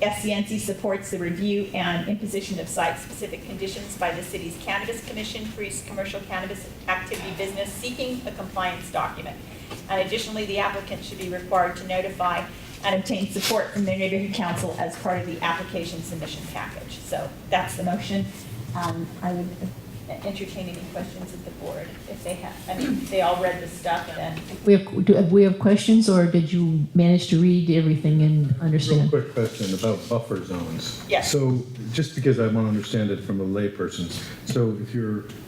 SCNC supports the review and imposition of site-specific conditions by the city's Cannabis Commission for each commercial cannabis activity business seeking a compliance document. And additionally, the applicant should be required to notify and obtain support from their neighborhood council as part of the application submission package. So that's the motion. I would entertain any questions of the board if they have. I mean, they all read the stuff and. Do we have questions, or did you manage to read everything and understand? Real quick question about buffer zones. Yes. So just because I want to understand it from a layperson, so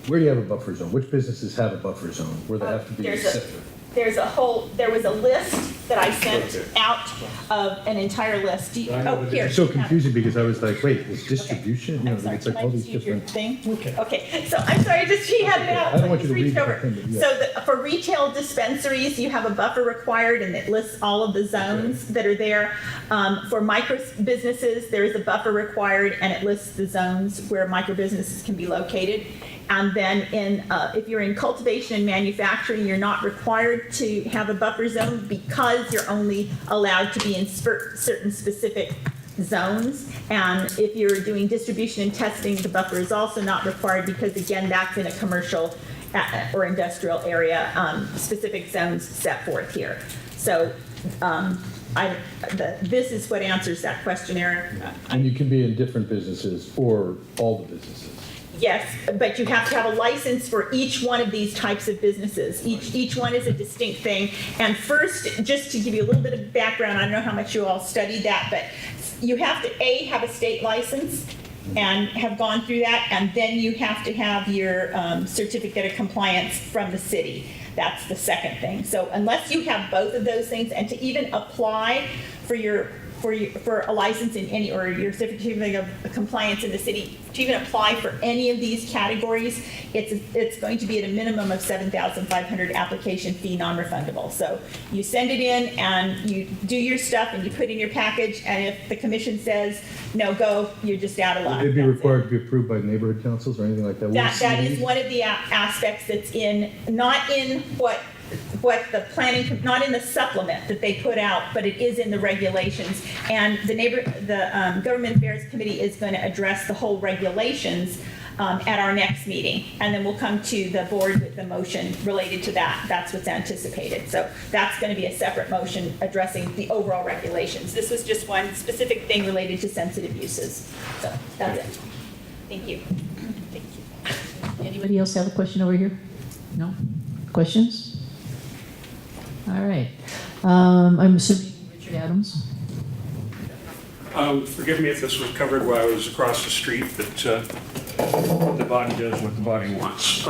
where do you have a buffer zone? Which businesses have a buffer zone where they have to be separate? There was a list that I sent out of an entire list. Here. It's so confusing because I was like, wait, is distribution? You know, Sorry, it's like can all I these just use your different. thing? Okay, so I'm sorry, she had it out. I don't want you to reached read over. the thing, but yeah. So for retail dispensaries, you have a buffer required, and it lists all of the zones that are there. For micro businesses, there is a buffer required, and it lists the zones where micro businesses can be located. And then if you're in cultivation and manufacturing, you're not required to have a buffer zone because you're only allowed to be in certain specific zones. And if you're doing distribution and testing, the buffer is also not required because, again, that's in a commercial or industrial area, specific zones set forth here. So this is what answers that questionnaire. And you can be in different businesses or all the businesses. Yes, but you have to have a license for each one of these types of businesses. Each one is a distinct thing. And first, just to give you a little bit of background, I don't know how much you all studied that, but you have to, have a state license and have gone through that, and then you have to have your certificate of compliance from the city. That's the second thing. So unless you have both of those things, and to even apply for a license in any, or your certificate of compliance in the city, to even apply for any of these categories, it's going to be at a minimum of $7,500 application fee, non-refundable. So you send it in and you do your stuff and you put in your package, and if the commission says no go, you're just out of luck. Would they be required to be approved by neighborhood councils or anything like that? That is one of the aspects that's not in what the planning, not in the supplement that they put out, but it is in the regulations. And the Government Affairs Committee is going to address the whole regulations at our next meeting. And then we'll come to the board with the motion related to that. That's what's anticipated. So that's going to be a separate motion addressing the overall regulations. This was just one specific thing related to sensitive uses. So that's it. Thank you. Thank you. Anybody else have a question over here? No? Questions? All right. I'm assuming Richard Adams. Forgive me if this was covered while I was across the street, but the body does what the body wants.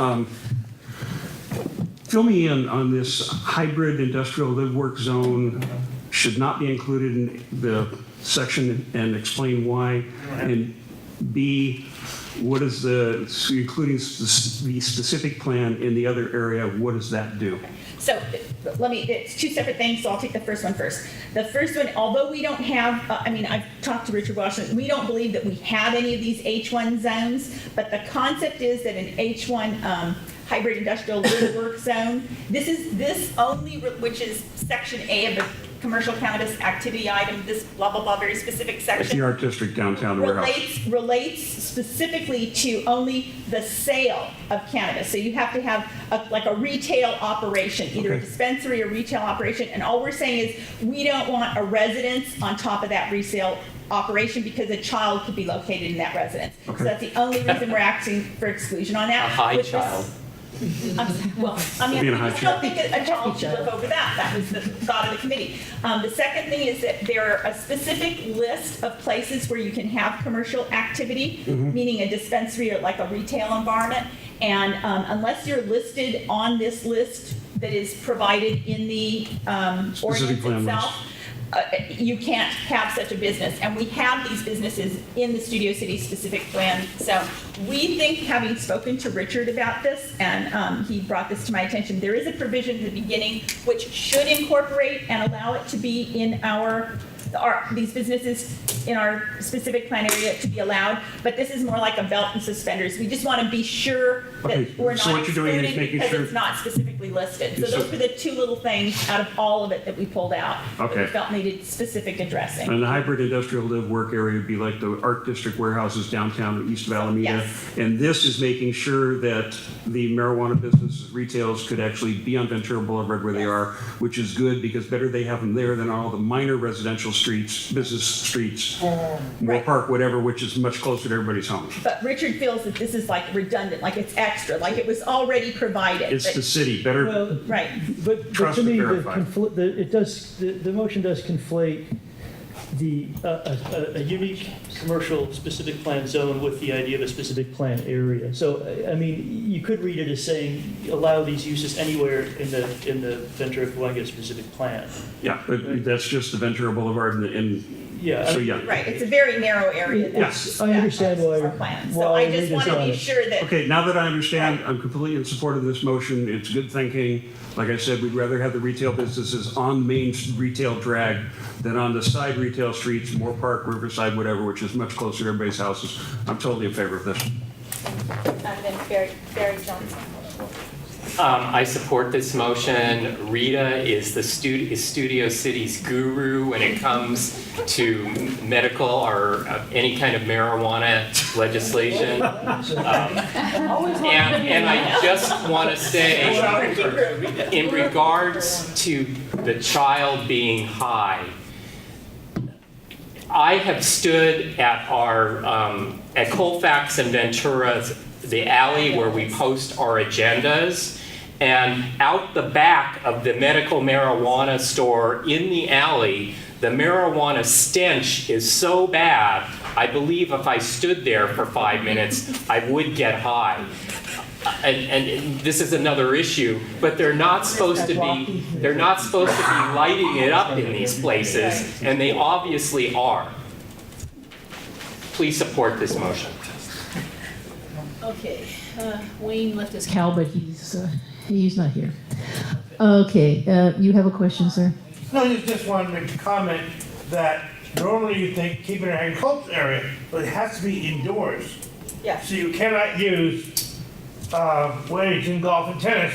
Fill me in on this hybrid industrial live work zone should not be included in the section and explain why. And B, what is including the specific plan in the other area, what does that do? So it's two separate things, so I'll take the first one first. The first one, although we don't have, I've talked to Richard Washington, we don't believe that we have any of these H1 zones, but the concept is that an H1 hybrid industrial live work zone, this only, which is section A of the commercial cannabis activity item, this blah, blah, blah, very specific It's section. the Art District downtown warehouse. Relates specifically to only the sale of cannabis. So you have to have a retail operation, either a dispensary or retail operation. And all we're saying is we don't want a residence on top of that resale operation because a child could be located in that residence. So that's the only reason we're asking for exclusion on that. A high child. Well, I just don't think a child should look over that. That was the thought of the committee. The second thing is that there are a specific list of places where you can have commercial activity, meaning a dispensary or like a retail environment. And unless you're listed on this list that is provided in the ordinance itself, you can't have such a business. And we have these businesses in the Studio City specific plan. So we think, having spoken to Richard about this, and he brought this to my attention, there is a provision at the beginning which should incorporate and allow it to be in these businesses in our specific plan area to be allowed, but this is more like a belt and suspenders. We just want to be sure that we're so not what you're doing is excluded making because sure- it's not specifically listed. So So- those were the two little things out of all of it that we pulled out that we Okay. felt needed specific addressing. And the hybrid industrial live work area would be like the Art District warehouses downtown east of Alameda. Yes. And this is making sure that the marijuana businesses, retails could actually be on Ventura Boulevard where they are, which is good because better they have them there than all the minor residential streets, business streets, Moore Park, whatever, which is much closer to everybody's homes. But Richard feels that this is like redundant, like it's extra, like it was already provided. It's but- the city, better Right. But trust to but me, verify. the motion does conflate a unique commercial specific plan zone with the idea of a specific plan area. So, you could read it as saying, allow these uses anywhere in the Ventura Cahuenga specific plan. Yeah, but that's just the Ventura Boulevard and Yeah. so yeah. Right, it's a very narrow area. Yes. I understand why. Our plan. So why I just want to redesign be it. sure that. Okay, now that I understand, I'm completely in support of this motion. It's good thinking. Like I said, we'd rather have the retail businesses on main retail drag than on the side retail streets, Moore Park, Riverside, whatever, which is much closer to everybody's houses. I'm totally in favor of this. And then Barry Johnson. I support this motion. Rita is Studio City's guru when it comes to medical or any kind of marijuana legislation. And I just want to say, in regards to the child being high, I have stood at at Colfax and Ventura, the alley where we post our agendas, and out the back of the medical marijuana store in the alley, the marijuana stench is so bad, I believe if I stood there for 5 minutes, I would get high. And this is another issue, but they're not supposed to be lighting it up in these places, and they obviously are. Please support this motion. Okay, Wayne left his cow, but he's not here. Okay, you have a question, sir? No, you just wanted to make a comment that normally you think keep it in an agricultural area, but it has to be indoors. Yeah. So you cannot use wage in golf and tennis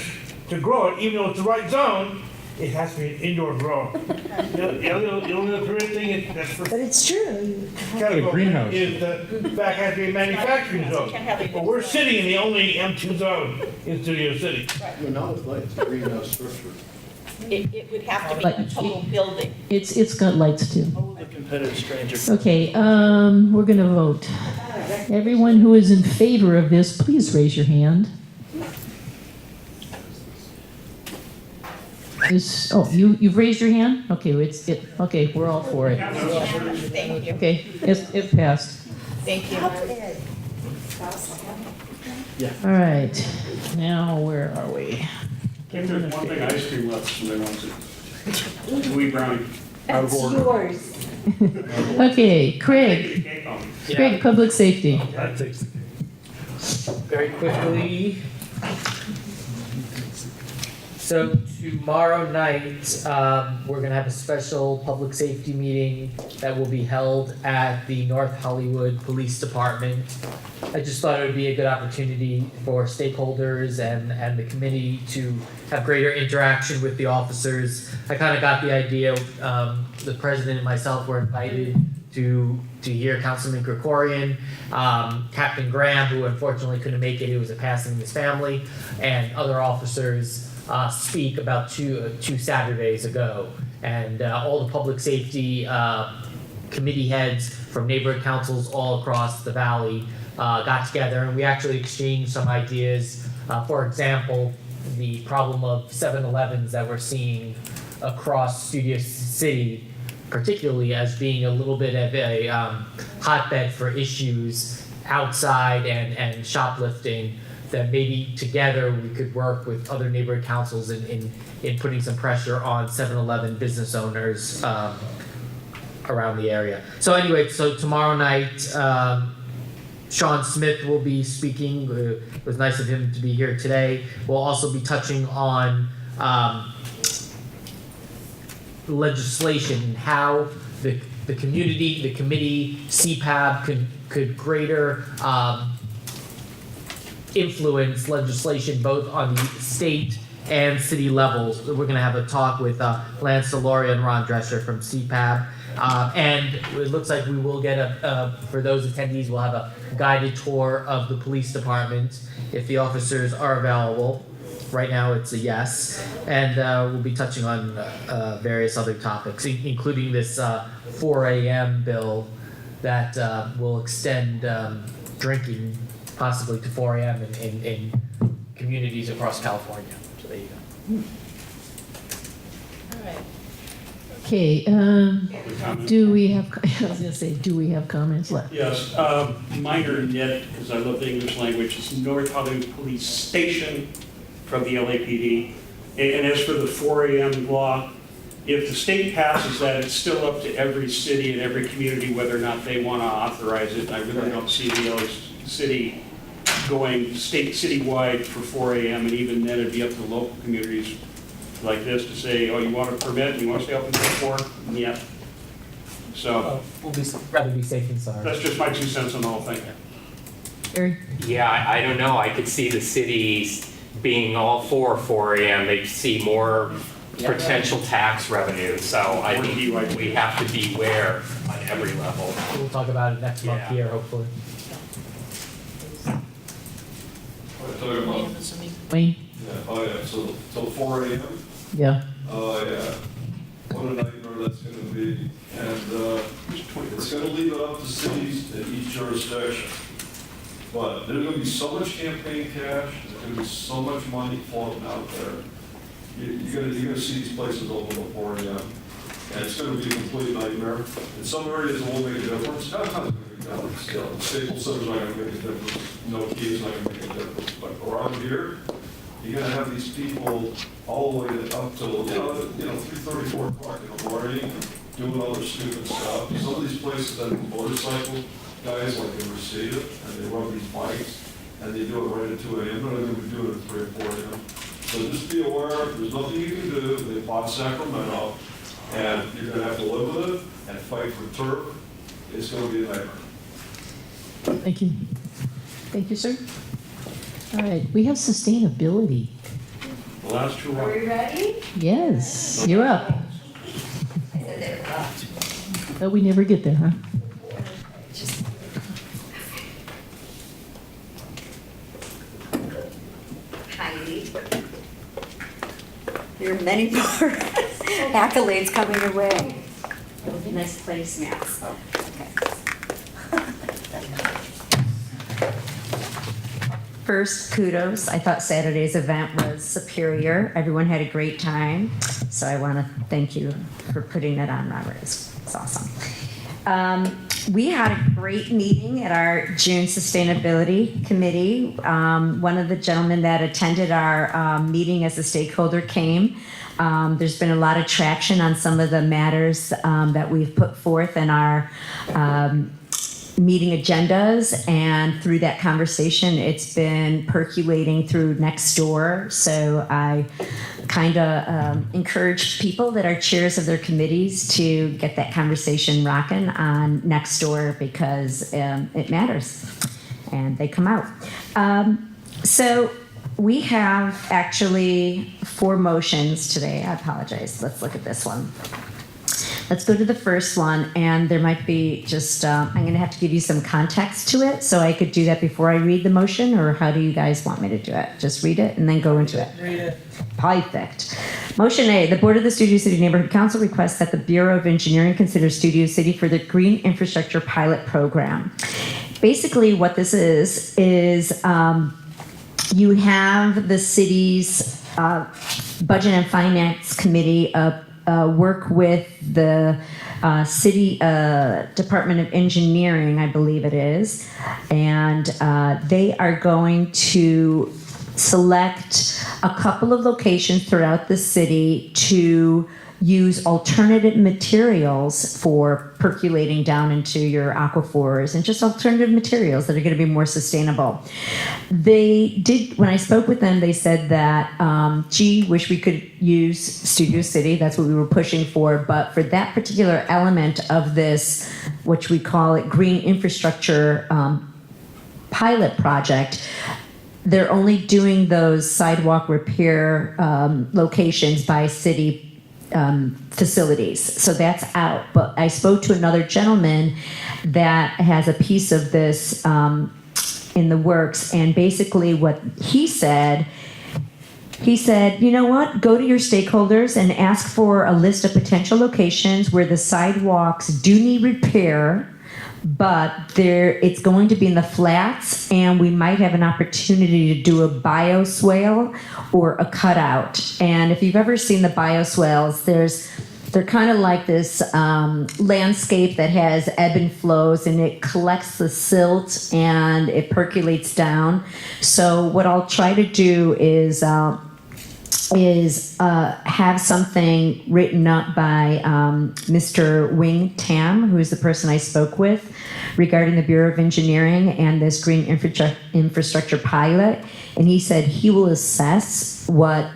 to grow it, even though it's the right zone. It has to be an indoor grower. The only permitted thing that's for. But it's true. Got a greenhouse. Is the back has to be a manufacturing zone. But we're sitting in the only M2 zone in Studio City. Not with lights, greenhouse structure. It would have to be a total building. It's got lights too. The competitive stranger. Okay, we're gonna vote. Everyone who is in favor of this, please raise your hand. You've raised your hand? Okay, okay, we're all for it. Thank you. Okay, it passed. Thank you. All right, now where are we? If there's one thing ice cream left, somebody wants it. Louis Brownie. Out of That's order. yours. Okay, Craig. Craig, public safety. Very quickly. So tomorrow night, we're gonna have a special public safety meeting that will be held at the North Hollywood Police Department. I just thought it would be a good opportunity for stakeholders and the committee to have greater interaction with the officers. I kind of got the idea, the president and myself were invited to hear Councilman Krikorian, Captain Graham, who unfortunately couldn't make it, he was a passing in his family, and other officers speak about two Saturdays ago. And all the public safety committee heads from neighborhood councils all across the valley got together, and we actually exchanged some ideas. For example, the problem of 7-Elevens that we're seeing across Studio City, particularly as being a little bit of a hotbed for issues outside and shoplifting, that maybe together we could work with other neighborhood councils in putting some pressure on 7-Eleven business owners around the area. So anyway, so tomorrow night, Sean Smith will be speaking. It was nice of him to be here today. We'll also be touching on legislation and how the community, the committee, CPAB could greater influence legislation both on the state and city levels. We're going to have a talk with Lance Deloria and Ron Drescher from CPAB. And it looks like we will get for those attendees, we'll have a guided tour of the police department if the officers are available. Right now it's a yes. And we'll be touching on various other topics, including this 4 a.m. bill that will extend drinking possibly to 4 a.m. in communities across California. So there you go. All right. Okay, do we have, I was gonna say, do we have comments left? Yes, minor yet, because I love the English language, it's North Hollywood Police Station from the LAPD. And as for the 4 a.m. law, if the state passes that, it's still up to every city and every community whether or not they want to authorize it. I really don't see the LA city going citywide for 4 a.m. and even then it'd be up to local communities like this to say, oh, you want a permit, you want to stay open until 4? Yeah. So We'll rather be safe than sorry. that's just my 2 cents on the whole thing. Eric? Yeah, I don't know. I could see the cities being all for 4 a.m. They'd see more potential tax revenue. So I think we have to beware on every level. We'll talk about it next month here, hopefully. Wayne? Yeah, oh yeah, so till 4 a.m.? Yeah. Oh, yeah. What a nightmare that's gonna be. And, it's gonna leave it up to cities in each jurisdiction. But there's gonna be so much campaign cash, there's gonna be so much money floating out there. You're gonna see these places open at 4 a.m. And it's gonna be a complete nightmare. In some areas it won't make a difference. Downtown's gonna make a difference. You know, Staples Center's not gonna make a difference. No Key's not gonna make a difference. But around here, you're gonna have these people all the way up till, 3:30, 4 o'clock in the morning, doing all their stupid stuff. Some of these places that have motorcycle guys, like in Reseda, and they run these bikes, and they do it right at 2 a.m. They're not gonna be doing it at 3 or 4 a.m. So just be aware, there's nothing you can do. They bought Sacramento, and you're gonna have to live with it and fight for turf. It's gonna be a nightmare. Thank you. Thank you, sir. All right, we have sustainability. The last 2 Are we ready? Yes, you're up. I said they were up. But we never get there, huh? Just. Heidi. There are many more accolades coming your way. Nice place, yes. Okay. First, kudos. I thought Saturday's event was superior. Everyone had a great time. So I want to thank you for putting that on, Robert. It's awesome. We had a great meeting at our June Sustainability Committee. One of the gentlemen that attended our meeting as a stakeholder came. There's been a lot of traction on some of the matters that we've put forth in our meeting agendas, and through that conversation it's been percolating through Nextdoor. So I kind of encourage people that are chairs of their committees to get that conversation rocking on Nextdoor, because it matters and they come out. So we have actually 4 motions today. I apologize. Let's look at this one. Let's go to the first one, and there might be just, I'm going to have to give you some context to it, so I could do that before I read the motion, or how do you guys want me to do it? Just read it and then go into it? Read it. Perfect. Motion A, the Board of the Studio City Neighborhood Council requests that the Bureau of Engineering consider Studio City for the Green Infrastructure Pilot Program. Basically, what this is you have the city's Budget and Finance Committee work with the City Department of Engineering, I believe it is, and they are going to select a couple of locations throughout the city to use alternative materials for percolating down into your aquifers, and just alternative materials that are going to be more sustainable. They did, when I spoke with them, they said that, wish we could use Studio City. That's what we were pushing for. But for that particular element of this, which we call it green infrastructure pilot project, they're only doing those sidewalk repair locations by city facilities. So that's out. But I spoke to another gentleman that has a piece of this in the works, and basically what he said, you know what, go to your stakeholders and ask for a list of potential locations where the sidewalks do need repair, but it's going to be in the flats, and we might have an opportunity to do a bioswale or a cutout. And if you've ever seen the bioswales, they're kind of like this landscape that has ebb and flows, and it collects the silt and it percolates down. So what I'll try to do is have something written up by Mr. Wing Tam, who is the person I spoke with regarding the Bureau of Engineering and this green infrastructure pilot. And he said he will assess what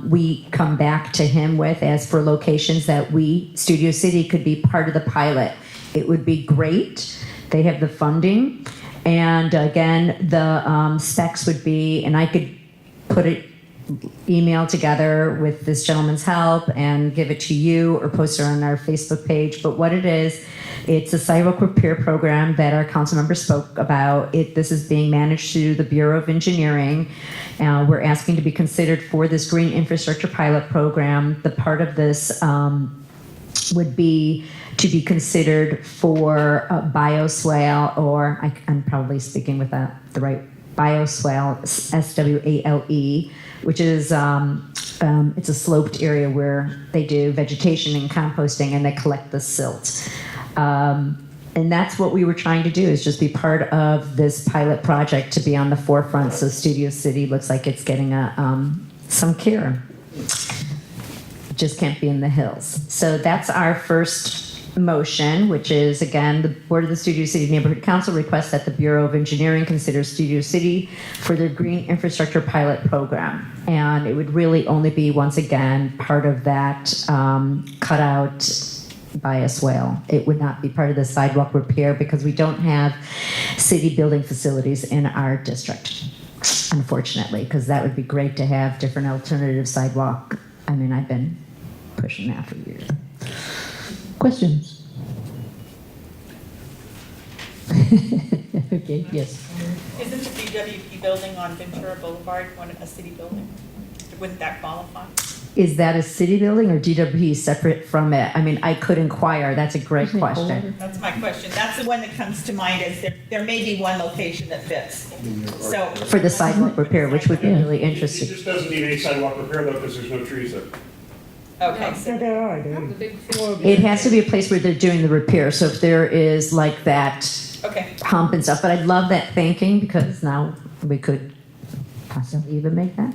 we come back to him with as for locations that we, Studio City, could be part of the pilot. It would be great. They have the funding. And again, the specs would be, and I could put it email together with this gentleman's help and give it to you or post it on our Facebook page. But what it is, it's a sidewalk repair program that our council member spoke about. This is being managed through the Bureau of Engineering. We're asking to be considered for this green infrastructure pilot program. The part of this would be to be considered for a bioswale, or I'm probably speaking with the right bioswale, SWALE, which is it's a sloped area where they do vegetation and composting, and they collect the silt. And that's what we were trying to do, is just be part of this pilot project, to be on the forefront. So Studio City looks like it's getting some care. Just can't be in the hills. So that's our first motion, which is, again, the Board of the Studio City Neighborhood Council requests that the Bureau of Engineering consider Studio City for their green infrastructure pilot program. And it would really only be, once again, part of that cutout bioswale. It would not be part of the sidewalk repair, because we don't have city building facilities in our district, unfortunately, because that would be great to have different alternative sidewalk. I mean, I've been pushing that for years. Questions? Okay, yes. Isn't the BWP building on Ventura Boulevard a city building? Wouldn't that qualify? Is that a city building or DWP separate from it? I mean, I could inquire. That's a great question. That's my question. That's the one that comes to mind is there may be one location that fits. So. For the sidewalk repair, which would be really It interesting. just doesn't need any sidewalk repair though, because there's no trees there. Okay, so So there are, It has to be a place where they're doing the repair. So if there is like that okay. hump and stuff, but I love that thinking because now we could possibly even make that.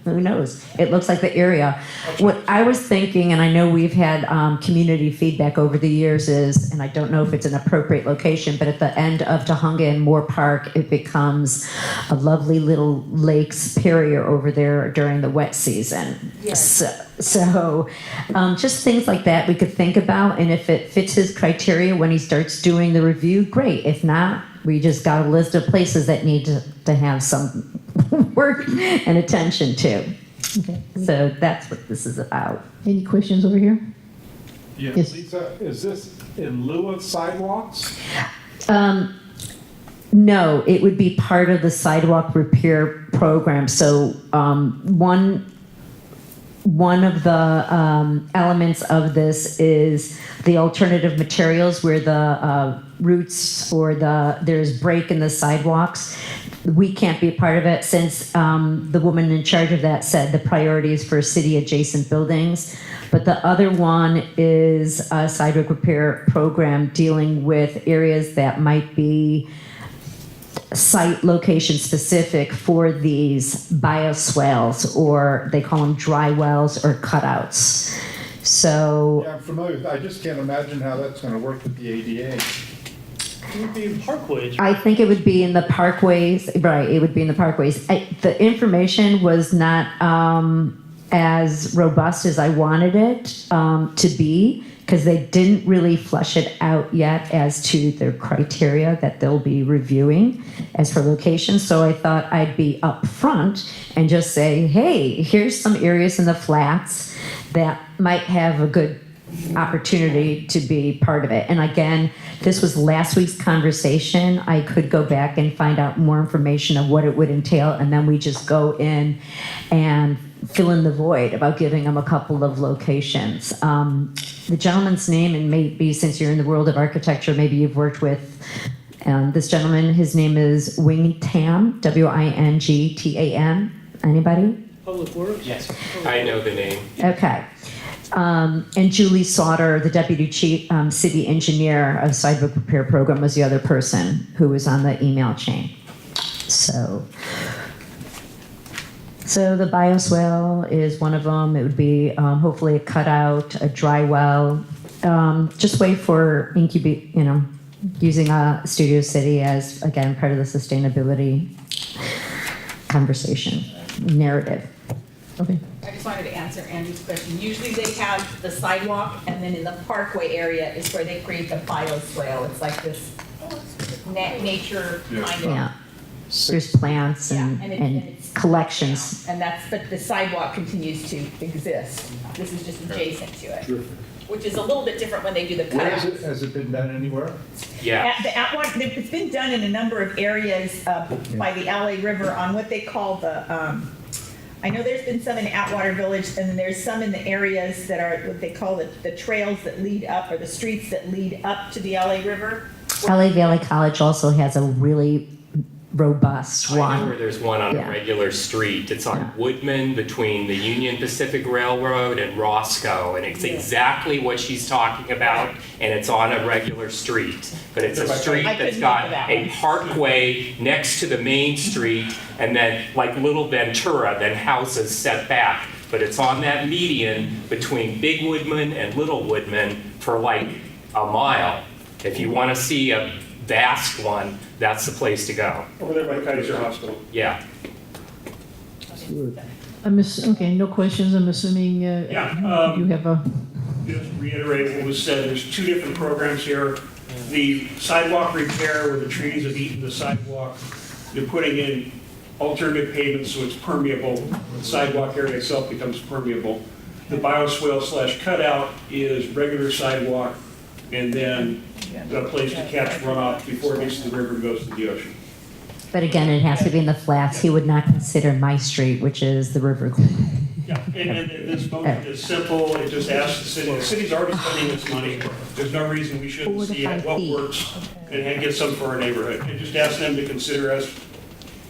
Who knows? It looks like the area. What I was thinking, and I know we've had community feedback over the years is, and I don't know if it's an appropriate location, but at the end of Tahunga and Moore Park, it becomes a lovely little lake superior over there during the wet season. Yes. So just things like that we could think about, and if it fits his criteria when he starts doing the review, great. If not, we just got a list of places that need to have some work and attention to. Okay. So that's what this is about. Any questions over here? Yeah, Yes. Lisa, is this in lieu of sidewalks? No, it would be part of the sidewalk repair program. So one of the elements of this is the alternative materials where the roots or there's break in the sidewalks. We can't be a part of it since the woman in charge of that said the priority is for city adjacent buildings. But the other one is a sidewalk repair program dealing with areas that might be site location specific for these bioswales, or they call them dry wells or cutouts. So Yeah, I'm familiar with, I just can't imagine how that's gonna work with the ADA. It would be in Parkways. I think it would be in the parkways, right, it would be in the parkways. The information was not as robust as I wanted it to be, because they didn't really flesh it out yet as to their criteria that they'll be reviewing as for location. So I thought I'd be upfront and just say, hey, here's some areas in the flats that might have a good opportunity to be part of it. And again, this was last week's conversation. I could go back and find out more information of what it would entail, and then we just go in and fill in the void about giving them a couple of locations. The gentleman's name, and maybe since you're in the world of architecture, maybe you've worked with this gentleman. His name is Wing Tam, Wingtam. Anybody? Public Works? Yes, I know the name. Okay. And Julie Sauter, the deputy chief city engineer of sidewalk repair program, was the other person who was on the email chain. So the bioswale is one of them. It would be hopefully a cutout, a dry well. Just wait for using Studio City as, again, part of the sustainability conversation narrative. Okay. I just wanted to answer Andrew's question. Usually they have the sidewalk, and then in the parkway area is where they create the bioswale. It's like this nature kind of. Yeah. There's plants and, and it's collections. And but the sidewalk continues to exist. This is just adjacent to it, which is a little bit different when they do the Where is it, cutouts. has it been done anywhere? Yeah. It's been done in a number of areas by the LA River on what they call the, I know there's been some in Atwater Village, and then there's some in the areas that are what they call the trails that lead up, or the streets that lead up to the LA River. LA Valley College also has a really robust I know one. where there's one on Yeah. a regular street. It's on Woodman between the Union Pacific Railroad and Roscoe, and it's exactly what she's talking about, and it's on a regular street. But it's a street I that's couldn't got think of that a one. parkway next to the main street, and then like Little Ventura, then houses set back. But it's on that median between Big Woodman and Little Woodman for like a mile. If you want to see a vast one, that's the place to go. Over there by Kaiser Hospital. Yeah. Okay, no questions. I'm assuming Yeah, you have a. Just reiterate what was said, there's two different programs here. The sidewalk repair where the trees have eaten the sidewalk, they're putting in alternate pavement so it's permeable. The sidewalk area itself becomes permeable. The bioswale / cutout is regular sidewalk and then a place to catch runoff before it gets to the river and goes to the ocean. But again, it has to be in the flats. He would not consider my street, which is the River. Yeah, and this motion is simple, it just asks the city's already spending its money, there's no reason we shouldn't 4 to see 5 what feet. works and get some for our neighborhood. It just asks them to consider us,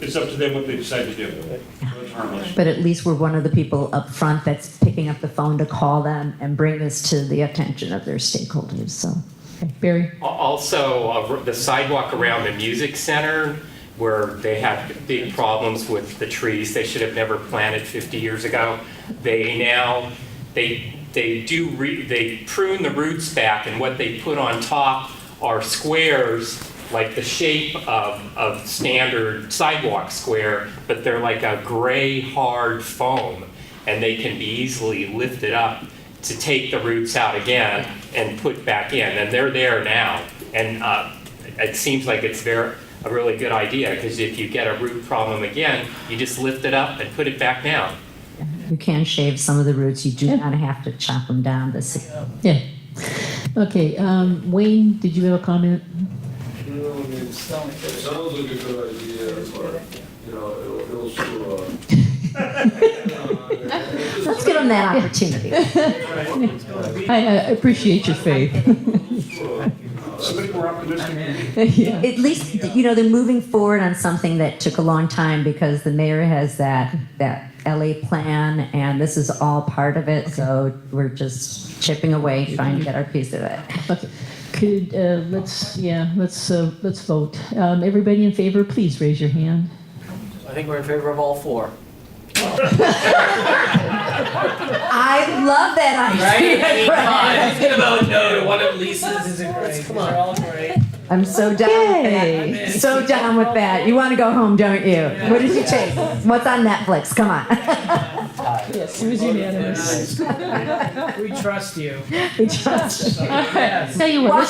it's up to them what they decide to do. So it's harmless. But at least we're one of the people up front that's picking up the phone to call them and bring this to the attention of their stakeholders, so. Okay, Barry? Also, the sidewalk around the music center, where they had big problems with the trees they should have never planted 50 years ago. They now, they prune the roots back, and what they put on top are squares like the shape of standard sidewalk square, but they're like a gray hard foam, and they can be easily lifted up to take the roots out again and put back in, and they're there now. And it seems like it's a really good idea, because if you get a root problem again, you just lift it up and put it back down. You can shave some of the roots. You do not have to chop them down. Yeah. Okay, Wayne, did you have a comment? It sounds like a good idea, but, you know, it'll sure, Let's give them that opportunity. I appreciate your faith. Somebody more optimistic. Yeah. At least, you know, they're moving forward on something that took a long time because the mayor has that LA plan, and this is all part of it. So we're just chipping away, trying to get our piece of it. Okay. Could, let's vote. Everybody in favor, please raise your hand. I think we're in favor of all 4. I love that idea. Right? I mean, come on, who's gonna vote no to one of Lisa's? Isn't great. Come on. They're all great. I'm so down with that. So down with that. You want to go home, don't you? What did you take? What's on Netflix? Come on. Yes, it was unanimous. We trust you. We trust you. Tell you what,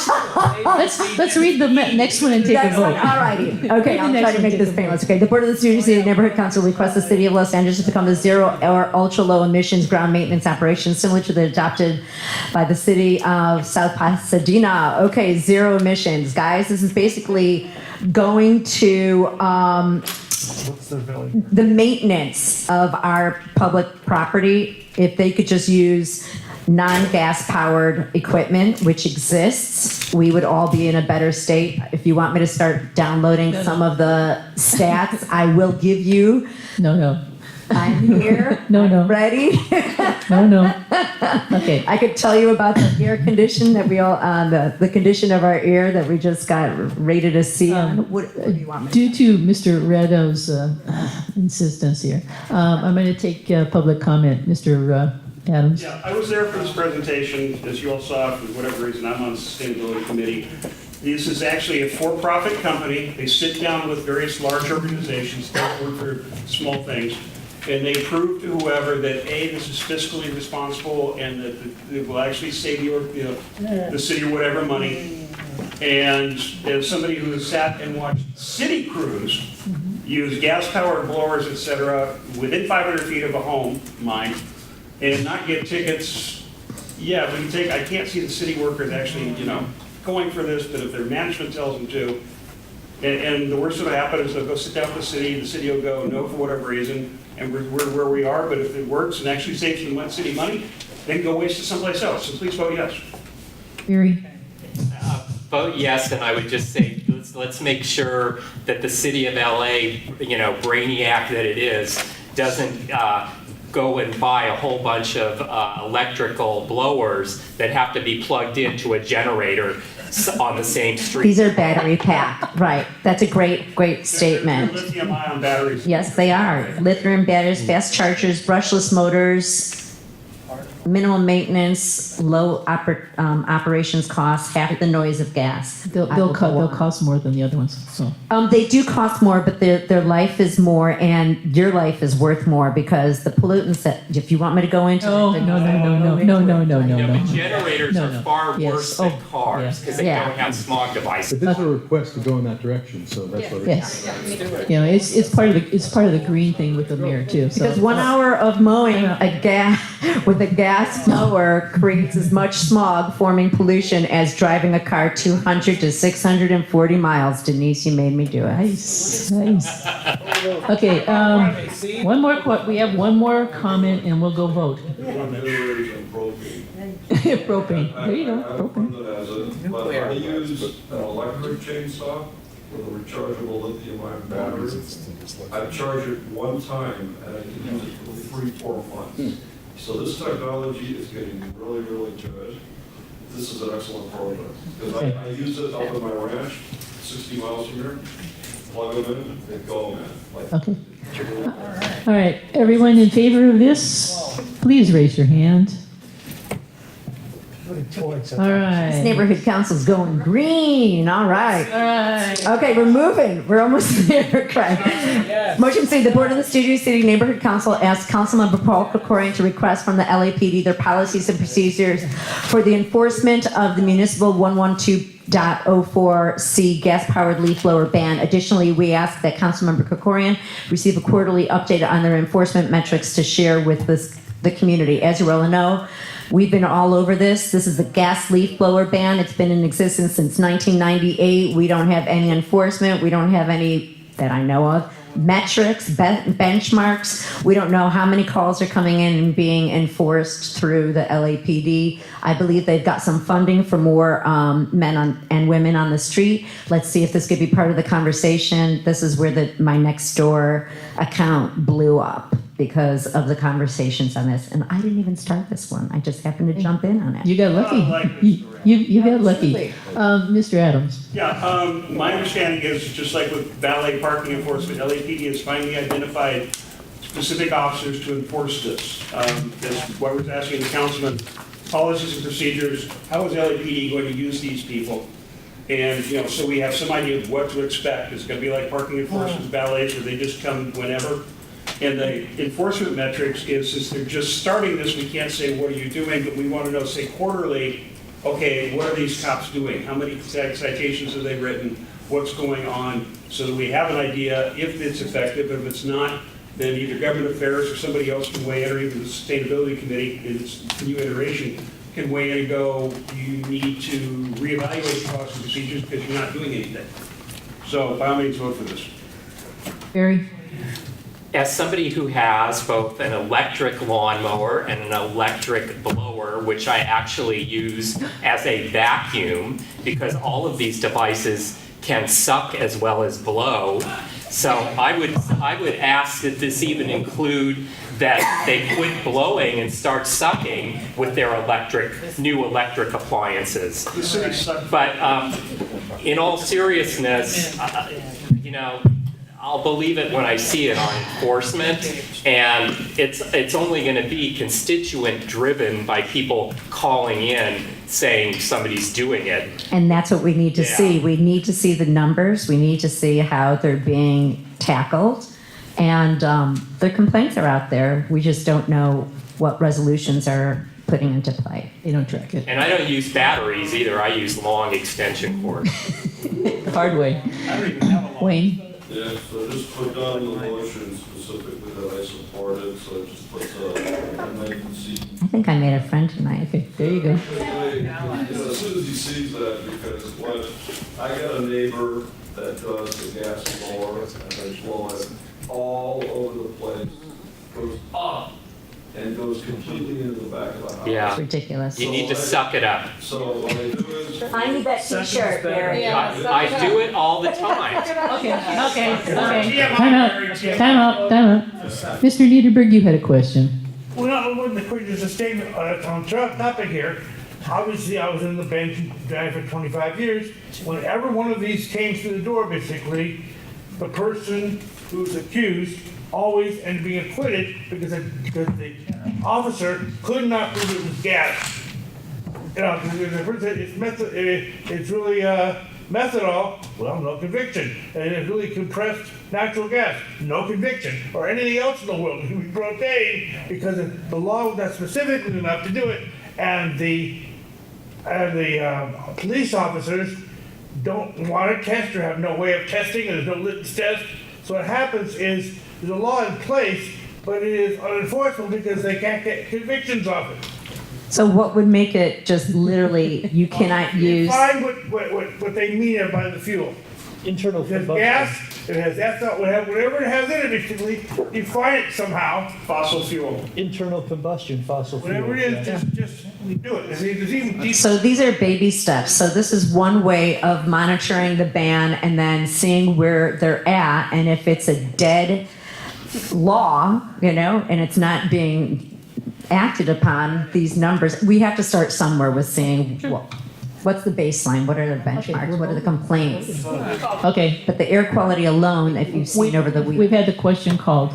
let's read the next one and take a Next vote. one, all righty. Okay, Read the I'll next try to one, make take this a vote. painless. Okay, the Board of the Studio City Neighborhood Council requests the City of Los Angeles to become the zero or ultra low emissions ground maintenance operation similar to the adopted by the City of South Pasadena. Okay, zero emissions. Guys, this is basically going to the maintenance of our public property. If they could just use non-gas powered equipment, which exists, we would all be in a better state. If you want me to start downloading some of the stats, I will give you. No. I'm here. No. Ready? No. Okay. I could tell you about the ear condition that we all, the condition of our ear that we just got rated a C on. What do you want me to Due to Mr. Redo's insistence here, I'm going to take public comment. Mr. Adams? Yeah, I was there for this presentation, as you all saw, for whatever reason, I'm on the Sustainability Committee. This is actually a for-profit company. They sit down with various large organizations that work for small things, and they prove to whoever that A, this is fiscally responsible, and that it will actually save the city or whatever money. And as somebody who has sat and watched city crews use gas-powered blowers, et cetera, within 500 feet of a home, mine, and not get tickets, yeah, I can't see the city workers actually, going for this, but if their management tells them to, and the worst that'll happen is they'll go sit down with the city will go, no, for whatever reason, and we're where we are, but if it works and actually saves the city money, then go waste it someplace else. So please vote yes. Barry? Vote yes, and I would just say, let's make sure that the city of LA, brainiac that it is, doesn't go and buy a whole bunch of electrical blowers that have to be plugged into a generator on the same street. These are battery packed, right? That's a great statement. They're lithium-ion batteries. Yes, they are. Lithium batteries, fast chargers, brushless motors, minimal maintenance, low operations costs, half the noise of gas. They'll cost more than the other ones. So They do cost more, but their life is more, and your life is worth more because the pollutants that, if you want me to go into. No. But generators are far worse than cars because they don't have smog devices. But this is a request to go in that direction, so that's what. Yes. It's part of the green thing with the mayor too. So Because 1 hour of mowing a gas with a gas blower creates as much smog forming pollution as driving a car 200 to 640 miles. Denise, you made me do it. Nice. Okay, one more, we have one more comment and we'll go vote. Propane, there you go, propane. But I use an electric chainsaw with a rechargeable lithium-ion battery. I charge it one time and I can use it for 3-4 months. So this technology is getting really, really good. This is an excellent program. Because I use it up in my ranch, 60 miles from here, plug them in, and go, man. Okay. All right, everyone in favor of this, please raise your hand. All This right. neighborhood council's going green. All right. All right. Okay, we're moving. We're almost there, Craig. Motion to say the Board of the Studio City Neighborhood Council asks Councilmember Paul Krikorian to request from the LAPD their policies and procedures for the enforcement of the municipal 112.04C gas-powered leaf blower ban. Additionally, we ask that Councilmember Krikorian receive a quarterly update on their enforcement metrics to share with the community. As you well know, we've been all over this. This is the gas leaf blower ban. It's been in existence since 1998. We don't have any enforcement. We don't have any, that I know of, metrics, benchmarks. We don't know how many calls are coming in and being enforced through the LAPD. I believe they've got some funding for more men and women on the street. Let's see if this could be part of the conversation. This is where my Nextdoor account blew up because of the conversations on this. And I didn't even start this one. I just happened to jump in on it. You got lucky. You got lucky. Mr. Adams. Yeah, my understanding is, just like with valet parking enforcement, LAPD has finally identified specific officers to enforce this. That's what we're asking the councilman, policies and procedures, how is LAPD going to use these people? And, so we have some idea of what to expect. It's going to be like parking enforcement valets, where they just come whenever. And the enforcement metrics is, since they're just starting this, we can't say, what are you doing? But we want to know, say, quarterly, okay, what are these cops doing? How many citations have they written? What's going on? So that we have an idea if it's effective. If it's not, then either government affairs or somebody else can weigh in, or even the sustainability committee in its new iteration can weigh in and go, you need to reevaluate the policy and procedures because you're not doing anything. So by all means, vote for this. Barry? As somebody who has both an electric lawnmower and an electric blower, which I actually use as a vacuum, because all of these devices can suck as well as blow. So I would ask that this even include that they quit blowing and start sucking with their new electric appliances. But in all seriousness, I'll believe it when I see it on enforcement, and it's only going to be constituent driven by people calling in saying somebody's doing it. And that's what we need to see. We need to see the numbers. We need to see how they're being tackled. And their complaints are out there. We just don't know what resolutions are putting into play. They don't track it. And I don't use batteries either. I use long extension cords. Hard way. Wayne? Yeah, so just put down the motion specifically that I supported, so it just puts a C. I think I made a friend tonight. Okay, there you go. As soon as he sees that, because I got a neighbor that does the gas blower, and they blow it all over the place, goes up, and goes completely into the back of the house. Yeah. It's ridiculous. You need to suck it up. So what I do is... I need that t-shirt, Barry. I do it all the time. Okay. Time out. Mr. Niederberg, you had a question. Well, no, it wasn't a question, just a statement on topic here. Obviously, I was in the bench guy for 25 years. Whenever one of these came through the door, basically, the person who's accused always ended up being acquitted because the officer could not prove it was gas. It's really methanol, well, no conviction. And it's really compressed natural gas, no conviction. Or anything else in the world, it would be propane because the law was not specific enough to do it. And the police officers don't want to test or have no way of testing, and there's no litmus test. So what happens is there's a law in place but it is unenforceable because they can't get convictions off it. So what would make it just literally, you cannot use, Find what they mean by the fuel. Internal If it has combustion. gas, it has ethanol, whatever it has in it, basically, define it somehow. Fossil fuel. Internal combustion, fossil fuel. Whatever it is, yeah. just do it. There's even so these are baby steps. So this is one way of monitoring the ban and then seeing where they're at. And if it's a dead law, and it's not being acted upon, these numbers, we have to start somewhere with seeing, what's the baseline? What are the benchmarks? What are the complaints? Okay. But the air quality alone, if you've seen over the week. We've had the question called.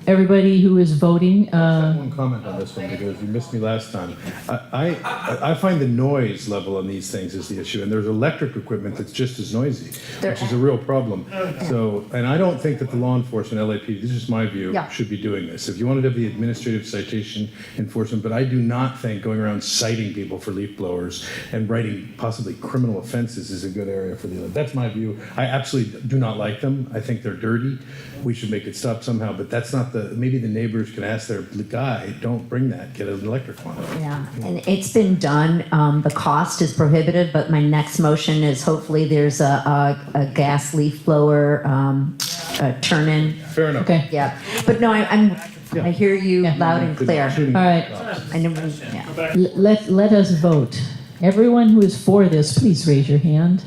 Everybody who is voting, One comment on this one, because you missed me last time. I find the noise level on these things is the issue, and there's electric equipment that's just as noisy, which is a real problem. So, and I don't think that the law enforcement, LAPD, this is my view, Yeah. should be doing this. If you wanted to have the administrative citation enforcement, but I do not think going around citing people for leaf blowers and writing possibly criminal offenses is a good area for the, that's my view. I absolutely do not like them. I think they're dirty. We should make it stop somehow, but that's not maybe the neighbors can ask their guy, don't bring that, get an electric one. Yeah, and it's been done. The cost is prohibitive, but my next motion is hopefully there's a gas leaf blower turn-in. Fair enough. okay. Yeah, but no, I hear you loud and clear. All right. I never, yeah. Let us vote. Everyone who is for this, please raise your hand.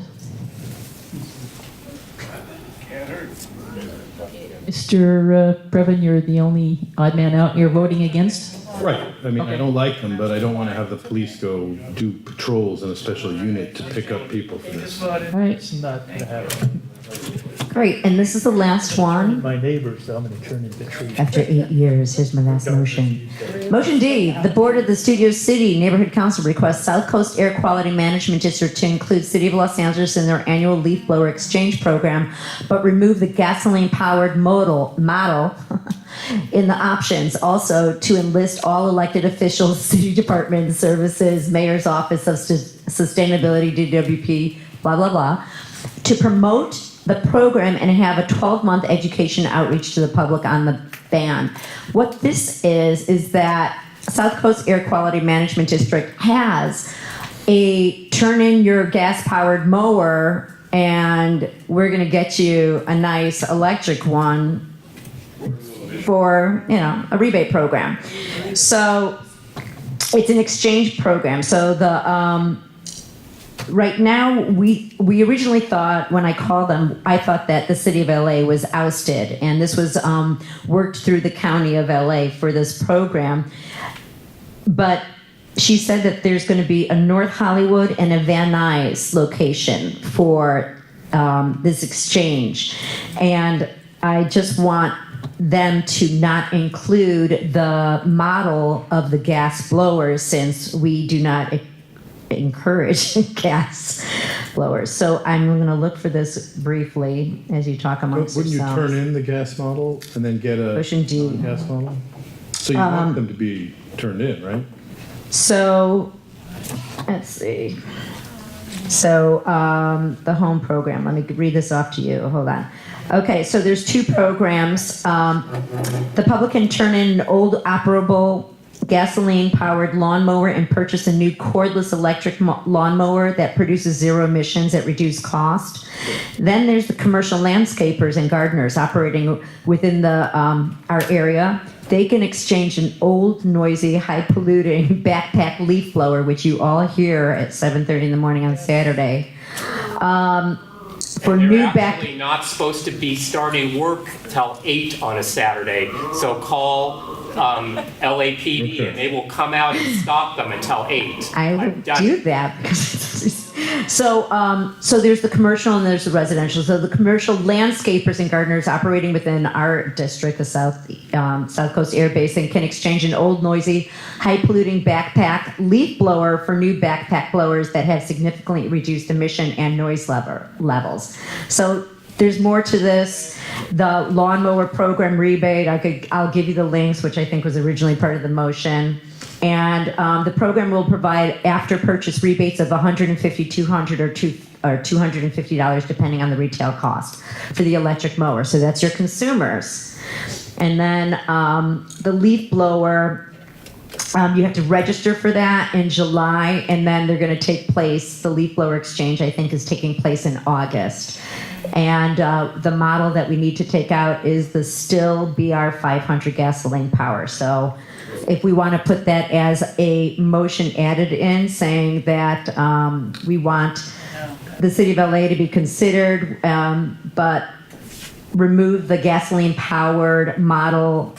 Mr. Previn, you're the only odd man out. You're voting against? Right. I mean, I don't like them, but I don't want to have the police go do patrols in a special unit to pick up people for this. All right. It's not gonna happen. Great, and this is the last one. My neighbors, so I'm gonna turn into trees. After 8 years, here's my last motion. Motion D, the Board of the Studio City Neighborhood Council requests South Coast Air Quality Management District to include City of Los Angeles in their annual leaf blower exchange program, but remove the gasoline-powered model in the options. Also, to enlist all elected officials, city department services, mayor's office of sustainability, DWP, blah, blah, blah, to promote the program and have a 12-month education outreach to the public on the ban. What this is that South Coast Air Quality Management District has a turn in your gas-powered mower and we're gonna get you a nice electric one for, a rebate program. So it's an exchange program. So the, right now, we originally thought, when I called them, I thought that the city of LA was ousted, and this was worked through the county of LA for this program. But she said that there's going to be a North Hollywood and a Van Nuys location for this exchange. And I just want them to not include the model of the gas blowers, since we do not encourage gas blowers. So I'm going to look for this briefly as you talk amongst Wouldn't you yourselves. turn in the gas model and then get a Motion D. gas model? So you want them to be turned in, right? So, let's see. So, the home program, let me read this off to you. Hold on. Okay, so there's two programs. The public can turn in an old operable gasoline-powered lawnmower and purchase a new cordless electric lawnmower that produces zero emissions at reduced cost. Then there's the commercial landscapers and gardeners operating within the our area. They can exchange an old, noisy, high-polluting backpack leaf blower, which you all hear at 7:30 in the morning on Saturday, for new back. Actually not supposed to be starting work till 8 on a Saturday, so call LAPD and they will come out and stop them until 8. I would do that. So there's the commercial and there's the residential. So the commercial landscapers and gardeners operating within our district, the South Coast Air Basin, can exchange an old, noisy, high-polluting backpack leaf blower for new backpack blowers that have significantly reduced emission and noise levels. So there's more to this. The lawnmower program rebate, I'll give you the links, which I think was originally part of the motion. And the program will provide after-purchase rebates of $150, $200, or or $250 depending on the retail cost for the electric mower. So that's your consumers. And then the leaf blower, you have to register for that in July, and then they're going to take place, the leaf blower exchange, I think, is taking place in August. And the model that we need to take out is the Still BR500 gasoline power. So if we want to put that as a motion added in, saying that we want the city of LA to be considered, but remove the gasoline powered model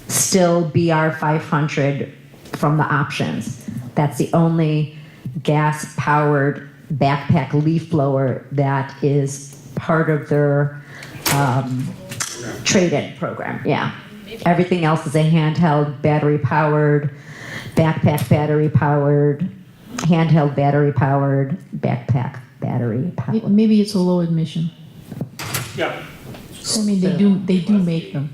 Still BR500 from the options. That's the only gas powered backpack leaf blower that is part of their trade-in program. Yeah. Everything else is a handheld battery powered, backpack battery powered, handheld battery powered, backpack battery powered. Maybe it's a low admission. Yeah. I mean, they do make them.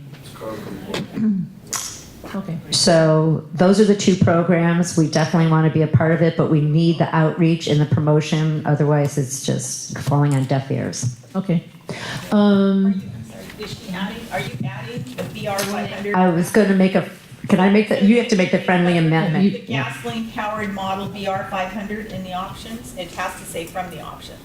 Okay. So those are the two programs. We definitely want to be a part of it, but we need the outreach and the promotion. Otherwise, it's just falling on deaf ears. Okay. Are you adding the BR500? I was going to make a, can I make that? You have to make the friendly The amendment. gasoline powered model BR500 in the options? It has to say from the options.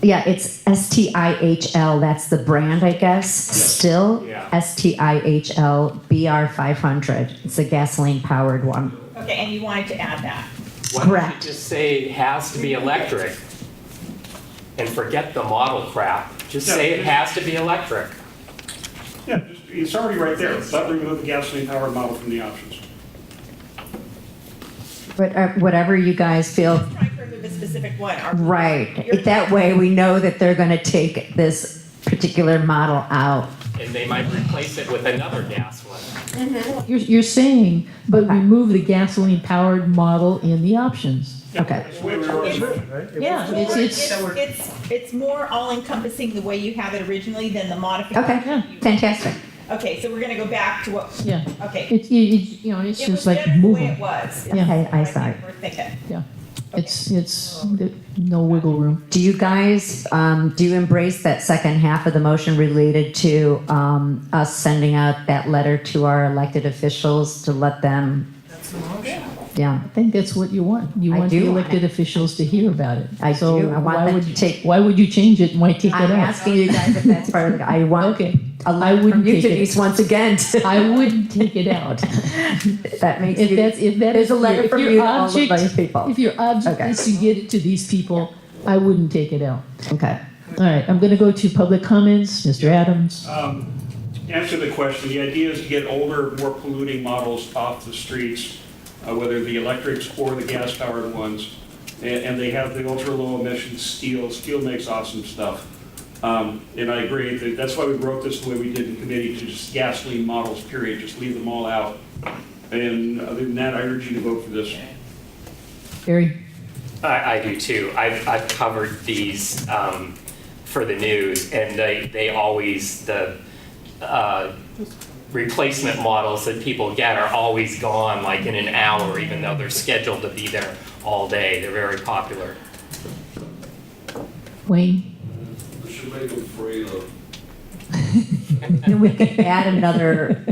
Yeah, it's STIHL. That's the brand, I guess. Still, Yeah. STIHL BR500. It's a gasoline powered one. Okay, and you wanted to add that? Why don't you just say it has to be electric and forget the model crap? Just say it has to be electric. Yeah, it's already right there. Let remove the gasoline powered model from the options. But whatever you guys feel. Trying to remove a specific one. Right. That way we know that they're going to take this particular model out. And they might replace it with another gas one. You're saying, but remove the gasoline powered model in the options. Okay. Yeah, It's more all encompassing the way you have it originally than the modification. Okay, fantastic. Okay, so we're gonna go back to what, Yeah. okay. It's It just was like better the way moving. it was. Yeah. Okay, I saw it. We're thinking. Yeah. It's no wiggle room. Do you guys, do you embrace that second half of the motion related to us sending out that letter to our elected officials to let them? Yeah. I think that's what you want. You I want the do. elected officials to hear about it. I So do. I want why them would to you take- Why would you change it and why take it out? I'm asking you guys if that's part of it. I want Okay. a letter from wouldn't you, take it. Denise, once again. I wouldn't take it out. That makes If you, that there's is a letter if from your you to all of object- those people. If your object Okay. is to get it to these people, I wouldn't take it out. Okay. All right, I'm gonna go to public comments. Mr. Adams. Answer the question. The idea is to get older, more polluting models off the streets, whether the electrics or the gas-powered ones. And they have the ultra-low emission steel. Steel makes awesome stuff. And I agree that that's why we wrote this the way we did in committee, to just gasoline models, period. Just leave them all out. And other than that, I urge you to vote for this. Barry. I do too. I've covered these for the news, and they always, the replacement models that people get are always gone like in an hour, even though they're scheduled to be there all day. They're very popular. Wayne. We should make them free though. And we could add another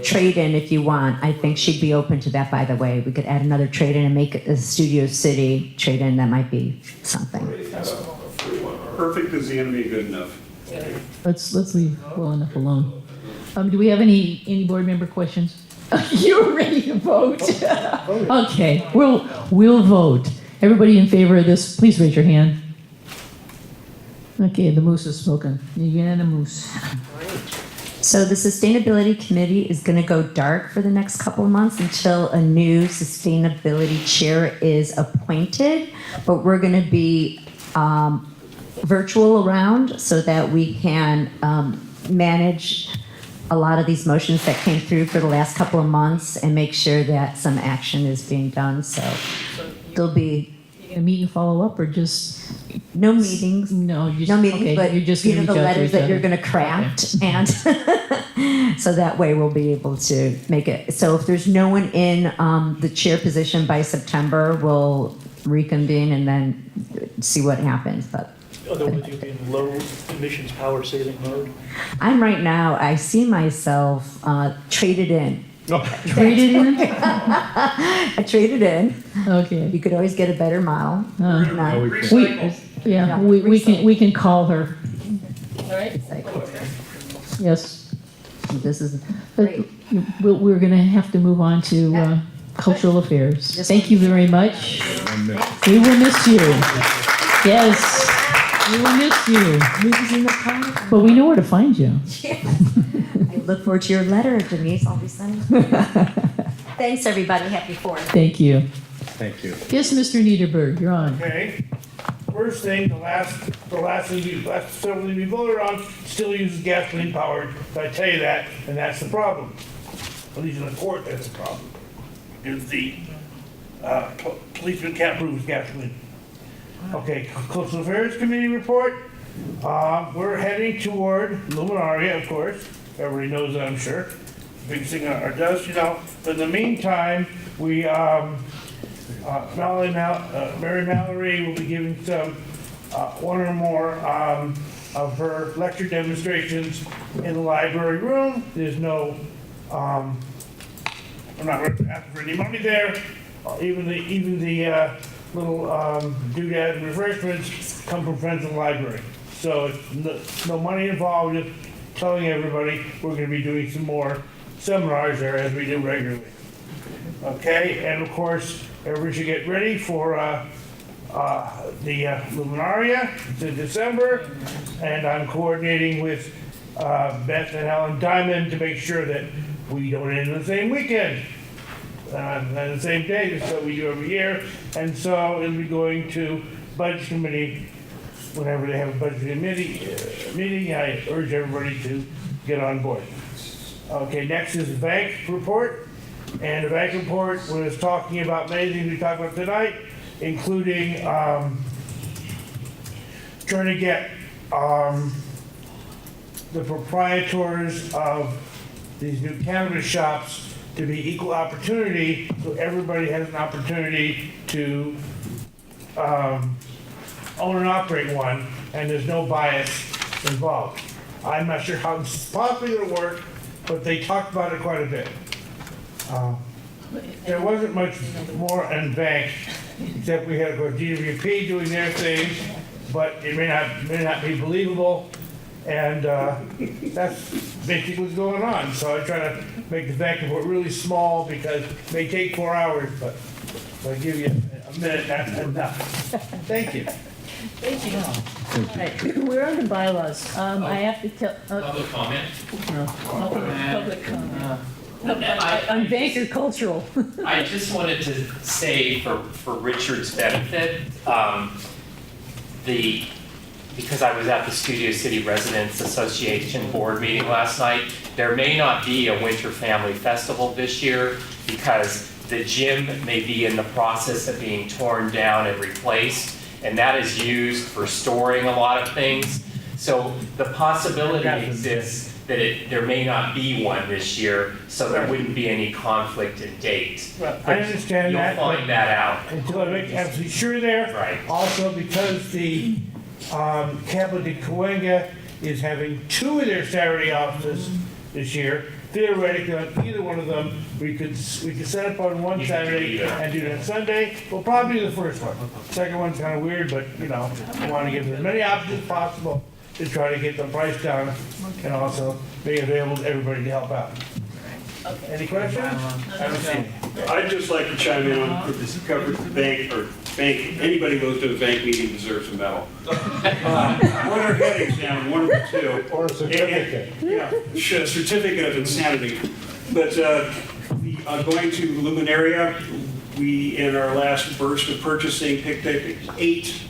trade-in if you want. I think she'd be open to that, by the way. We could add another trade-in and make it a Studio City trade-in. That might be something. Perfect is the enemy of good enough. Let's leave well enough alone. Do we have any board member questions? You're ready to vote. Okay, we'll vote. Everybody in favor of this, please raise your hand. Okay, the moose has spoken. Unanimous. So the Sustainability Committee is going to go dark for the next couple of months until a new Sustainability Chair is appointed. But we're going to be virtual around so that we can manage a lot of these motions that came through for the last couple of months and make sure that some action is being done. So there'll be a meet and follow up, or just no meetings? No, No meetings, okay, but you're just you gonna know the reach out to letters each that you're other. going to craft, and so that way we'll be able to make it. So if there's no one in the chair position by September, we'll reconvene and then see what happens, but. Otherwise, you'll be in low emissions power saving mode. I'm right now, I see myself traded in. Traded in? I traded in. Okay. You could always get a better model. We can call her. All right. Yes. This is We're going to have to move on to cultural affairs. Thank you very much. We will miss you. Yes, we will miss you. But we know where to find you. I look forward to your letter, Denise. I'll be sending. Thanks, everybody. Happy 4th. Thank you. Thank you. Yes, Mr. Niederberg, you're on. Okay, first thing, the last facility we voted on still uses gasoline powered, so I tell you that, and that's the problem. At least in the court, that's the problem. Is the, policeman can't prove it's gasoline. Okay, Coastal Affairs Committee report, we're heading toward Luminaria, of course, everybody knows that, I'm sure. Big thing does, you know, but in the meantime, we, Mary Mallory will be giving some, one or more of her lecture demonstrations in the library room. There's no, I'm not asking for any money there. Even the little doodad and refreshments come from friends of the library. So it's no money involved, just telling everybody we're going to be doing some more seminars there as we do regularly. Okay, and of course, everybody should get ready for the Luminaria. It's in December, and I'm coordinating with Beth and Helen Diamond to make sure that we don't end on the same weekend, on the same day, that's what we do every year. And so it'll be going to Budget Committee whenever they have a Budget Committee meeting. I urge everybody to get on board. Okay, next is the bank report. And the bank report was talking about many things we talked about tonight, including trying to get the proprietors of these new cannabis shops to be equal opportunity, so everybody has an opportunity to own and operate one, and there's no bias involved. I'm not sure how this is possibly going to work, but they talked about it quite a bit. There wasn't much more in bank, except we had, of course, DWP doing their thing, but it may not be believable, and that's basically what's going on. So I try to make the bank report really small because it may take 4 hours, but if I give you a minute, that's enough. Thank you. Thank you. All right, we're on the bylaws. I have to tell. Public comment? Public comment. On bank or cultural? I just wanted to say for Richard's benefit, because I was at the Studio City Residents Association board meeting last night, there may not be a Winter Family Festival this year because the gym may be in the process of being torn down and replaced, and that is used for storing a lot of things. So the possibility exists that there may not be one this year, so there wouldn't be any conflict in date. Right, I understand that. You'll find that out. Until I make absolutely sure there. Right. Also, because the Cabot de Cahuenga is having 2 of their Saturday offices this year, theoretically, on either one of them, we could set up on one Saturday and do it on Sunday. We'll probably do the first one. Second one's kind of weird, but you know, we want to give them as many options as possible to try to get the price down and also be available to everybody to help out. Any questions? I'd just like to chime in on this covered bank, anybody who goes to a bank meeting deserves a medal. One or head exam, one of the two. Or a certificate. Yeah, a certificate of insanity. But going to Luminaria, we, in our last burst of purchasing, picked up 8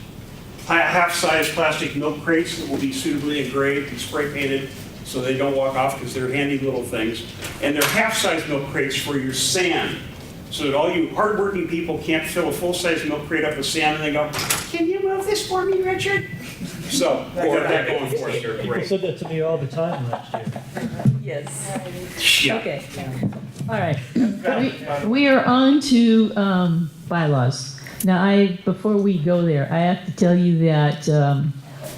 half-size plastic milk crates that will be suitably engraved and spray painted so they don't walk off because they're handy little things. And they're half-size milk crates for your sand, so that all you hardworking people can't fill a full-size milk crate up with sand and they go, "Can you move this for me, Richard?" So I got that going for us. They're People great. said that to me all the time last year. Yes. Yeah. Okay. All right. We are on to bylaws. Now, before we go there, I have to tell you that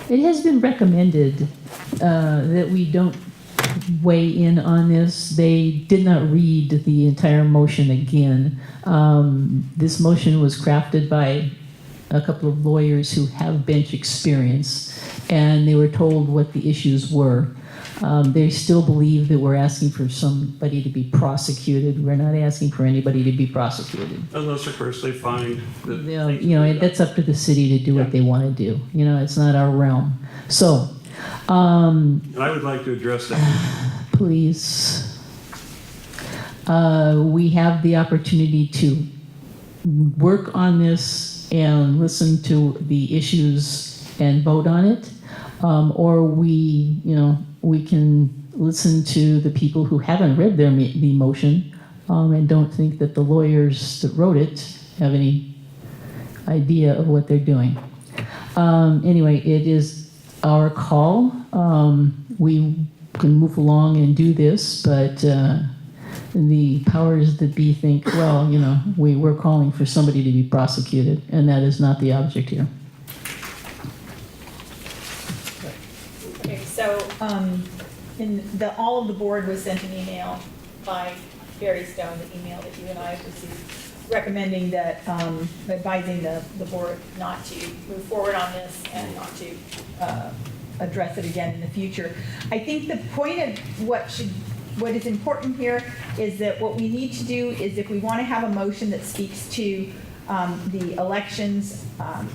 it has been recommended that we don't weigh in on this. They did not read the entire motion again. This motion was crafted by a couple of lawyers who have bench experience, and they were told what the issues were. They still believe that we're asking for somebody to be prosecuted. We're not asking for anybody to be prosecuted. Unless, of course, they find that. That's up to the city to do what they want to do. It's not our realm. So, And I would like to address that. please, we have the opportunity to work on this and listen to the issues and vote on it. Or we can listen to the people who haven't read the motion and don't think that the lawyers that wrote it have any idea of what they're doing. Anyway, it is our call. We can move along and do this, but the powers that be think, well, we're calling for somebody to be prosecuted, and that is not the object here. Okay, so, all of the board was sent an email by Barry Stone, the email that you and I have received, recommending that, advising the board not to move forward on this and not to address it again in the future. I think the point of what is important here is that what we need to do is, if we want to have a motion that speaks to the elections,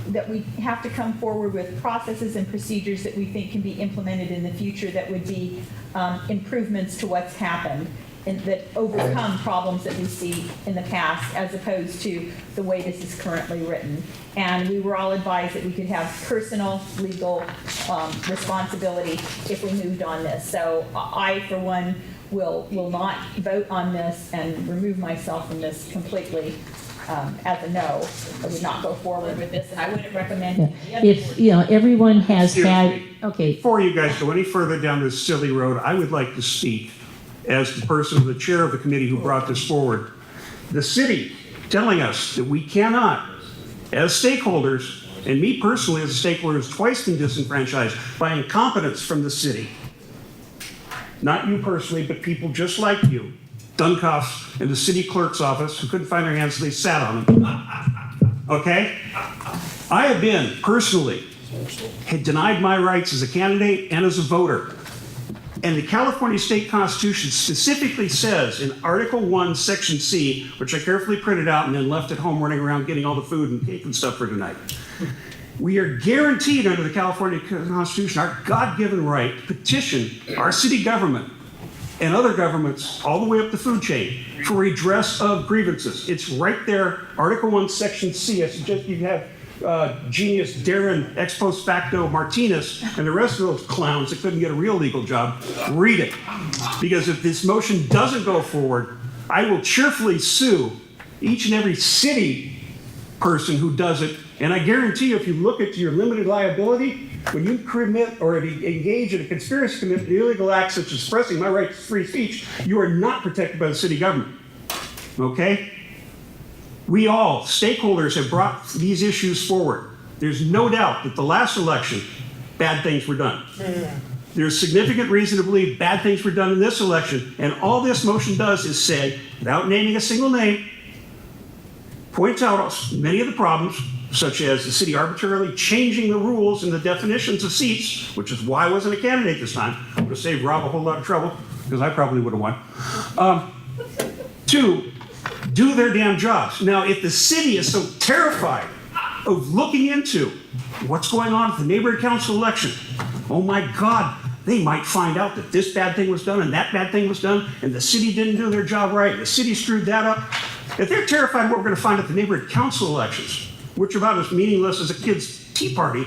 that we have to come forward with processes and procedures that we think can be implemented in the future that would be improvements to what's happened and that overcome problems that we see in the past, as opposed to the way this is currently written. And we were all advised that we could have personal legal responsibility if we moved on this. So I, for one, will not vote on this and remove myself from this completely. As a no, I would not go forward with this, and I wouldn't recommend. If everyone has had, okay. Before you guys go any further down this silly road, I would like to speak as the person, the chair of the committee who brought this forward. The city telling us that we cannot, as stakeholders, and me personally as a stakeholder has twice been disenfranchised by incompetence from the city. Not you personally, but people just like you. Dunkoffs in the city clerk's office who couldn't find their hands, so they sat on them. Okay? I have been personally denied my rights as a candidate and as a voter. And the California State Constitution specifically says in Article 1, Section C, which I carefully printed out and then left at home running around getting all the food and cake and stuff for tonight. We are guaranteed under the California Constitution our God-given right to petition our city government and other governments all the way up the food chain for redress of grievances. It's right there, Article 1, Section C. I suggest you have genius Darren ex post facto Martinez and the rest of those clowns that couldn't get a real legal job, read it. Because if this motion doesn't go forward, I will cheerfully sue each and every city person who does it. And I guarantee you, if you look at your limited liability, when you commit or engage in a conspiracy to commit illegal acts such as suppressing my right to free speech, you are not protected by the city government. Okay? We all, stakeholders, have brought these issues forward. There's no doubt that the last election, bad things were done. There's significant reason to believe bad things were done in this election, and all this motion does is say, without naming a single name, points out many of the problems, such as the city arbitrarily changing the rules and the definitions of seats, which is why I wasn't a candidate this time. I would have saved Rob a whole lot of trouble, because I probably would have won. Two, do their damn jobs. Now, if the city is so terrified of looking into what's going on at the neighborhood council election, oh my God, they might find out that this bad thing was done and that bad thing was done, and the city didn't do their job right, and the city screwed that up. If they're terrified of what we're going to find at the neighborhood council elections, which are about as meaningless as a kid's tea party,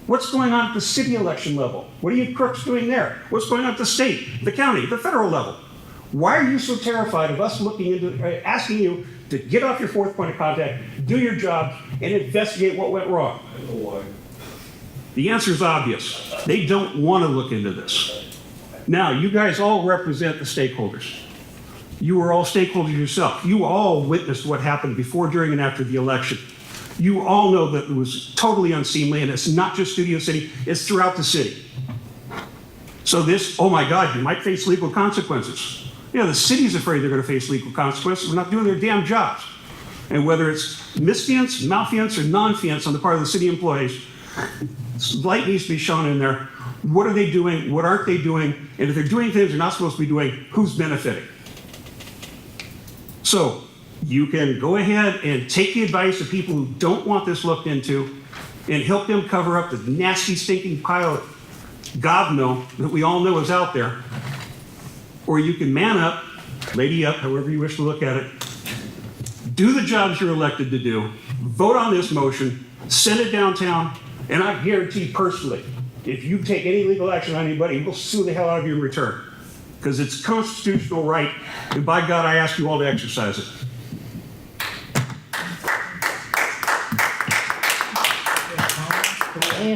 what's going on at the city election level? What are you crooks doing there? What's going on at the state, the county, the federal level? Why are you so terrified of us looking into, asking you to get off your fourth point of contact, do your job, and investigate what went wrong? I know why. The answer is obvious. They don't want to look into this. Now, you guys all represent the stakeholders. You are all stakeholders yourself. You all witnessed what happened before, during, and after the election. You all know that it was totally unseemly, and it's not just Studio City, it's throughout the city. So this, oh my God, you might face legal consequences. Yeah, the city's afraid they're going to face legal consequences. We're not doing their damn jobs. And whether it's misfeasance, malfeasance, or nonfeasance on the part of the city employees, light needs to be shown in there. What are they doing? What aren't they doing? And if they're doing things they're not supposed to be doing, who's benefiting? So you can go ahead and take the advice of people who don't want this looked into and help them cover up the nasty, stinking pile of gobno that we all know is out there. Or you can man up, lady up, however you wish to look at it, do the jobs you're elected to do, vote on this motion, send it downtown, and I guarantee personally, if you take any legal action on anybody, we'll sue the hell out of you in return. Because it's a constitutional right, and by God, I ask you all to exercise it.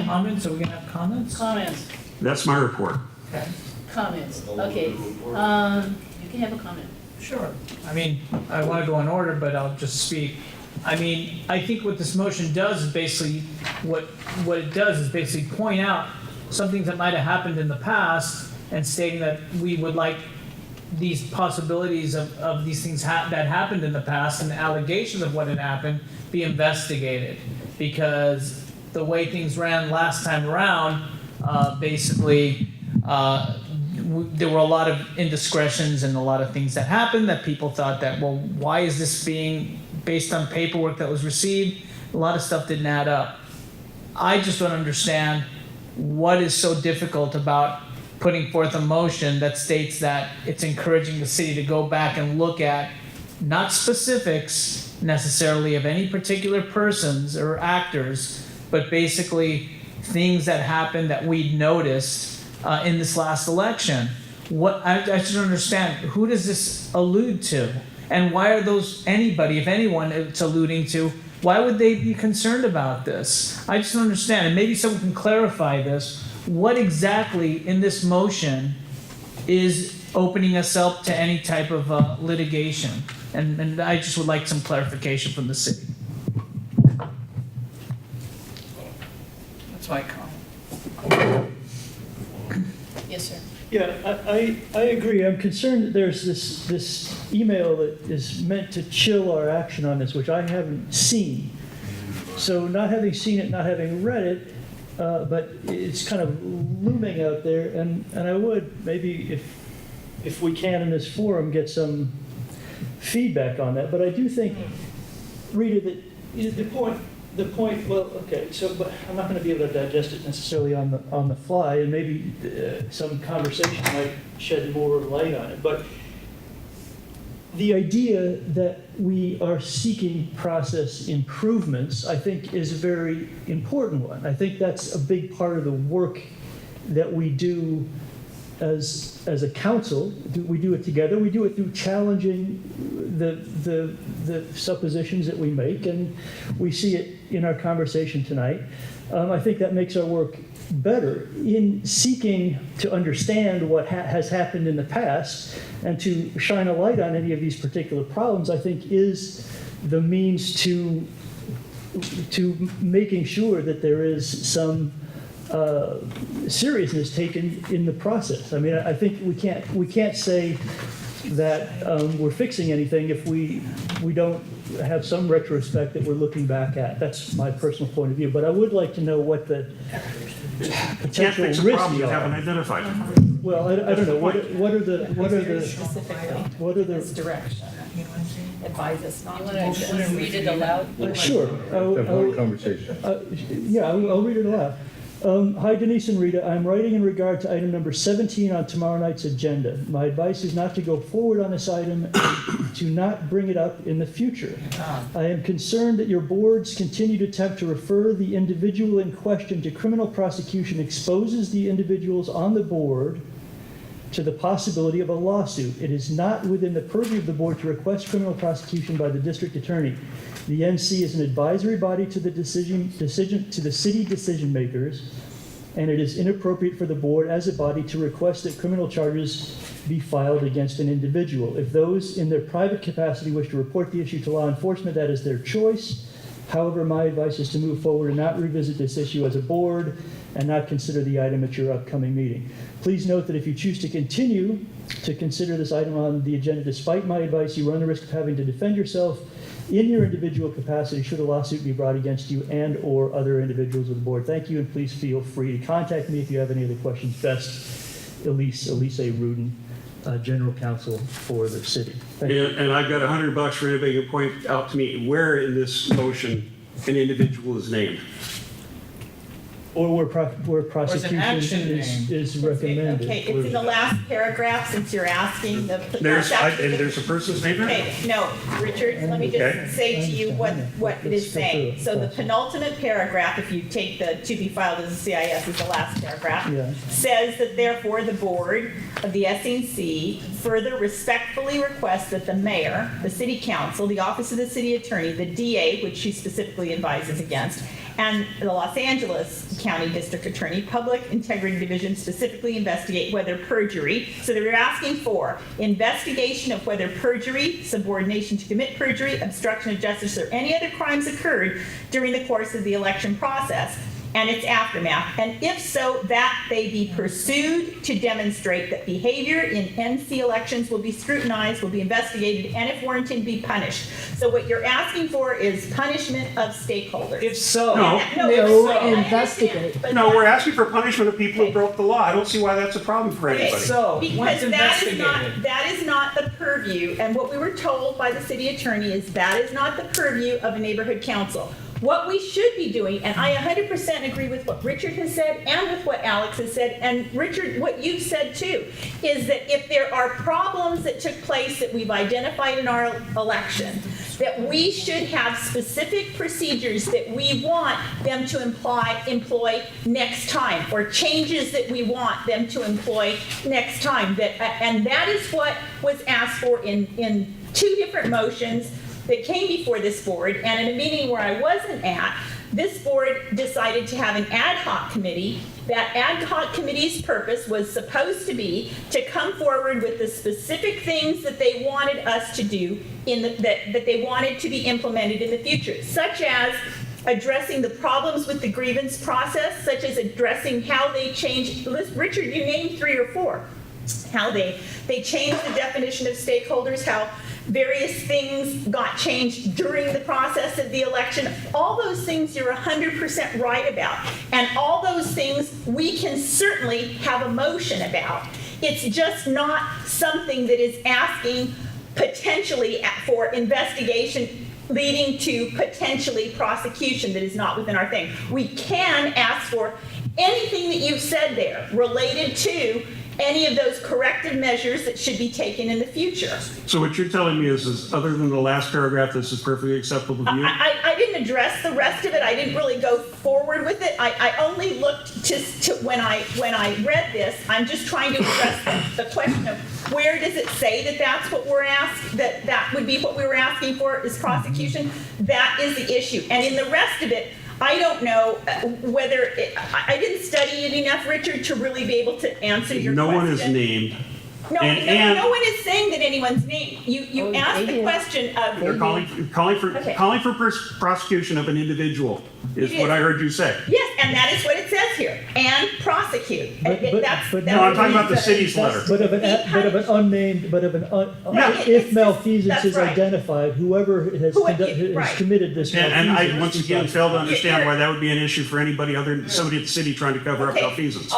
Comments? Are we gonna have comments? Comments, That's my report. Okay. comments, okay. You can have a comment. Sure. I mean, I want to go in order, but I'll just speak. I mean, I think what this motion does is basically, what it does is basically point out some things that might have happened in the past and stating that we would like these possibilities of these things that happened in the past and the allegations of what had happened be investigated. Because the way things ran last time around, basically, there were a lot of indiscretions and a lot of things that happened that people thought that, well, why is this being based on paperwork that was received? A lot of stuff didn't add up. I just don't understand what is so difficult about putting forth a motion that states that it's encouraging the city to go back and look at not specifics necessarily of any particular persons or actors, but basically things that happened that we noticed in this last election. What I should understand, who does this allude to? And why are those, anybody, if anyone it's alluding to, why would they be concerned about this? I just don't understand, and maybe someone can clarify this. What exactly in this motion is opening us up to any type of litigation? And I just would like some clarification from the city. That's my comment. Yes, sir. Yeah, I agree. I'm concerned that there's this email that is meant to chill our action on this, which I haven't seen. So not having seen it, not having read it, but it's kind of looming out there, and I would maybe, if we can in this forum, get some feedback on that. But I do think, Rita, that the point, well, okay, so, but I'm not going to be able to digest it necessarily on the fly, and maybe some conversation might shed more light on it. But the idea that we are seeking process improvements, I think, is a very important one. I think that's a big part of the work that we do as a council. We do it together. We do it through challenging the suppositions that we make, and we see it in our conversation tonight. I think that makes our work better in seeking to understand what has happened in the past and to shine a light on any of these particular problems. I think is the means to making sure that there is some seriousness taken in the process. I mean, I think we can't say that we're fixing anything if we don't have some retrospect that we're looking back at. That's my personal point of view. But I would like to know what the potential risks problems you are. haven't identified. Well, I don't know. What are the direction. Advise us not to. You want to read it aloud? Sure. Have one conversation. Yeah, I'll read it aloud. Hi, Denise and Rita. I'm writing in regard to item number 17 on tomorrow night's agenda. My advice is not to go forward on this item and to not bring it up in the future. I am concerned that your board's continued attempt to refer the individual in question to criminal prosecution exposes the individuals on the board to the possibility of a lawsuit. It is not within the purview of the board to request criminal prosecution by the district attorney. The NC is an advisory body to the decision to the city decision makers, and it is inappropriate for the board as a body to request that criminal charges be filed against an individual. If those in their private capacity wish to report the issue to law enforcement, that is their choice. However, my advice is to move forward and not revisit this issue as a board and not consider the item at your upcoming meeting. Please note that if you choose to continue to consider this item on the agenda despite my advice, you run the risk of having to defend yourself in your individual capacity should a lawsuit be brought against you and/or other individuals of the board. Thank you, and please feel free to contact me if you have any other questions. Best, Elise Rudin, General Counsel for the city. Thank you. And I've got $100 for anybody who point out to me where in this motion an individual is named. Or where prosecution action is recommended. Okay, it's in the last paragraph, since you're asking the. There's a person's name there? Okay, no, Richard, let me Okay. just say to you what it is saying. So the penultimate paragraph, if you take the to be filed as a CIS is the last paragraph, Yeah. says that therefore the board of the SNC further respectfully requests that the mayor, the city council, the office of the city attorney, the DA, which she specifically advises against, and the Los Angeles County District Attorney, Public Integrity Division specifically investigate whether perjury, so they're asking for investigation of whether perjury, subordination to commit perjury, obstruction of justice, or any other crimes occurred during the course of the election process and its aftermath, and if so, that they be pursued to demonstrate that behavior in NC elections will be scrutinized, will be investigated, and if warranted, be punished. So what you're asking for is punishment of stakeholders. If so. Investigate. No, we're asking for punishment of people who broke the law. I don't see why that's a problem for Okay, anybody. So, because once that is investigated. not the purview, and what we were told by the city attorney is that is not the purview of a neighborhood council. What we should be doing, and I 100% agree with what Richard has said and with what Alex has said, and Richard, what you've said too, is that if there are problems that took place that we've identified in our election, that we should have specific procedures that we want them to employ next time, or changes that we want them to employ next time. And that is what was asked for in two different motions that came before this board, and in a meeting where I wasn't at, this board decided to have an ad hoc committee. That ad hoc committee's purpose was supposed to be to come forward with the specific things that they wanted us to do that they wanted to be implemented in the future, such as addressing the problems with the grievance process, such as addressing how they changed, Richard, you named 3 or 4, how they changed the definition of stakeholders, how various things got changed during the process of the election. All those things you're 100% right about. And all those things we can certainly have a motion about. It's just not something that is asking potentially for investigation leading to potentially prosecution that is not within our thing. We can ask for anything that you've said there related to any of those corrective measures that should be taken in the future. So what you're telling me is other than the last paragraph, this is perfectly acceptable to you? I didn't address the rest of it. I didn't really go forward with it. I only looked to when I read this, I'm just trying to address the question of where does it say that that's what we're asked, that would be what we were asking for is prosecution? That is the issue. And in the rest of it, I don't know whether, I didn't study it enough, Richard, to really be able to answer your question. No one is named. No, And- no one is saying that anyone's named. You asked the question of. They're calling for prosecution of an individual, is what I heard you say. Yes, and that is what it says here, and prosecute. But No, I'm talking about the city's letter. But of an unnamed, if malfeasance is identified, whoever has committed this And malfeasance. I, once again, fail to understand why that would be an issue for anybody other than somebody at the city trying to cover up Okay. malfeasance.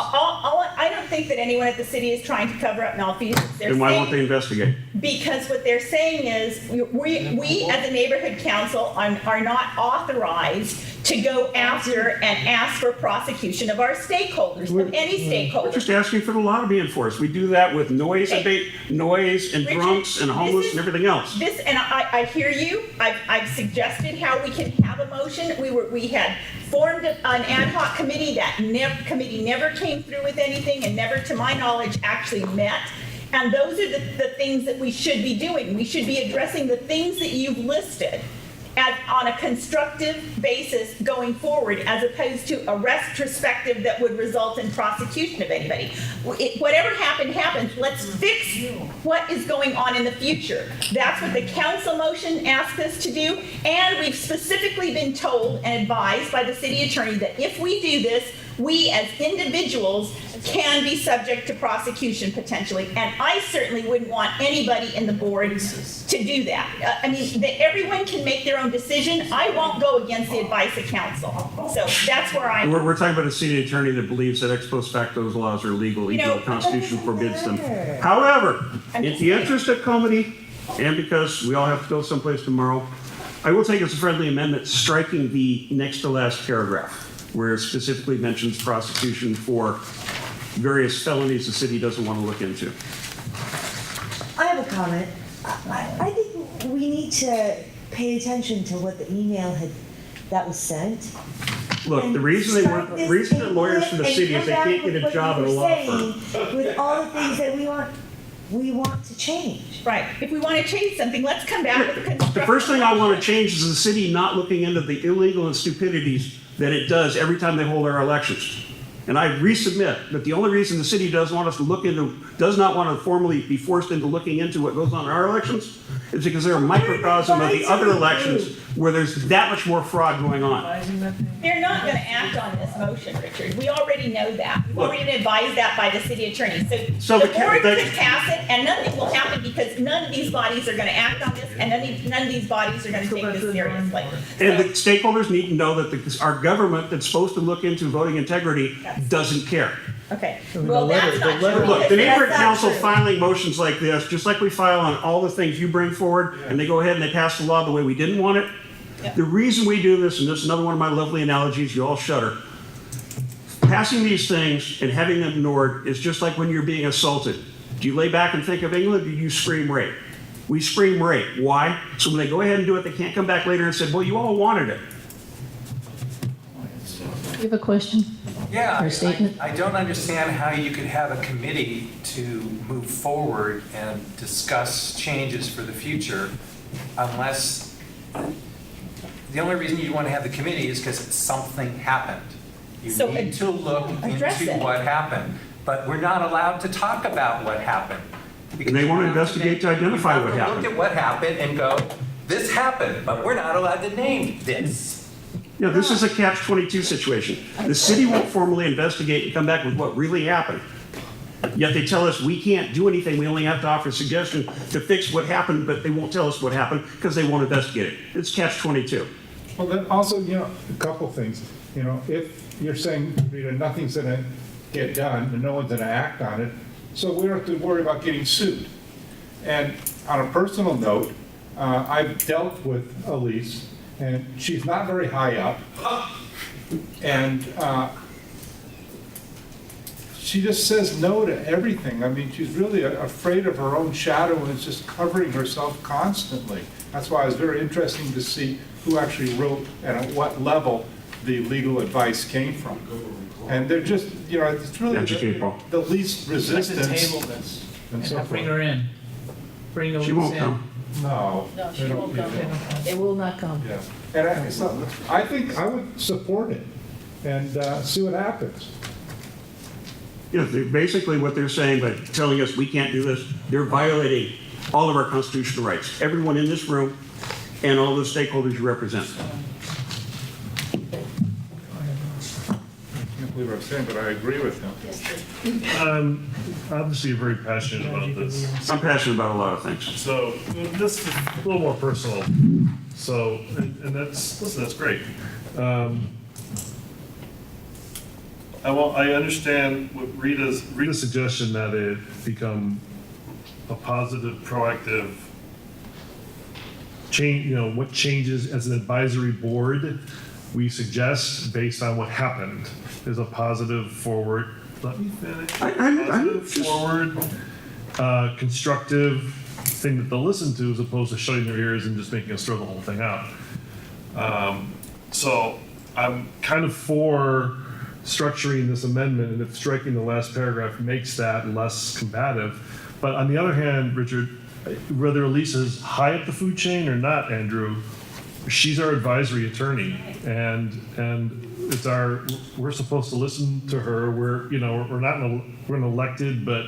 I don't think that anyone at the city is trying to cover up malfeasance. They're Then why saying- won't they investigate? Because what they're saying is, we as a neighborhood council are not authorized to go after and ask for prosecution of our stakeholders, of any We're stakeholder. just asking for the law to be enforced. We do that with noise and Richard, drunks and homeless and everything else. This, and I hear you, I've suggested how we can have a motion. We had formed an ad hoc committee. That committee never came through with anything and never, to my knowledge, actually met. And those are the things that we should be doing. We should be addressing the things that you've listed as on a constructive basis going forward, as opposed to a retrospective that would result in prosecution of anybody. Whatever happened, happened. Let's fix what is going on in the future. That's what the council motion asked us to do, and we've specifically been told and advised by the city attorney that if we do this, we as individuals can be subject to prosecution potentially, and I certainly wouldn't want anybody in the board to do that. I mean, everyone can make their own decision. I won't go against the advice of council. So that's where I'm. We're talking about a city attorney that believes that ex post facto laws are legal, even though the Constitution forbids them. However, in the interest of comedy, and because we all have to go someplace tomorrow, I will take as a friendly amendment striking the next to last paragraph, where it specifically mentions prosecution for various felonies the city doesn't want to look into. I have a comment. I think we need to pay attention to what the email that was sent. Look, the reason that lawyers for the city is they can't get a job in a law firm. With all the things that we want to change. Right. If we want to change something, let's come back with The first thing I want to change is the city not looking into the illegal and stupidities that it does every time they hold our elections. And I resubmit that the only reason the city does not want to formally be forced into looking into what goes on in our elections is because they're a microcosm of the other elections where there's that much more fraud going on. They're not going to act on this motion, Richard. We already know that. We've already been advised that by the city attorney. So the board could pass it and nothing will happen because none of these bodies are going to act on this and none of these bodies are going to take this seriously. And the stakeholders need to know that our government that's supposed to look into voting integrity doesn't care. Okay. Well, that's not true. Look, the neighborhood That's not council true. filing motions like this, just like we file on all the things you bring forward, and they go ahead and they pass the law the way we didn't want it. Yep. The reason we do this, and this is another one of my lovely analogies, you all shudder. Passing these things and having them ignored is just like when you're being assaulted. Do you lay back and think of England, or do you scream rape? We scream rape. Why? So when they go ahead and do it, they can't come back later and say, well, you all wanted it. You have a question? Yeah, Or a statement? I don't understand how you could have a committee to move forward and discuss changes for the future unless, the only reason you want to have the committee is because something happened. You need to look into what happened, but we're not allowed to talk about what happened. And they want to investigate to identify what happened. Look at what happened and go, this happened, but we're not allowed to name this. Yeah, this is a catch-22 situation. The city won't formally investigate and come back with what really happened. Yet they tell us we can't do anything, we only have to offer a suggestion to fix what happened, but they won't tell us what happened because they won't investigate it. It's catch-22. Well, then also, a couple things. If you're saying, nothing's going to get done and no one's going to act on it, so we don't have to worry about getting sued. And on a personal note, I've dealt with Elise, and she's not very high up. And she just says no to everything. I mean, she's really afraid of her own shadow and is just covering herself constantly. That's why it was very interesting to see who actually wrote and at what level the legal advice came from. And they're just, it's really the least resistance. Like to table this and so and bring forth. her in. Bring Elise in. She won't come. No. No, she won't come. They will not come. Yeah. And I think I would support it and see what happens. Yeah, basically what they're saying by telling us we can't do this, they're violating all of our constitutional rights. Everyone in this room and all the stakeholders you represent. I can't believe what I'm saying, but I agree with him. Obviously, you're very passionate about this. I'm passionate about a lot of things. So this is a little more personal. So, and that's great. I understand what Rita's suggestion that it become a positive, proactive change. What changes as an advisory board we suggest based on what happened is a positive forward. Let me finish. Positive forward, constructive thing that they'll listen to as opposed to shutting their ears and just making us throw the whole thing out. So I'm kind of for structuring this amendment, and if striking the last paragraph makes that less combative. But on the other hand, Richard, whether Elise is high up the food chain or not, Andrew, she's our advisory attorney, and it's we're supposed to listen to her. We're an elected but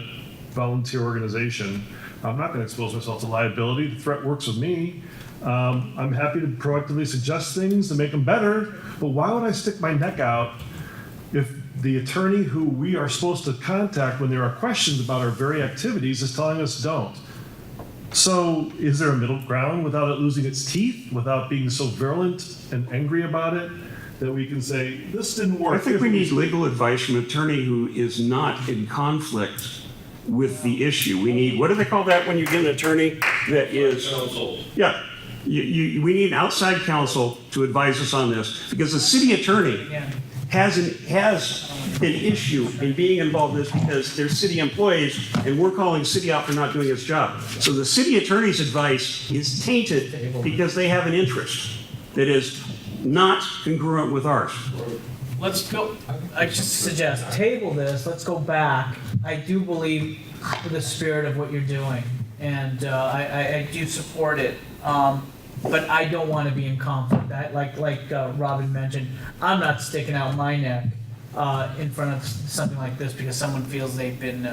volunteer organization. I'm not going to expose myself to liability. The threat works with me. I'm happy to proactively suggest things to make them better, but why would I stick my neck out if the attorney who we are supposed to contact when there are questions about our very activities is telling us don't? So is there a middle ground without it losing its teeth, without being so virulent and angry about it, that we can say, this didn't work? I think we need legal advice from an attorney who is not in conflict with the issue. We need, what do they call that when you get an attorney that is? Counsel. Yeah. We need outside counsel to advise us on this, because the city attorney has an issue in being involved in this because they're city employees and we're calling city out for not doing its job. So the city attorney's advice is tainted because they have an interest that is not congruent with ours. Let's go, I just suggest, table this, let's go back. I do believe the spirit of what you're doing, and I do support it. But I don't want to be in conflict. Like Robin mentioned, I'm not sticking out my neck in front of something like this because someone feels they've been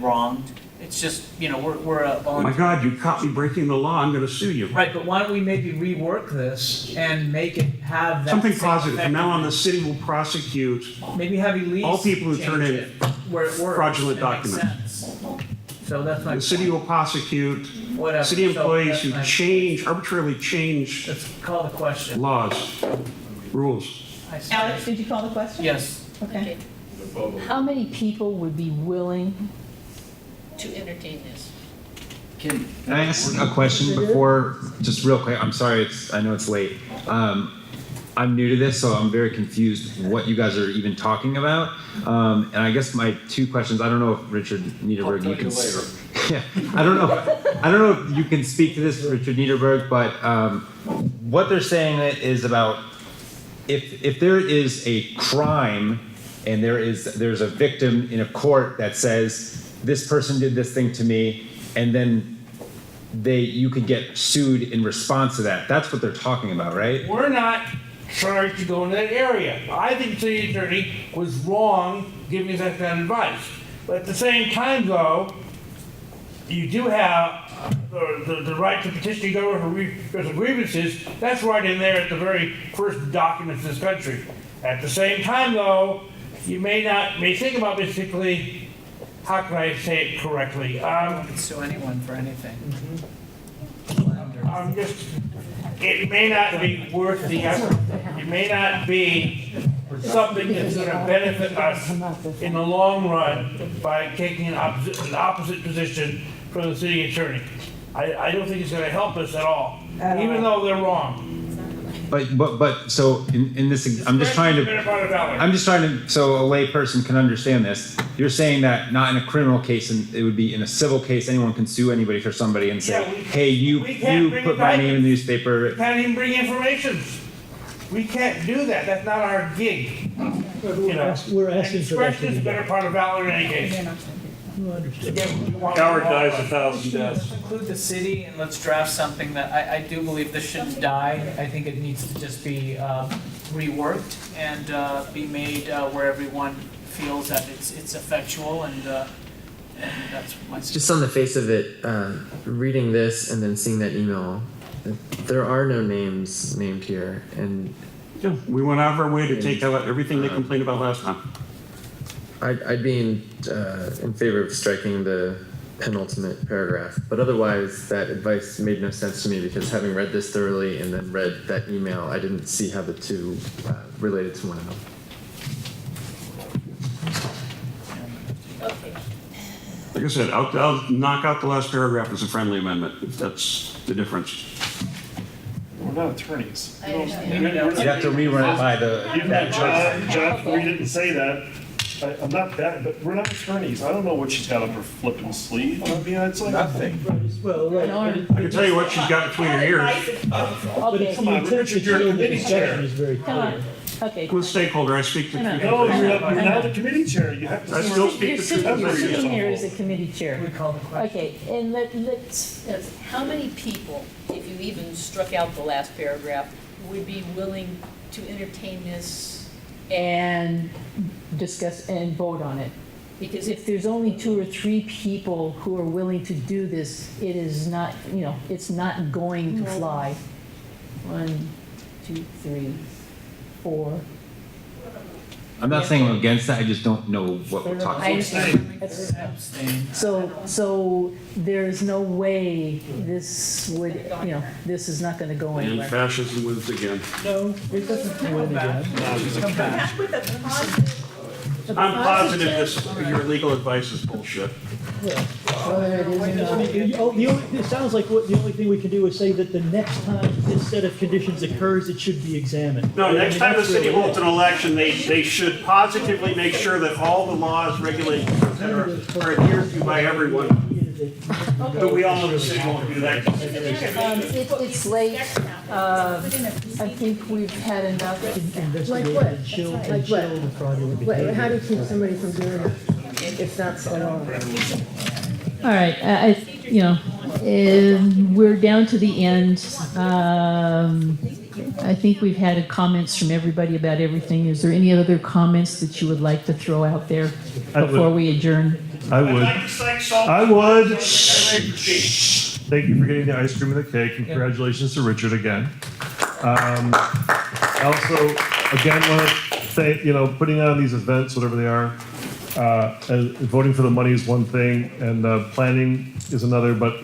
wronged. It's just, we're a volunteer. Oh my God, you caught me breaking the law, I'm going to sue you. Right, but why don't we maybe rework this and make it have that Something same positive. effect? From now on, the city will prosecute Maybe have Elise all people who turn change in it where it works fraudulent and makes documents. sense. So that's my The city will prosecute Whatever. city So employees that's who my- arbitrarily change Let's call the question. laws, rules. Alex, did you call the question? Yes. Okay. How many people would be willing To entertain this. Can I ask a question before, just real quick? I'm sorry, I know it's late. I'm new to this, so I'm very confused what you guys are even talking about. And I guess my two questions, I don't know if Richard Niederberg, you can. Yeah, I don't know if you can speak to this, Richard Niederberg, but what they're saying is about if there is a crime and there's a victim in a court that says this person did this thing to me, and then you could get sued in response to that. That's what they're talking about, right? We're not charged to go in that area. I think the city attorney was wrong giving us that kind of advice. But at the same time, though, you do have the right to petition the government for grievances. That's right in there at the very first documents in this country. At the same time, though, you may think about basically, how can I say it correctly? You can sue anyone for anything. It may not be worth the effort. It may not be something that's going to benefit us in the long run by taking an opposite position from the city attorney. I don't think it's going to help us at all, even though they're wrong. But so in this, I'm just trying to, so a lay person can understand this. You're saying that not in a criminal case, and it would be in a civil case, anyone can sue anybody for somebody and say, hey, you put my name in the newspaper. We can't even bring information. We can't do that. That's not our gig. We're asking for that. Expression is a better part of valor in any case. Coward dies 1,000 deaths. Let's include the city and let's draft something that, I do believe this shouldn't die. I think it needs to just be reworked and be made where everyone feels that it's effectual, and that's my suggestion. Just on the face of it, reading this and then seeing that email, there are no names named here, and Yeah, we went out of our way to take out everything they complained about last time. I'd be in favor of striking the penultimate paragraph, but otherwise that advice made no sense to me because having read this thoroughly and then read that email, I didn't see how the two related to one another. Okay. Like I said, I'll knock out the last paragraph as a friendly amendment, if that's the difference. We're not attorneys. I understand. You'd have to rerun it by Jeff, we didn't say that. I'm not that, but we're not attorneys. I don't know what she's got up her flipping sleeve. I mean, it's like nothing. Well, right. I can tell you what she's got between her ears. But it's Come the on, intent Richard, to you're a deal with the committee chair. discussion is very clear. Okay. I'm a stakeholder, I speak to I know. three No, people. you're now the committee chair. You have to. I still speak You're to sitting, two you're members. sitting here as a committee chair. We call the question. Okay, and let's, How many people, if you even struck out the last paragraph, would be willing to entertain this? and discuss and vote on it. Because if there's only 2 or 3 people who are willing to do this, it is not, it's not going to fly. 1, 2, 3, 4. I'm not saying I'm against that, I just don't know what we're I talking about. understand. So there's no way this would, this is not gonna go And anywhere. fascism wins again. No, it doesn't win again. Come back. With a positive. I'm positive this, your legal advice is bullshit. Whether it is or I not. mean, it sounds like the only thing we can do is say that the next time this set of conditions occurs, it should be examined. No, next time the That's city really holds an election, they should positively make sure that all the laws, regulations, et cetera, are adhered to by everyone. But we all know the city won't do that. It's late. I think we've had enough. Investigate and shield the fraudulent How do behavior. you keep somebody from doing it? It's not so long. All right, we're down to the end. I think we've had comments from everybody about everything. Is there any other comments that you would like to throw out there I would. before we adjourn? I would. I would. Shh. Thank you for getting the ice cream and the cake. Congratulations to Richard again. I also, again, want to thank, putting on these events, whatever they are, voting for the money is one thing and planning is another, but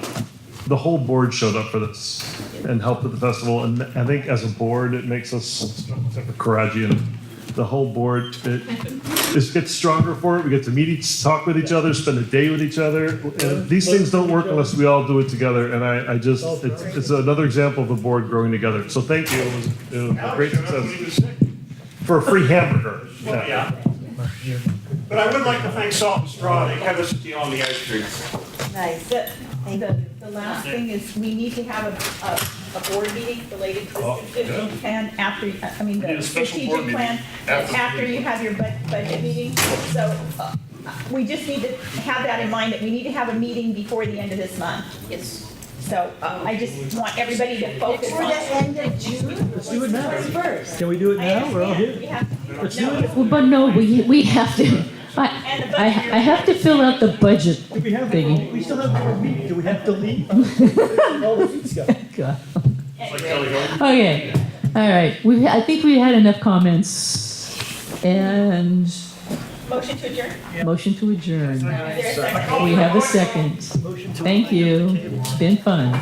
the whole board showed up for this and helped with the festival. And I think as a board, it makes us courageous. And the whole board, it gets stronger for it. We get to meet, talk with each other, spend a day with each other. And these things don't work unless we all do it together. And it's another example of the board growing together. So thank you. It was a great success. For a free hamburger. Well, yeah. But I would like to thank Salt and Straw. They kept us on the ice cream. Nice. The last thing is, we need to have a board meeting related to the strategic plan after, the strategic plan, after you have your budget meeting. So, we just need to have that in mind, that we need to have a meeting before the end of this month. Yes. So, I just want everybody to focus on. Before the end of June? Let's do it now. First. Can we do it I now? We're all understand. We here. have to. Let's do No. it. Well, but no, we have to. I have to fill out the budget Do we have, thingy. we still have more meeting. Do we have to leave? All the seats go. God. Anyway. Okay, all right. I think we had enough comments and Motion to adjourn? motion to adjourn. Is there a second? We have a second. Thank you. It's been fun.